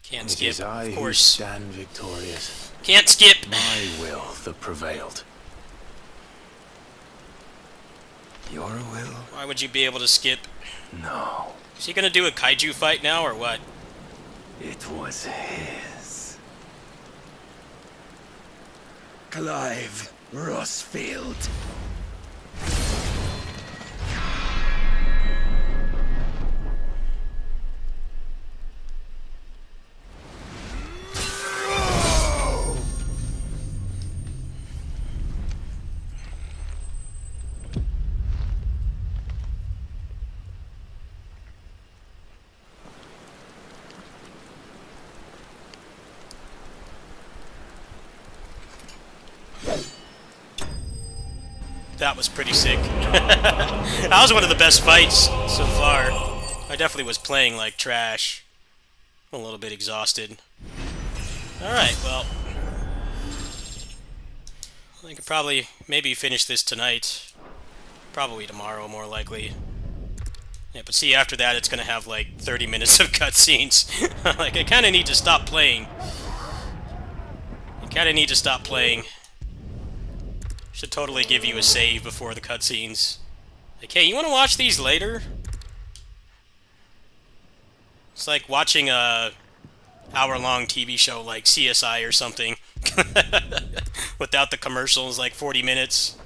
Can't It skip, is I of who course. stand victorious. Can't skip! My will that prevailed. Your will? Why would you be able to skip? No. Is he gonna do a kaiju fight now or what? It was his. Clive Rossfield. That was pretty sick. That was one of the best fights so far. I definitely was playing like trash. I'm a little bit exhausted. Alright, well. I could probably, maybe finish this tonight. Probably tomorrow, more likely. Yeah, but see, after that it's gonna have like 30 minutes of cutscenes. Like, I kinda need to stop playing. I kinda need to stop playing. Should totally give you a save before the cutscenes. Like, hey, you want to watch these later? It's like watching a hour-long TV show like CSI or something. Without the commercials, like 40 minutes.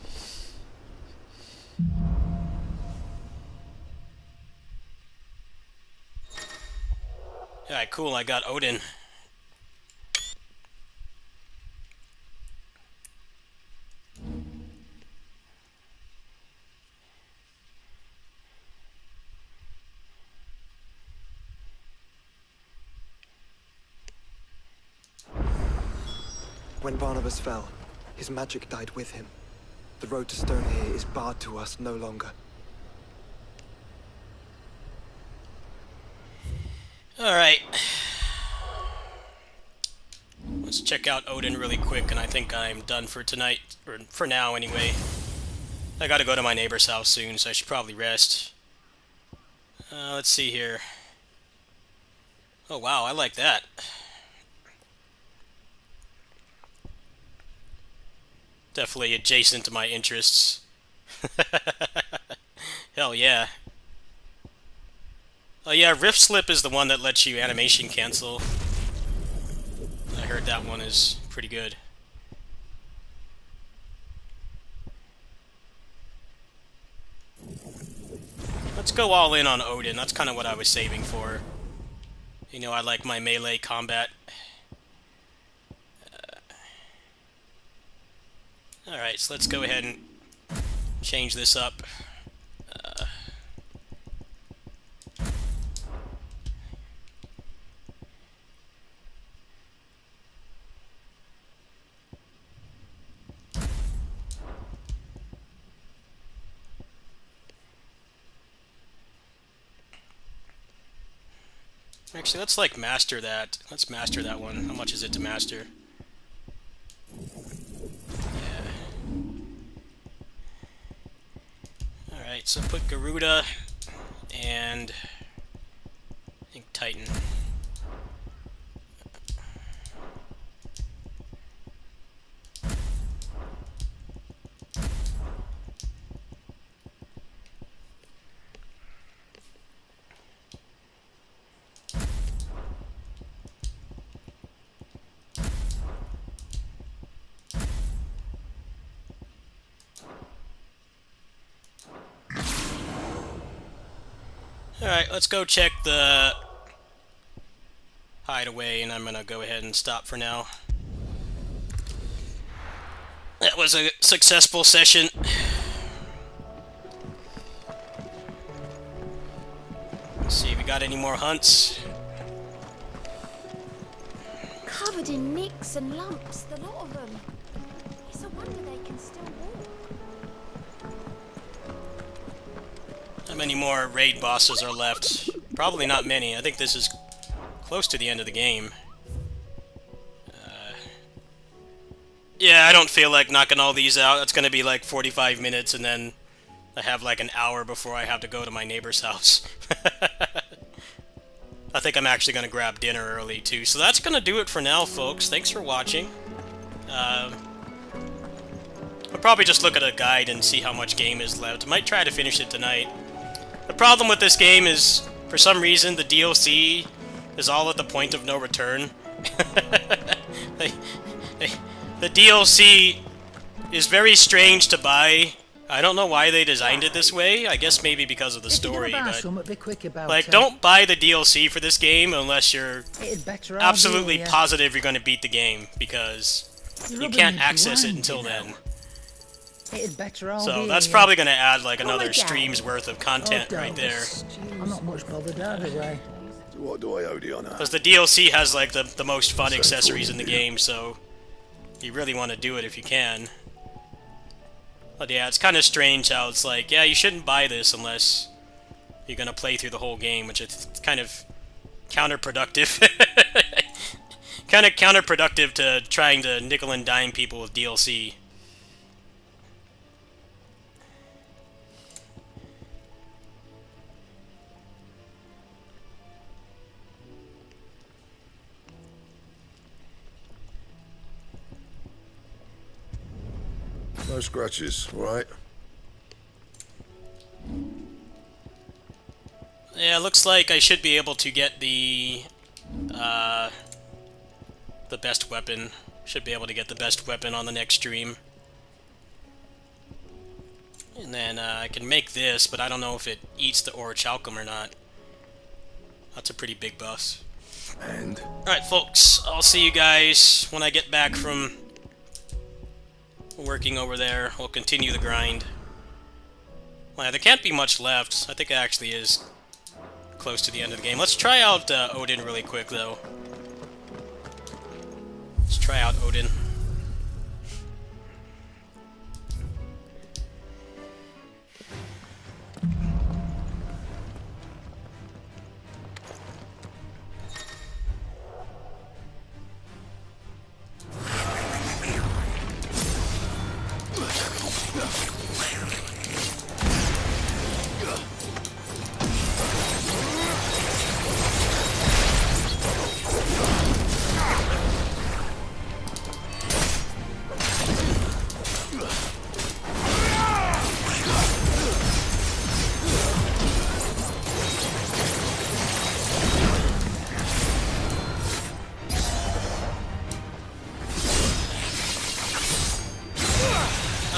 Alright, cool, I got Odin. When Barnabas fell, his magic died with him. The road to stone here is barred to us no longer. Alright. Let's check out Odin really quick, and I think I'm done for tonight. Or for now, anyway. I gotta go to my neighbor's house soon, so I should probably rest. Let's see here. Oh wow, I like that. Definitely adjacent to my interests. Hell yeah. Oh yeah, Rift Slip is the one that lets you animation cancel. I heard that one is pretty good. Let's go all in on Odin. That's kind of what I was saving for. You know, I like my melee combat. Alright, so let's go ahead and change this up. Actually, let's like master that. Let's master that one. How much is it to master? Alright, so put Garuda and I think Titan. Alright, let's go check the hideaway, and I'm gonna go ahead and stop for now. That was a successful session. Let's see, we got any more hunts? Covered in nicks and lumps, the lot of them. It's a wonder they can still walk. How many more raid bosses are left? Probably not many. I think this is close to the end of the game. Yeah, I don't feel like knocking all these out. It's gonna be like 45 minutes, and then I have like an hour before I have to go to my neighbor's house. I think I'm actually going to grab dinner early too. So that's going to do it for now, folks. Thanks for watching. I'll probably just look at a guide and see how much game is left. I might try to finish it tonight. The problem with this game is, for some reason, the DLC is all at the point of no return. The DLC is very strange to buy. I don't know why they designed it this way. I guess maybe because of the story, but be quick about like, don't buy the DLC for this game unless you're absolutely positive positive you're going to beat the game, because you can't access it until then. So that's probably going to add like another stream's worth of content right there. I'm not much bothered either way. What do I owe the honor? Because the DLC has like the most fun accessories in the game, so you really want to do it if you can. But yeah, it's kind of strange how it's like, yeah, you shouldn't buy this unless you're going to play through the whole game, which is kind of counterproductive. Kind of counterproductive to trying to nickel and dime people with DLC. No scratches, right? Yeah, it looks like I should be able to get the best weapon. Should be able to get the best weapon on the next stream. And then I can make this, but I don't know if it eats the orichalcum or not. That's a pretty big buff. And? Alright, folks, I'll see you guys when I get back from working over there. We'll continue the grind. Well, there can't be much left. I think it actually is close to the end of the game. Let's try out Odin really quick, though. Let's try out Odin.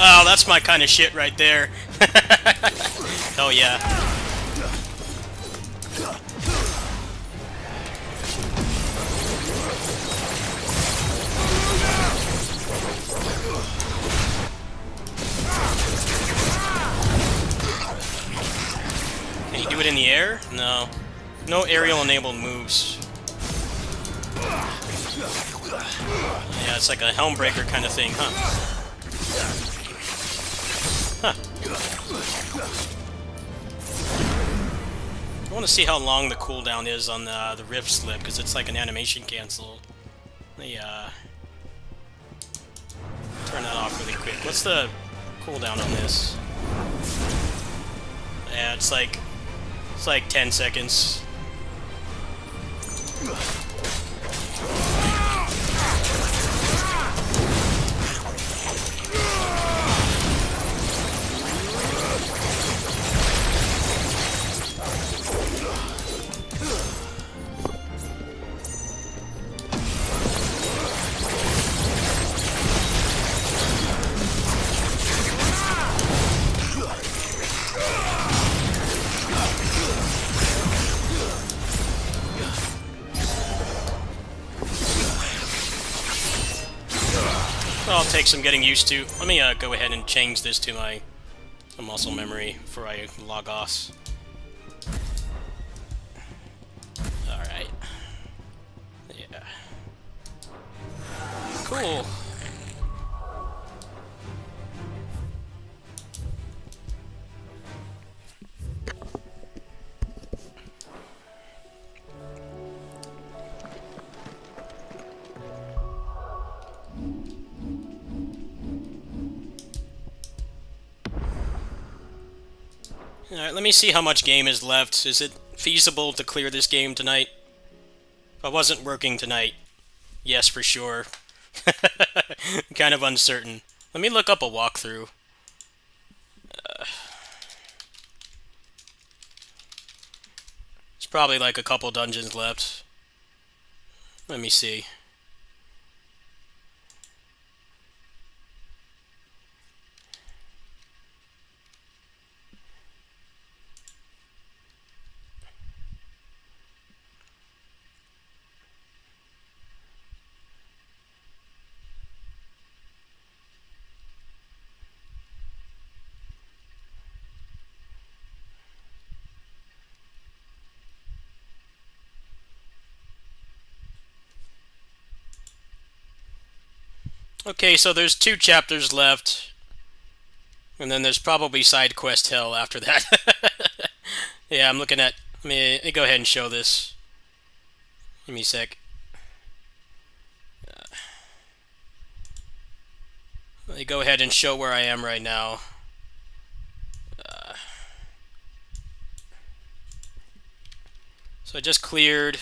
Oh, that's my kind of shit right there. Hell yeah. Can you do it in the air? No. No aerial enabled moves. Yeah, it's like a Helmbreaker kind of thing, huh? Huh. I want to see how long the cooldown is on the Rift Slip, because it's like an animation cancel. Let me turn that off really quick. What's the cooldown on this? Yeah, it's like 10 seconds. I'll take some getting used to. Let me go ahead and change this to my muscle memory before I log off. Alright. Yeah. Cool. Alright, let me see how much game is left. Is it feasible to clear this game tonight? If I wasn't working tonight, yes, for sure. Kind of uncertain. Let me look up a walkthrough. There's probably like a couple dungeons left. Let me see. Okay, so there's 2 chapters left. And then there's probably side quest hell after that. Yeah, I'm looking at... Let me go ahead and show this. Give me a sec. Let me go ahead and show where I am right now. So I just cleared...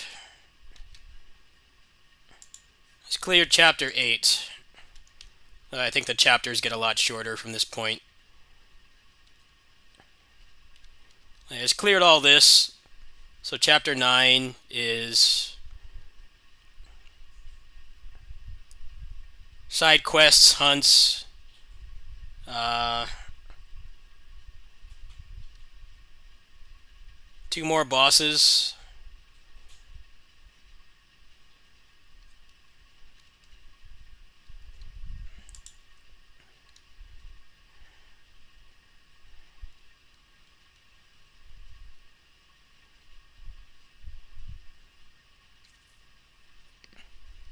Just cleared chapter 8. I think the chapters get a lot shorter from this point. I just cleared all this. So chapter 9 is side quests, hunts, 2 more bosses.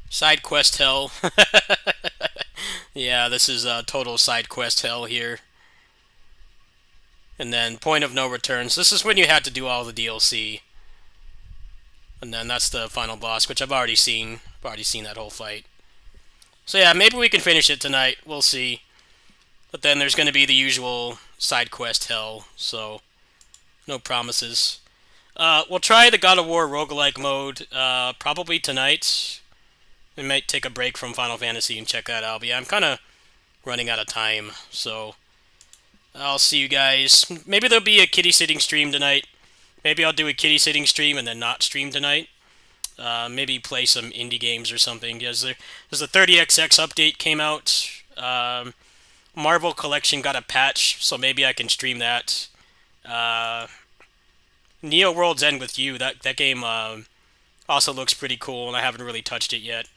Side quest hell. Yeah, this is total side quest hell here. And then point of no returns. This is when you had to do all the DLC. And then that's the final boss, which I've already seen. I've already seen that whole fight. So yeah, maybe we can finish it tonight. We'll see. But then there's going to be the usual side quest hell, so no promises. We'll try the God of War roguelike mode probably tonight. We might take a break from Final Fantasy and check that out. But yeah, I'm kind of running out of time, so I'll see you guys. Maybe there'll be a kitty sitting stream tonight. Maybe I'll do a kitty sitting stream and then not stream tonight. Maybe play some indie games or something. There's the 30XX update came out. Marvel Collection got a patch, so maybe I can stream that. Neo World's End with You. That game also looks pretty cool, and I haven't really touched it yet.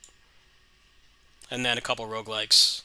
And then a couple roguelikes.